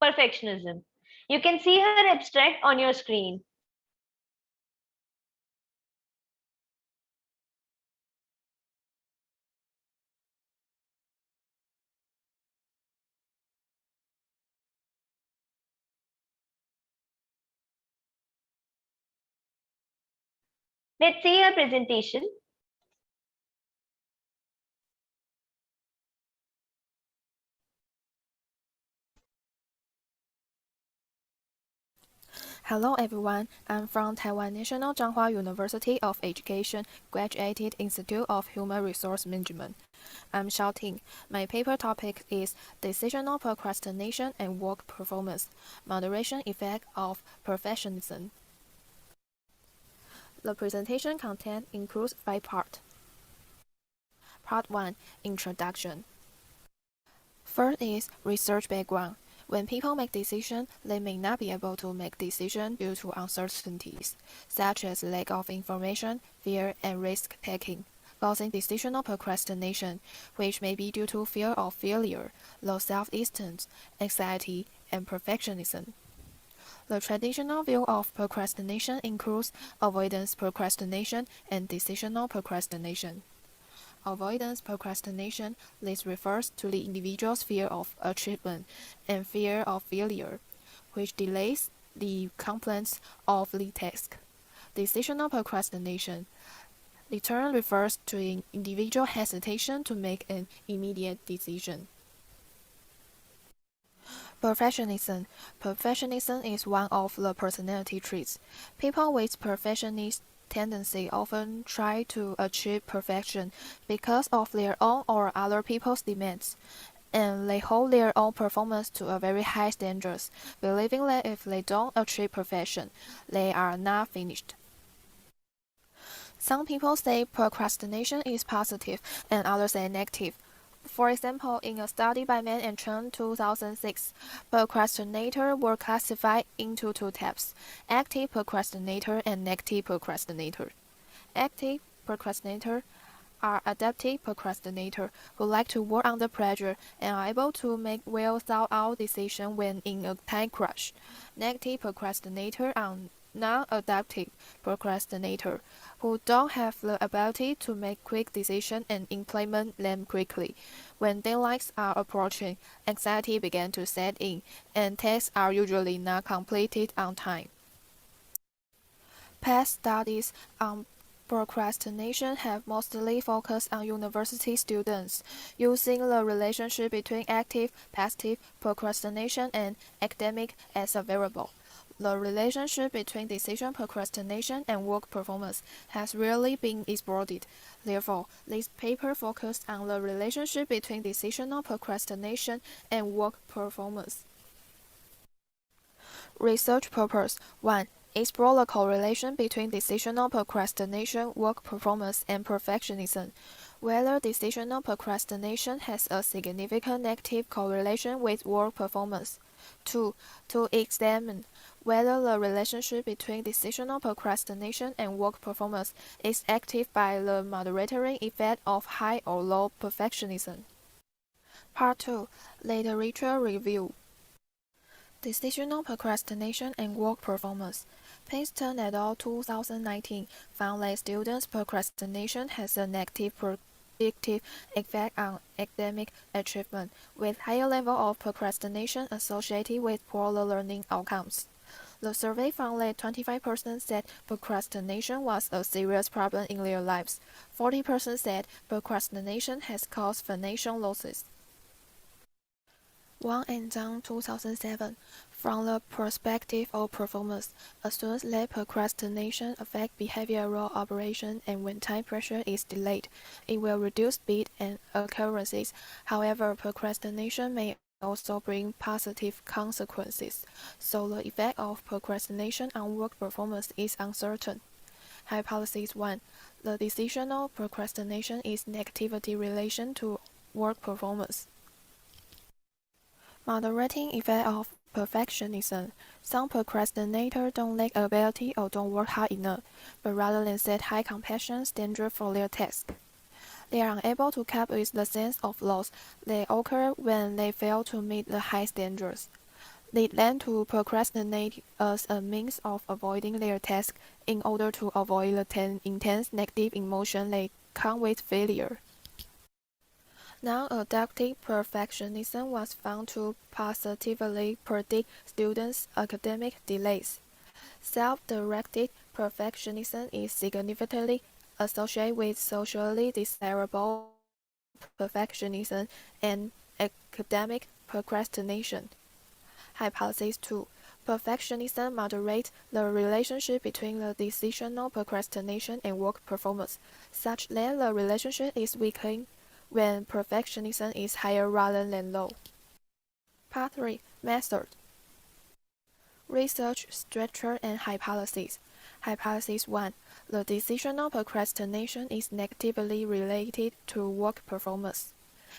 Speaker 1: Perfectionism. You can see her abstract on your screen. Let's see her presentation.
Speaker 5: Hello everyone, I'm from Taiwan National Tsinghua University of Education, Graduate Institute of Human Resource Management. I'm Xiao Ting. My paper topic is Decisional Procrastination and Work Performance, Moderation Effect of Perfectionism. The presentation content includes 5 parts. Part 1, Introduction. First is research background. When people make decisions, they may not be able to make decisions due to uncertainties, such as lack of information, fear, and risk-taking, causing decisional procrastination, which may be due to fear of failure, low self-esteem, anxiety, and perfectionism. The traditional view of procrastination includes avoidance procrastination and decisional procrastination. Avoidance procrastination, this refers to the individual's fear of achievement and fear of failure, which delays the completion of the task. Decisional procrastination, the term refers to an individual hesitation to make an immediate decision. Perfectionism. Perfectionism is one of the personality traits. People with perfectionist tendency often try to achieve perfection because of their own or other people's demands, and they hold their own performance to a very high standard, believing that if they don't achieve perfection, they are not finished. Some people say procrastination is positive and others say negative. For example, in a study by Mann and Chen 2006, procrastinators were classified into two types, active procrastinator and negative procrastinator. Active procrastinator are adaptive procrastinator who like to work under pressure and are able to make well thought out decisions when in a time crunch. Negative procrastinator are non-adaptive procrastinator who don't have the ability to make quick decisions and implement them quickly. When deadlines are approaching, anxiety begins to set in, and tasks are usually not completed on time. Past studies on procrastination have mostly focused on university students, using the relationship between active, passive procrastination and academic as a variable. The relationship between decision procrastination and work performance has rarely been explored. Therefore, this paper focused on the relationship between decisional procrastination and work performance. Research purpose 1. Explore the correlation between decisional procrastination, work performance, and perfectionism. Whether decisional procrastination has a significant negative correlation with work performance. 2. To examine whether the relationship between decisional procrastination and work performance is active by the moderating effect of high or low perfectionism. Part 2. Literature review. Decisional procrastination and work performance. Payton et al. 2019 found that students' procrastination has a negative predictive effect on academic achievement, with higher level of procrastination associated with poorer learning outcomes. The survey found that 25% said procrastination was a serious problem in their lives. 40% said procrastination has caused financial losses. Wang and Zhang 2007. From the perspective of performance, assumes that procrastination affects behavioral operation, and when time pressure is delayed, it will reduce speed and occurrences. However, procrastination may also bring positive consequences, so the effect of procrastination on work performance is uncertain. Hypothesis 1. The decisional procrastination is negativity relation to work performance. Moderating effect of perfectionism. Some procrastinators don't lack ability or don't work hard enough, but rather than set high compassion standards for their task. They are unable to cope with the sense of loss that occurs when they fail to meet the high standards. They learn to procrastinate as a means of avoiding their task in order to avoid the intense negative emotion that come with failure. Non-adaptive perfectionism was found to positively predict students' academic delays. Self-directed perfectionism is significantly associated with socially desirable perfectionism and academic procrastination. Hypothesis 2. Perfectionism moderates the relationship between the decisional procrastination and work performance, such that the relationship is weakened when perfectionism is higher rather than low. Part 3. Method. Research structure and hypothesis. Hypothesis 1. The decisional procrastination is negatively related to work performance.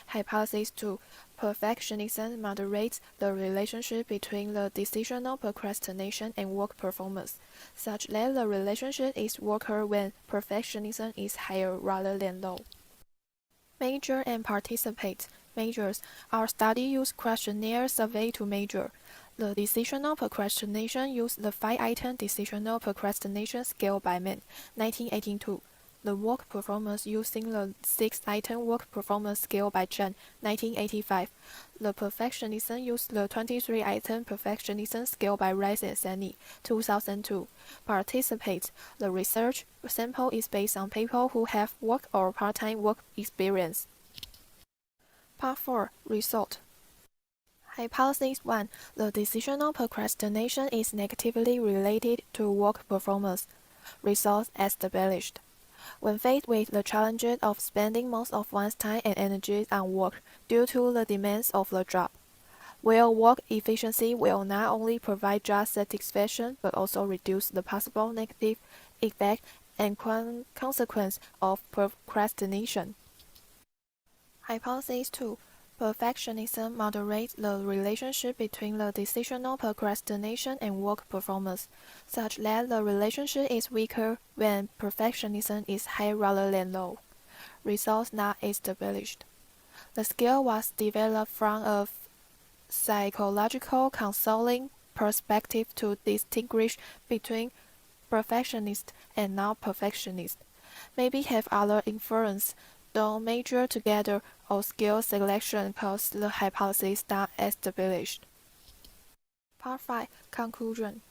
Speaker 5: Hypothesis 2. Perfectionism moderates the relationship between the decisional procrastination and work performance, such that the relationship is weaker when perfectionism is higher rather than low. Measure and participate. Measures. Our study used questionnaire survey to measure The decisional procrastination used the 5-item decisional procrastination scale by Min, 1982. The work performance using the 6-item work performance scale by Chen, 1985. The perfectionism used the 23-item perfectionism scale by Rice and Sani, 2002. Participate. The research sample is based on people who have work or part-time work experience. Part 4. Result. Hypothesis 1. The decisional procrastination is negatively related to work performance. Results established. When faced with the challenges of spending most of one's time and energy on work due to the demands of the job, while work efficiency will not only provide job satisfaction but also reduce the possible negative effect and consequence of procrastination. Hypothesis 2. Perfectionism moderates the relationship between the decisional procrastination and work performance, such that the relationship is weaker when perfectionism is high rather than low. Results not established. The scale was developed from a psychological counseling perspective to distinguish between perfectionist and non-perfectionist. Maybe have other influence, don't measure together, or skill selection cause the hypothesis not established. Part 5. Conclusion.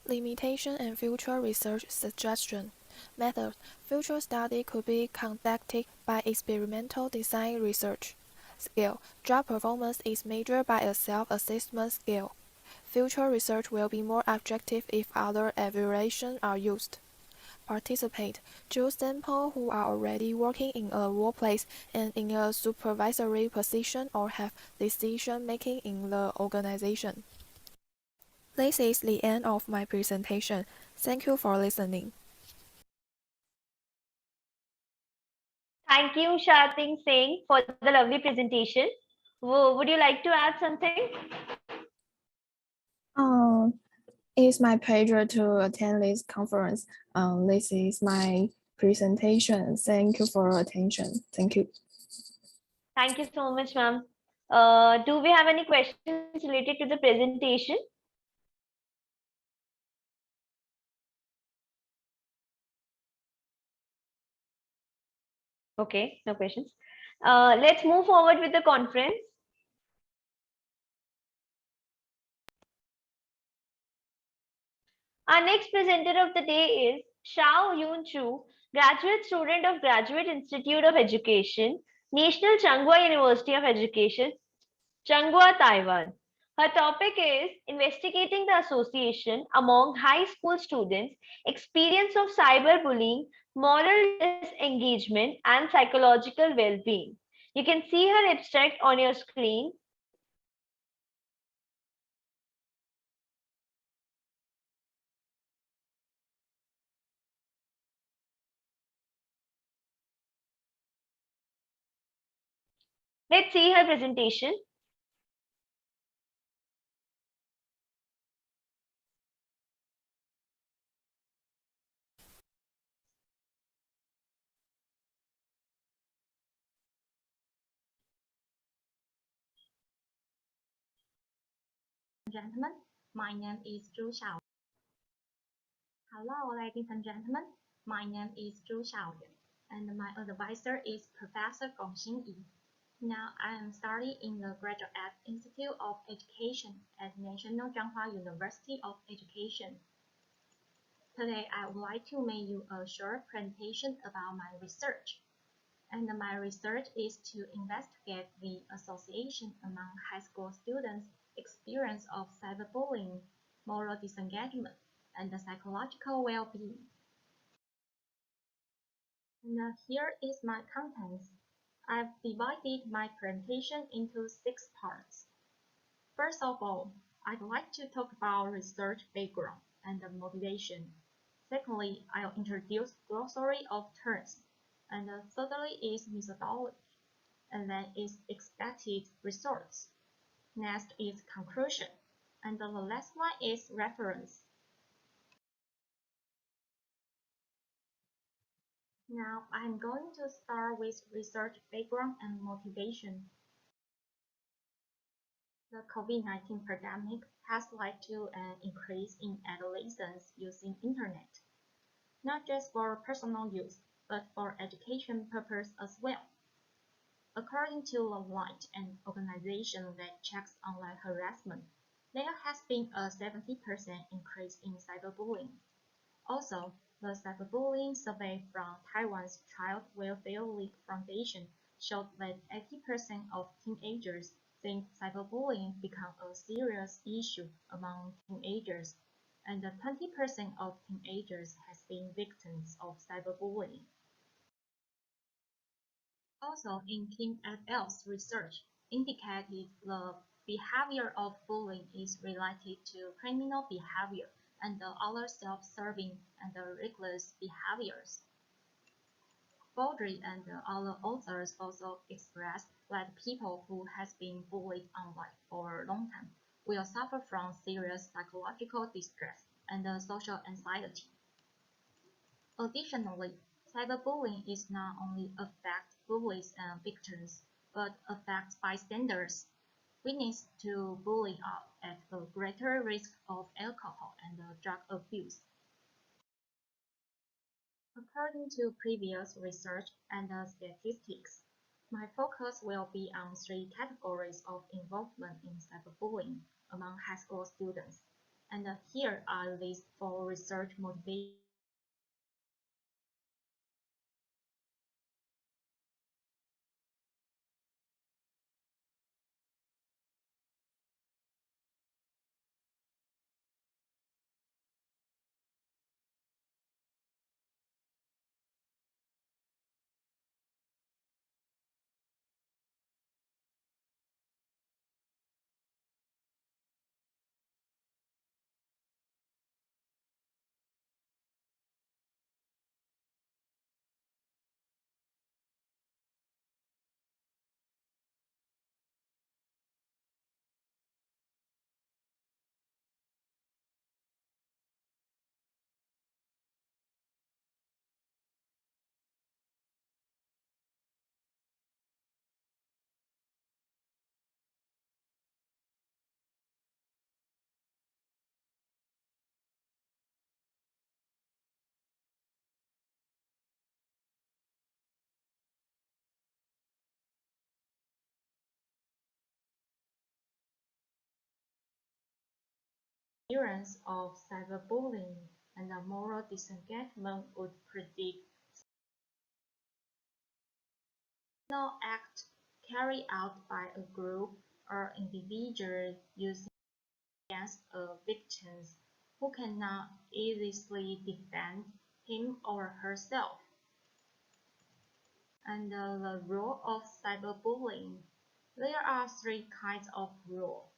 Speaker 5: Limitation and future research suggestion. Method. Future study could be conducted by experimental design research. Scale. Job performance is measured by a self-assessment scale. Future research will be more objective if other evaluations are used. Participate. Choose sample who are already working in a workplace and in a supervisory position or have decision-making in the organization. This is the end of my presentation. Thank you for listening.
Speaker 1: Thank you, Shating Singh, for the lovely presentation. Would you like to add something?
Speaker 19: It's my pleasure to attend this conference. This is my presentation. Thank you for your attention. Thank you.
Speaker 1: Thank you so much, ma'am. Do we have any questions related to the presentation? Okay, no questions. Let's move forward with the conference. Our next presenter of the day is Shao Yun Chu, graduate student of Graduate Institute of Education, National Tsinghua University of Education, Tsinghua, Taiwan. Her topic is investigating the association among high school students, experience of cyberbullying, moral disengagement, and psychological well-being. You can see her abstract on your screen. Let's see her presentation.
Speaker 2: Gentlemen, my name is Zhu Xiao. Hello, ladies and gentlemen. My name is Zhu Xiaoyun, and my advisor is Professor Gongxin Yi. Now I am studying in the Graduate Institute of Education at National Tsinghua University of Education. Today I would like to make you a short presentation about my research. And my research is to investigate the association among high school students' experience of cyberbullying, moral disengagement, and the psychological well-being. And here is my contents. I've divided my presentation into 6 parts. First of all, I'd like to talk about research background and the motivation. Secondly, I'll introduce glossary of terms. And thirdly is methodology. And then is expected results. Next is conclusion. And the last one is reference. Now I'm going to start with research background and motivation. The COVID-19 pandemic has led to an increase in adolescents using internet, not just for personal use, but for education purposes as well. According to Light, an organization that checks online harassment, there has been a 70% increase in cyberbullying. Also, the cyberbullying survey from Taiwan's Child Welfare League Foundation showed that 80% of teenagers think cyberbullying become a serious issue among teenagers, and 20% of teenagers has been victims of cyberbullying. Also, in Kim et al.'s research indicated the behavior of bullying is related to criminal behavior and the other self-serving and the reckless behaviors. Baudry and the other authors also expressed that people who has been bullied online for a long time will suffer from serious psychological distress and social anxiety. Additionally, cyberbullying is not only affect bullies and victims, but affects bystanders. Witness to bullying are at a greater risk of alcohol and drug abuse. According to previous research and statistics, my focus will be on 3 categories of involvement in cyberbullying among high school students, and here are lists for research motivation. Appearance of cyberbullying and the moral disengagement would predict criminal act carried out by a group or individual using against a victim who cannot easily defend him or herself. Under the rule of cyberbullying, there are 3 kinds of rule.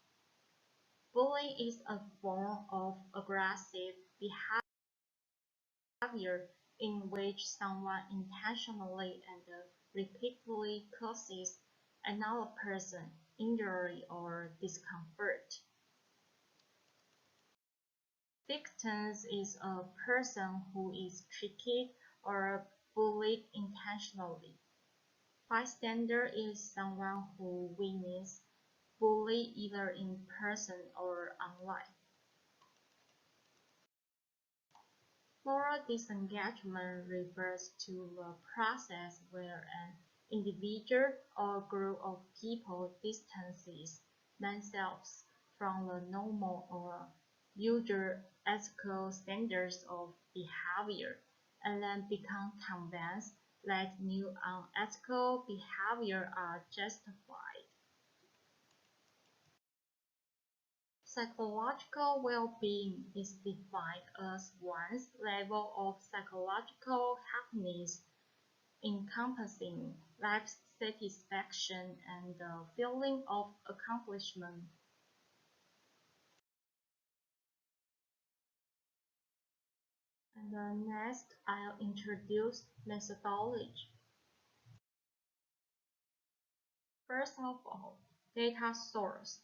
Speaker 2: Bullying is a form of aggressive behavior in which someone intentionally and repeatedly causes another person injury or discomfort. Victim is a person who is treated or bullied intentionally. Bystander is someone who witnesses bullying either in person or online. Moral disengagement refers to the process where an individual or group of people distances themselves from the normal or usual ethical standards of behavior and then become convinced that new unethical behavior are justified. Psychological well-being is defined as one's level of psychological happiness, encompassing life satisfaction and the feeling of accomplishment. And next, I'll introduce methodology. First of all, data source.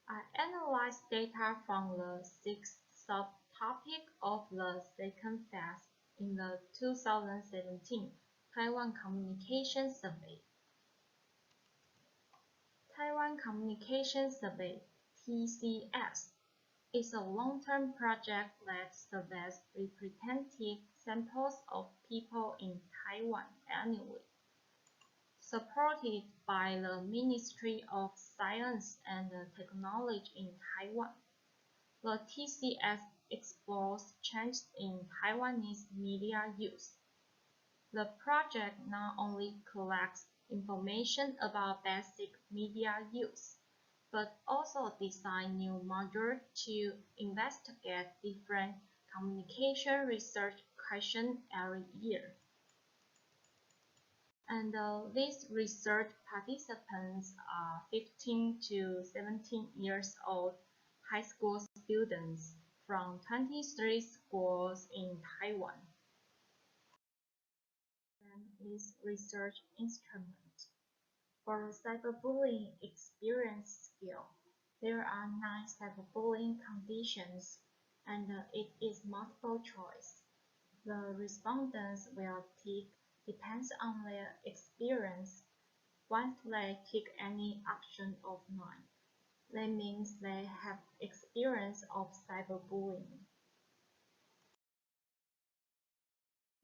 Speaker 2: I analyzed data from the 6 subtopics of the second phase in the 2017 Taiwan Communication Survey. Taiwan Communication Survey, TCS, is a long-term project that surveys representative samples of people in Taiwan annually. Supported by the Ministry of Science and Technology in Taiwan, the TCS explores changes in Taiwanese media use. The project not only collects information about basic media use, but also design new modules to investigate different communication research questions every year. And these research participants are 15 to 17 years old high school students from 23 schools in Taiwan. And is research instrument. For cyberbullying experience scale, there are 9 cyberbullying conditions, and it is multiple choice. The respondents will tick depends on their experience. Once they tick any option of 9, that means they have experience of cyberbullying.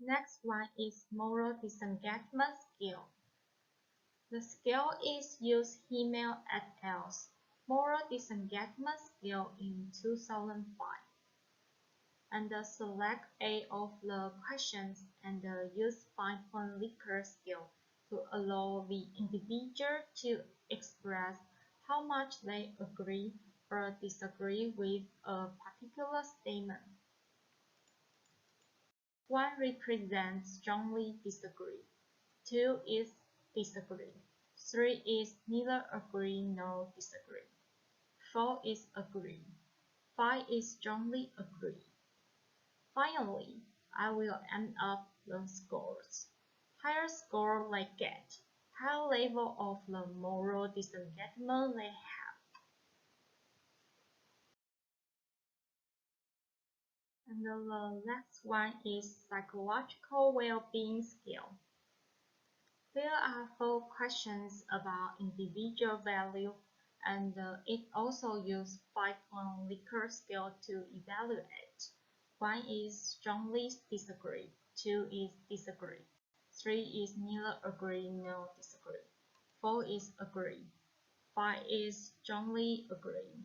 Speaker 2: Next one is moral disengagement scale. The scale is used Himmel et al.'s moral disengagement scale in 2005. And select 8 of the questions and use 5-point Likert scale to allow the individual to express how much they agree or disagree with a particular statement. 1 represents strongly disagree, 2 is disagree, 3 is neither agree nor disagree, 4 is agree, 5 is strongly agree. Finally, I will end up the scores. Higher score they get, higher level of the moral disengagement they have. And the next one is psychological well-being scale. There are 4 questions about individual value, and it also uses 5-point Likert scale to evaluate. 1 is strongly disagree, 2 is disagree, 3 is neither agree nor disagree, 4 is agree, 5 is strongly agree.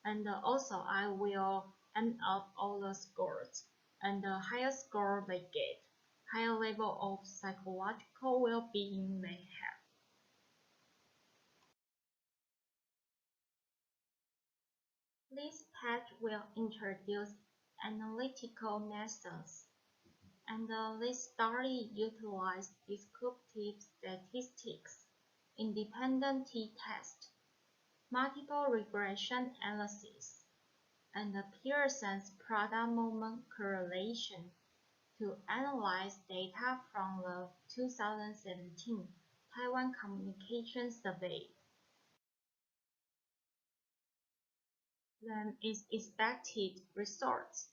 Speaker 2: And also I will end up all the scores, and the higher score they get, higher level of psychological well-being they have. This page will introduce analytical methods, and this study utilized descriptive statistics, independent t-test, multiple regression analysis, and Pearson's product moment correlation to analyze data from the 2017 Taiwan Communication Survey. Then is expected results.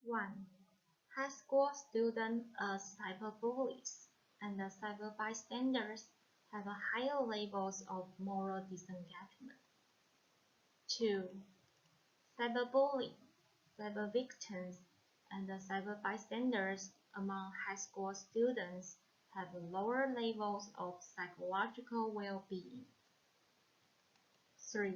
Speaker 2: 1. High school students as cyberbullies and the cyber bystanders have higher levels of moral disengagement. 2. Cyberbullying, cyber victims, and the cyber bystanders among high school students have lower levels of psychological well-being. 3.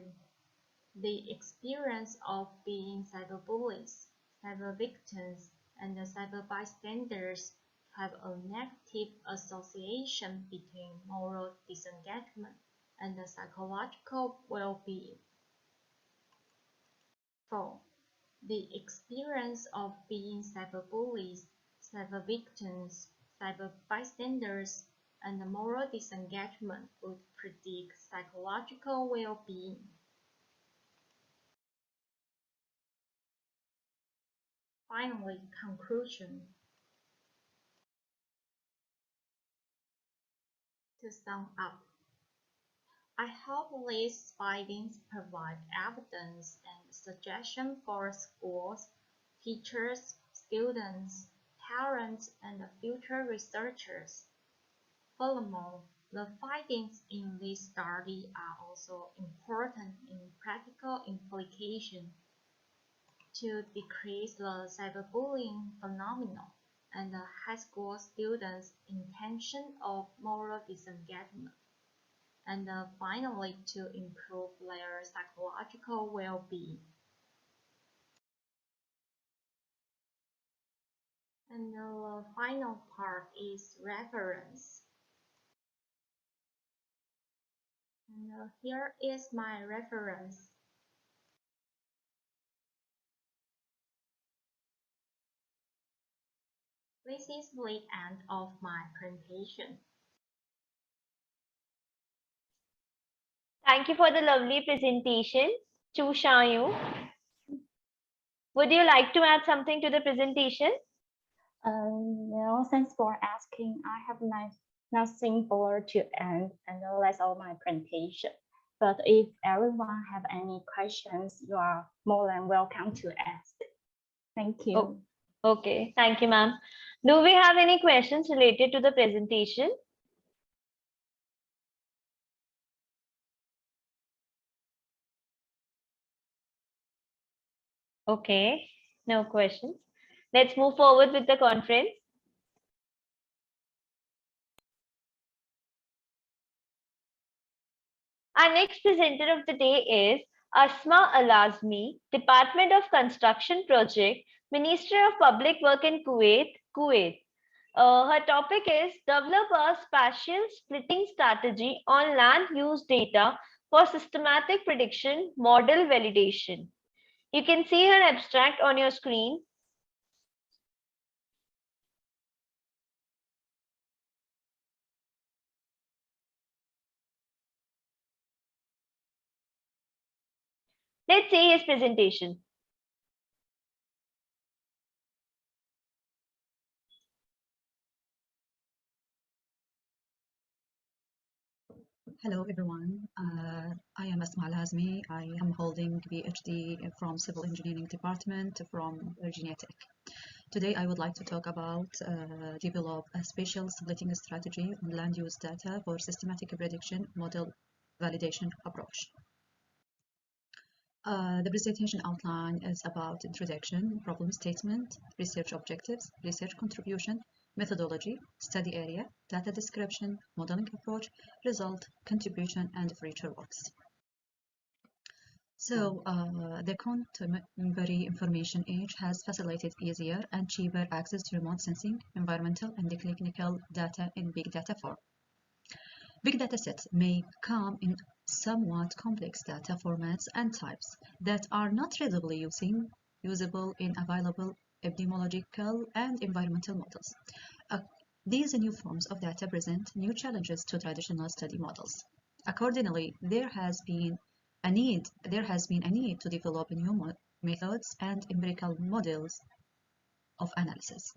Speaker 2: The experience of being cyberbullies, cyber victims, and the cyber bystanders have a negative association between moral disengagement and the psychological well-being. 4. The experience of being cyberbullies, cyber victims, cyber bystanders, and the moral disengagement would predict psychological well-being. Finally, conclusion. To sum up, I hope these findings provide evidence and suggestions for schools, teachers, students, parents, and future researchers. Furthermore, the findings in this study are also important in practical implications to decrease the cyberbullying phenomenon and the high school students' intention of moral disengagement, and finally to improve their psychological well-being. And the final part is reference. And here is my reference. This is the end of my presentation.
Speaker 1: Thank you for the lovely presentation, Chu Shayu. Would you like to add something to the presentation?
Speaker 2: No, thanks for asking. I have nothing more to add, and that's all my presentation. But if everyone have any questions, you are more than welcome to ask. Thank you.
Speaker 1: Oh, okay, thank you, ma'am. Do we have any questions related to the presentation? Okay, no questions. Let's move forward with the conference. Our next presenter of the day is Asma Al-Azmi, Department of Construction Project, Ministry of Public Work in Kuwait, Kuwait. Her topic is Develop a Spatial Splitting Strategy on Land Use Data for Systematic Prediction Model Validation. You can see her abstract on your screen. Let's see his presentation.
Speaker 8: Hello everyone, I am Asma Al-Azmi. I am holding PhD from Civil Engineering Department from Virginia Tech. Today I would like to talk about develop a spatial splitting strategy on land use data for systematic prediction model validation approach. The presentation outline is about introduction, problem statement, research objectives, research contribution, methodology, study area, data description, modeling approach, result, contribution, and future works. So the contemporary information age has facilitated easier and cheaper access to remote sensing, environmental, and clinical data in big data form. Big data sets may come in somewhat complex data formats and types that are not readily usable in available epidemiological and environmental models. These new forms of data present new challenges to traditional study models. Accordingly, there has been a need to develop new methods and empirical models of analysis.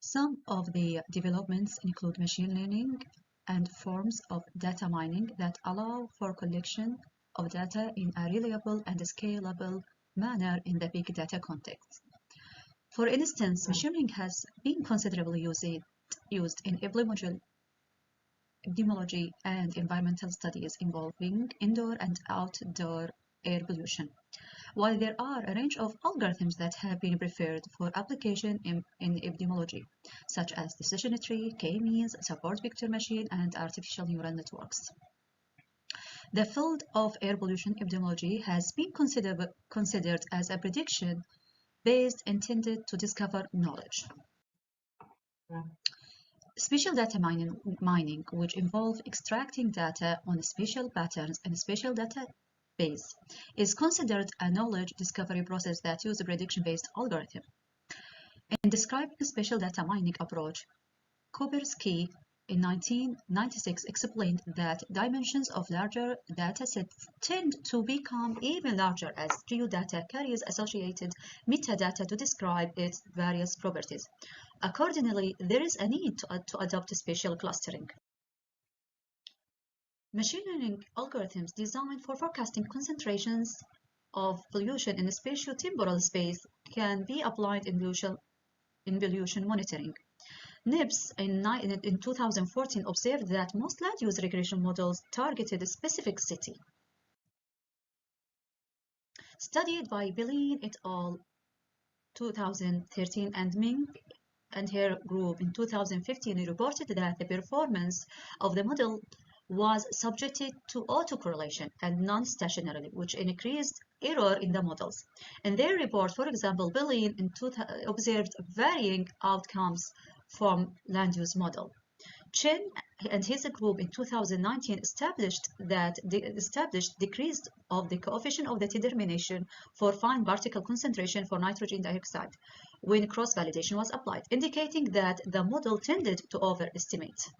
Speaker 8: Some of the developments include machine learning and forms of data mining that allow for collection of data in a reliable and scalable manner in the big data context. For instance, machine learning has been considerably used in epidemiology and environmental studies involving indoor and outdoor air pollution, while there are a range of algorithms that have been preferred for application in epidemiology, such as decision tree, K-means, support vector machine, and artificial neural networks. The field of air pollution epidemiology has been considered as a prediction based intended to discover knowledge. Spatial data mining, which involve extracting data on spatial patterns in a spatial database, is considered a knowledge discovery process that uses a prediction-based algorithm. In describing the spatial data mining approach, Kopersky in 1996 explained that dimensions of larger datasets tend to become even larger as geodata carries associated metadata to describe its various properties. Accordingly, there is a need to adopt spatial clustering. Machine learning algorithms designed for forecasting concentrations of pollution in spatio-temporal space can be applied in pollution monitoring. NIBS in 2014 observed that most land use regression models targeted a specific city. Studied by Bilin et al. 2013 and Ming and her group in 2015 reported that the performance of the model was subjected to autocorrelation and non-stationarily, which increased error in the models. In their report, for example, Bilin observed varying outcomes from land use model. Chen and his group in 2019 established decrease of the coefficient of the determination for fine particle concentration for nitrogen dioxide when cross-validation was applied, indicating that the model tended to overestimate.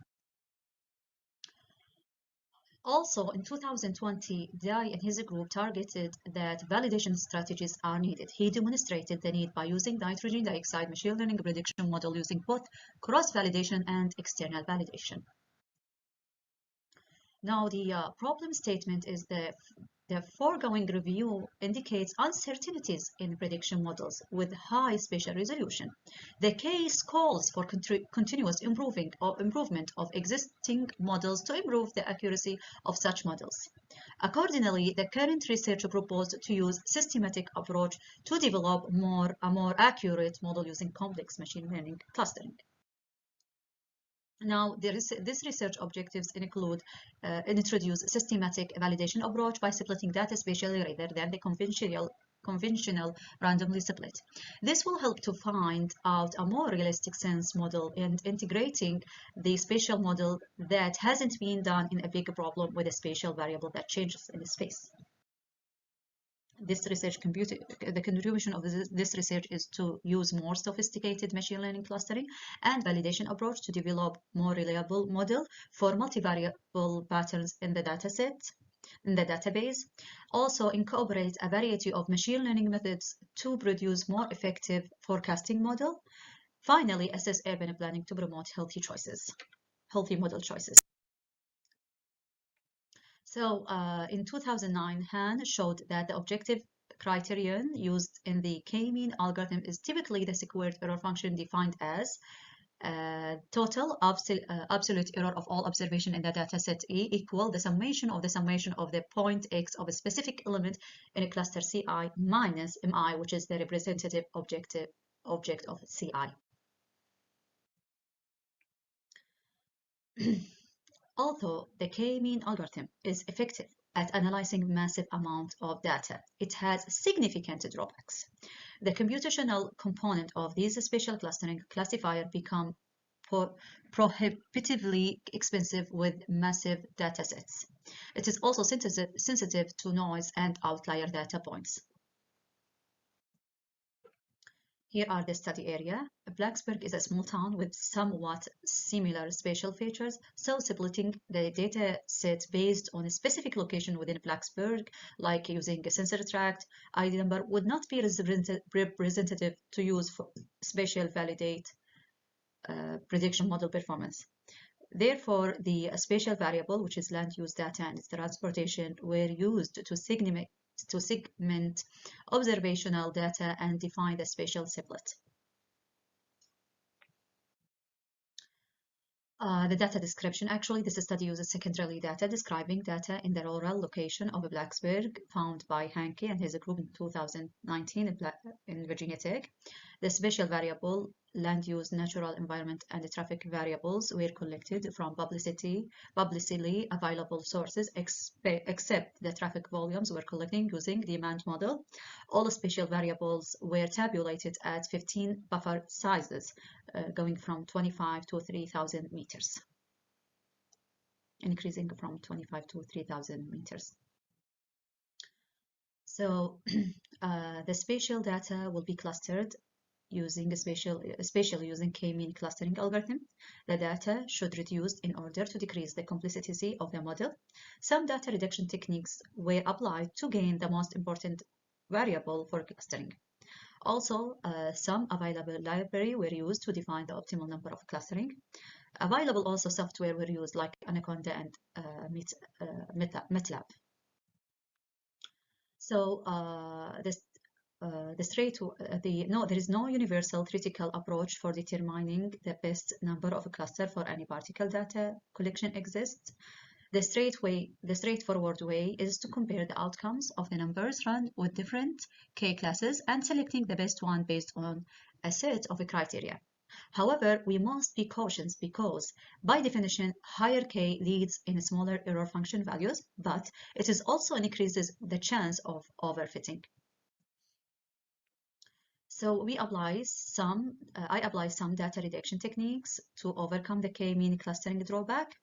Speaker 8: Also, in 2020, Dai and his group targeted that validation strategies are needed. He demonstrated the need by using nitrogen dioxide machine learning prediction model using both cross-validation and external validation. Now, the problem statement is the foregoing review indicates uncertainties in prediction models with high spatial resolution. The case calls for continuous improvement of existing models to improve the accuracy of such models. Accordingly, the current research proposed to use systematic approach to develop a more accurate model using complex machine learning clustering. Now, these research objectives include introduce systematic validation approach by splitting data spatially rather than the conventional randomly split. This will help to find out a more realistic sense model and integrating the spatial model that hasn't been done in a big problem with a spatial variable that changes in space. This research the contribution of this research is to use more sophisticated machine learning clustering and validation approach to develop more reliable model for multivariable patterns in the database. Also incorporate a variety of machine learning methods to produce more effective forecasting model. Finally, assess urban planning to promote healthy model choices. So in 2009, Han showed that the objective criterion used in the k-mean algorithm is typically the squared error function defined as total absolute error of all observation in the dataset E equal the summation of the point X of a specific element in a cluster Ci minus Mi, which is the representative object of Ci. Although the k-mean algorithm is effective at analyzing massive amounts of data, it has significant drawbacks. The computational component of these spatial clustering classifiers become prohibitively expensive with massive datasets. It is also sensitive to noise and outlier data points. Here are the study area. Blacksburg is a small town with somewhat similar spatial features, so splitting the data set based on a specific location within Blacksburg, like using a sensor tract ID number, would not be representative to use for spatial validate prediction model performance. Therefore, the spatial variable, which is land use data and its transportation, were used to segment observational data and define the spatial split. The data description, actually, this study uses secondary data describing data in the rural location of Blacksburg found by Hankey and his group in 2019 in Virginia Tech. The spatial variable, land use, natural environment, and the traffic variables were collected from publicly available sources, except the traffic volumes were collected using the demand model. All spatial variables were tabulated at 15 buffer sizes, going from 25 to 3,000 meters, increasing from 25 to 3,000 meters. So the spatial data will be clustered using spatially using k-mean clustering algorithm. The data should reduce in order to decrease the complexity of the model. Some data reduction techniques were applied to gain the most important variable for clustering. Also, some available library were used to define the optimal number of clustering. Available also software were used like Anaconda and MATLAB. So there is no universal theoretical approach for determining the best number of a cluster for any particle data collection exists. The straightforward way is to compare the outcomes of the numbers run with different K classes and selecting the best one based on a set of criteria. However, we must be cautious because, by definition, higher K leads in smaller error function values, but it is also increases the chance of overfitting. So I apply some data reduction techniques to overcome the K-mean clustering drawback.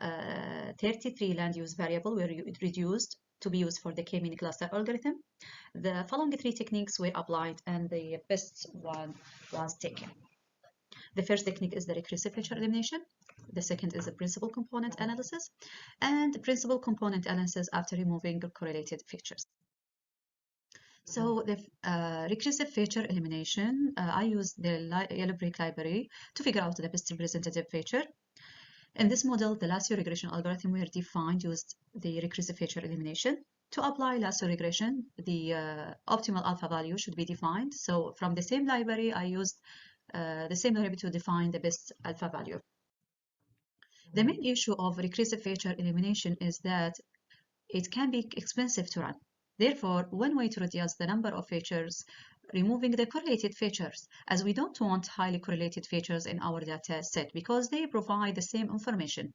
Speaker 8: 33 land use variable were reduced to be used for the K-mean cluster algorithm. The following 3 techniques were applied and the best one was taken. The first technique is the recursive feature elimination. The second is the principal component analysis, and principal component analysis after removing correlated features. So the recursive feature elimination, I used the yellow brick library to figure out the best representative feature. In this model, the lasso regression algorithm were defined used the recursive feature elimination. To apply lasso regression, the optimal alpha value should be defined. So from the same library, I used the same library to define the best alpha value. The main issue of recursive feature elimination is that it can be expensive to run. Therefore, one way to reduce the number of features, removing the correlated features, as we don't want highly correlated features in our data set because they provide the same information.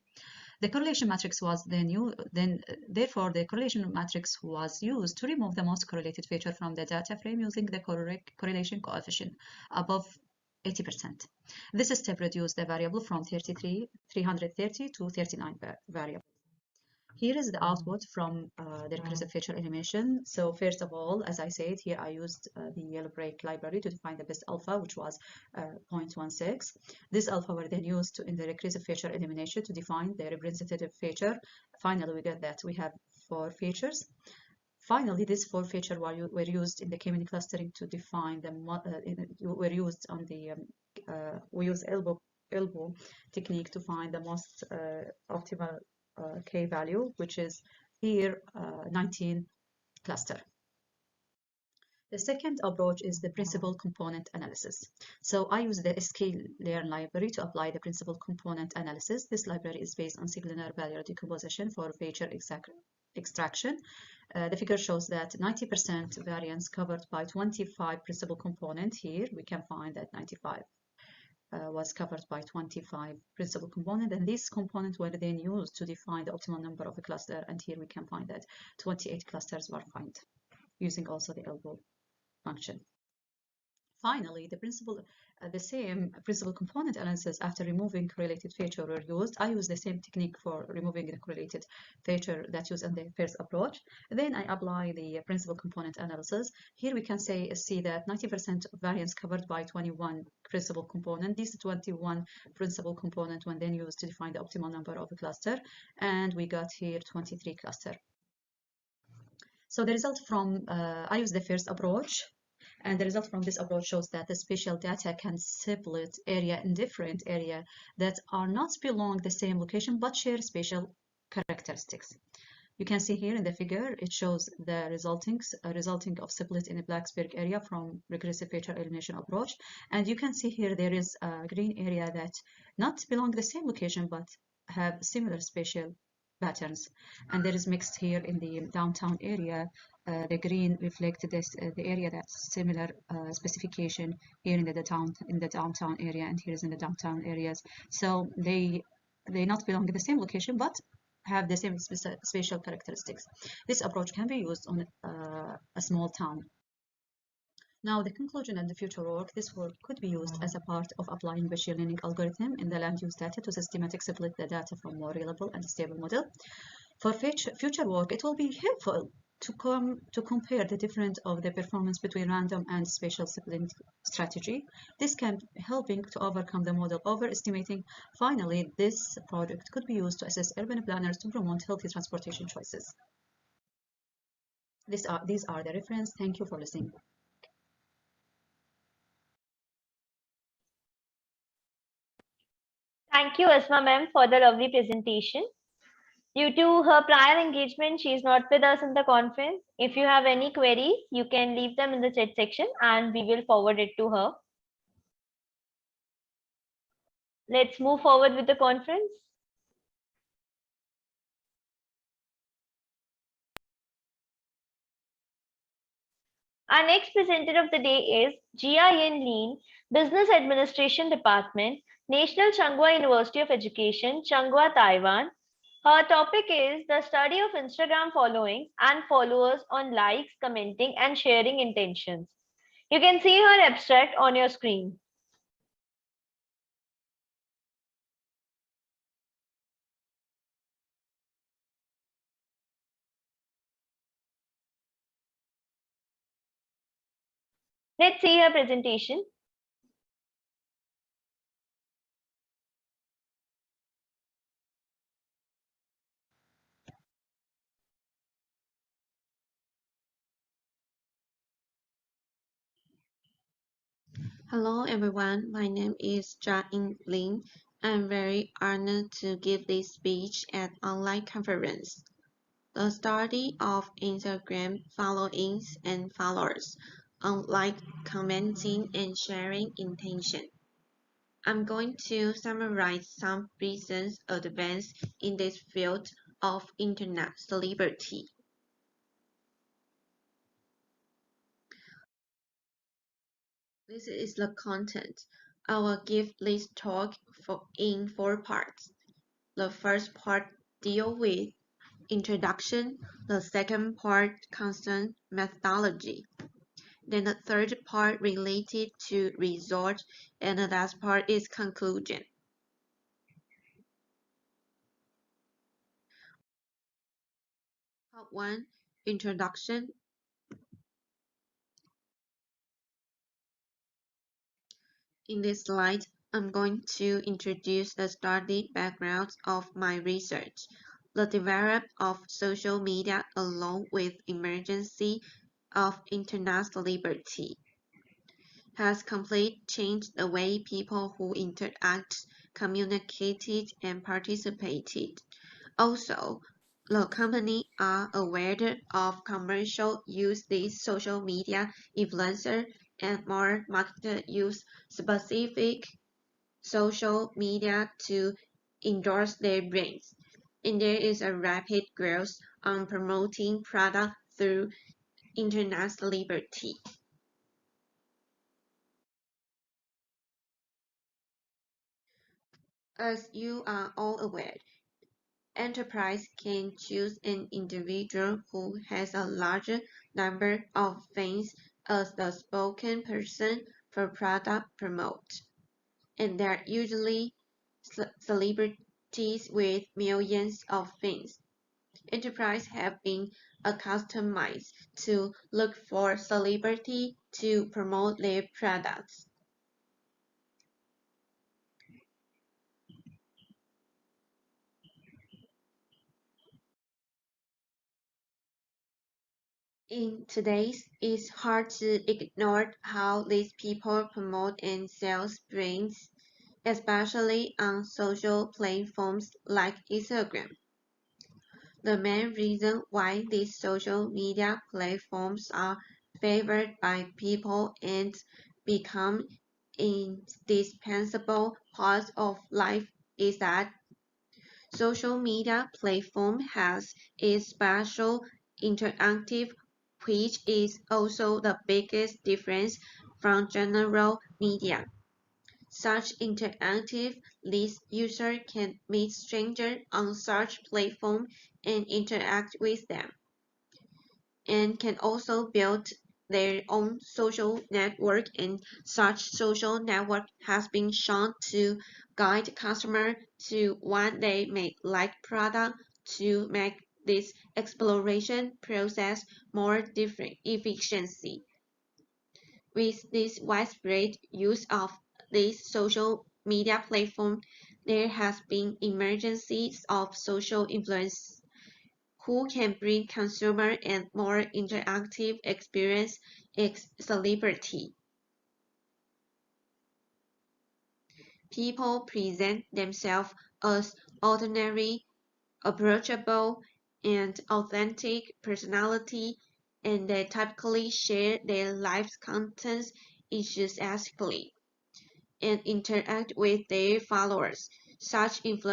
Speaker 8: The correlation matrix was therefore the correlation matrix was used to remove the most correlated feature from the data frame using the correlation coefficient above 80%. This step reduced the variable from 330 to 39 variable. Here is the output from the recursive feature elimination. So first of all, as I said, here I used the yellow brick library to define the best alpha, which was 0.16. This alpha were then used in the recursive feature elimination to define the representative feature. Finally, we get that we have 4 features. Finally, these 4 features were used in the K-mean clustering to define the were used on the we use elbow technique to find the most optimal K value, which is here 19 cluster. The second approach is the principal component analysis. So I use the sklearn library to apply the principal component analysis. This library is based on signal barrier decomposition for feature extraction. The figure shows that 90% variance covered by 25 principal component. Here we can find that 95 was covered by 25 principal component, and these components were then used to define the optimal number of a cluster, and here we can find that 28 clusters were found using also the elbow function. Finally, the same principal component analysis after removing correlated feature were used. I use the same technique for removing the correlated feature that's used in the first approach. Then I apply the principal component analysis. Here we can see that 90% variance covered by 21 principal component. These 21 principal component were then used to define the optimal number of a cluster, and we got here 23 cluster. So the result from I use the first approach. And the result from this approach shows that the spatial data can split area in different areas that are not belong the same location but share spatial characteristics. You can see here in the figure, it shows the resulting of split in a Blacksburg area from recursive feature elimination approach. And you can see here there is a green area that not belong the same location but have similar spatial patterns. And there is mixed here in the downtown area. The green reflects the area that's similar specification here in the downtown area, and here is in the downtown areas. So they not belong to the same location but have the same spatial characteristics. This approach can be used on a small town. Now, the conclusion and the future work, this work could be used as a part of applying machine learning algorithm in the land use data to systematically split the data from more reliable and stable model. For future work, it will be helpful to compare the difference of the performance between random and spatial splitting strategy. This can helping to overcome the model overestimating. Finally, this project could be used to assess urban planners to promote healthy transportation choices. These are the reference. Thank you for listening.
Speaker 1: Thank you, Asma ma'am, for the lovely presentation. Due to her prior engagement, she is not with us in the conference. If you have any queries, you can leave them in the chat section and we will forward it to her. Let's move forward with the conference. Our next presenter of the day is Jia Yin Lin, Business Administration Department, National Tsinghua University of Education, Tsinghua, Taiwan. Her topic is the study of Instagram following and followers on likes, commenting, and sharing intentions. You can see her abstract on your screen. Let's see her presentation.
Speaker 4: Hello everyone, my name is Jia Lin. I'm very honored to give this speech at online conference. The study of Instagram followings and followers, unlike commenting and sharing intention. I'm going to summarize some recent advances in this field of internet celebrity. This is the content. I will give this talk in 4 parts. The first part deals with introduction, the second part concerns methodology, then the third part related to result, and the last part is conclusion. Part 1, Introduction. In this slide, I'm going to introduce the study background of my research. The development of social media along with emergency of internet celebrity has completely changed the way people who interact, communicated, and participated. Also, the company are aware of commercial use these social media influencer and more marketer use specific social media to endorse their brands. And there is a rapid growth on promoting product through internet celebrity. As you are all aware, enterprise can choose an individual who has a larger number of fans as the spokesperson for product promote, and they're usually celebrities with millions of fans. Enterprise have been accustomed to look for celebrity to promote their products. In today's, it's hard to ignore how these people promote and sell brands, especially on social platforms like Instagram. The main reason why these social media platforms are favored by people and become indispensable parts of life is that social media platform has a special interactive, which is also the biggest difference from general media. Such interactive leads users can meet strangers on such platform and interact with them, and can also build their own social network, and such social network has been shown to guide customers to what they may like product to make this exploration process more efficiency. With this widespread use of this social media platform, there has been emergencies of social influence who can bring consumer and more interactive experience as celebrity. People present themselves as ordinary approachable, and authentic personality, and they typically share their life's contents enthusiastically and interact with their followers. Such influencers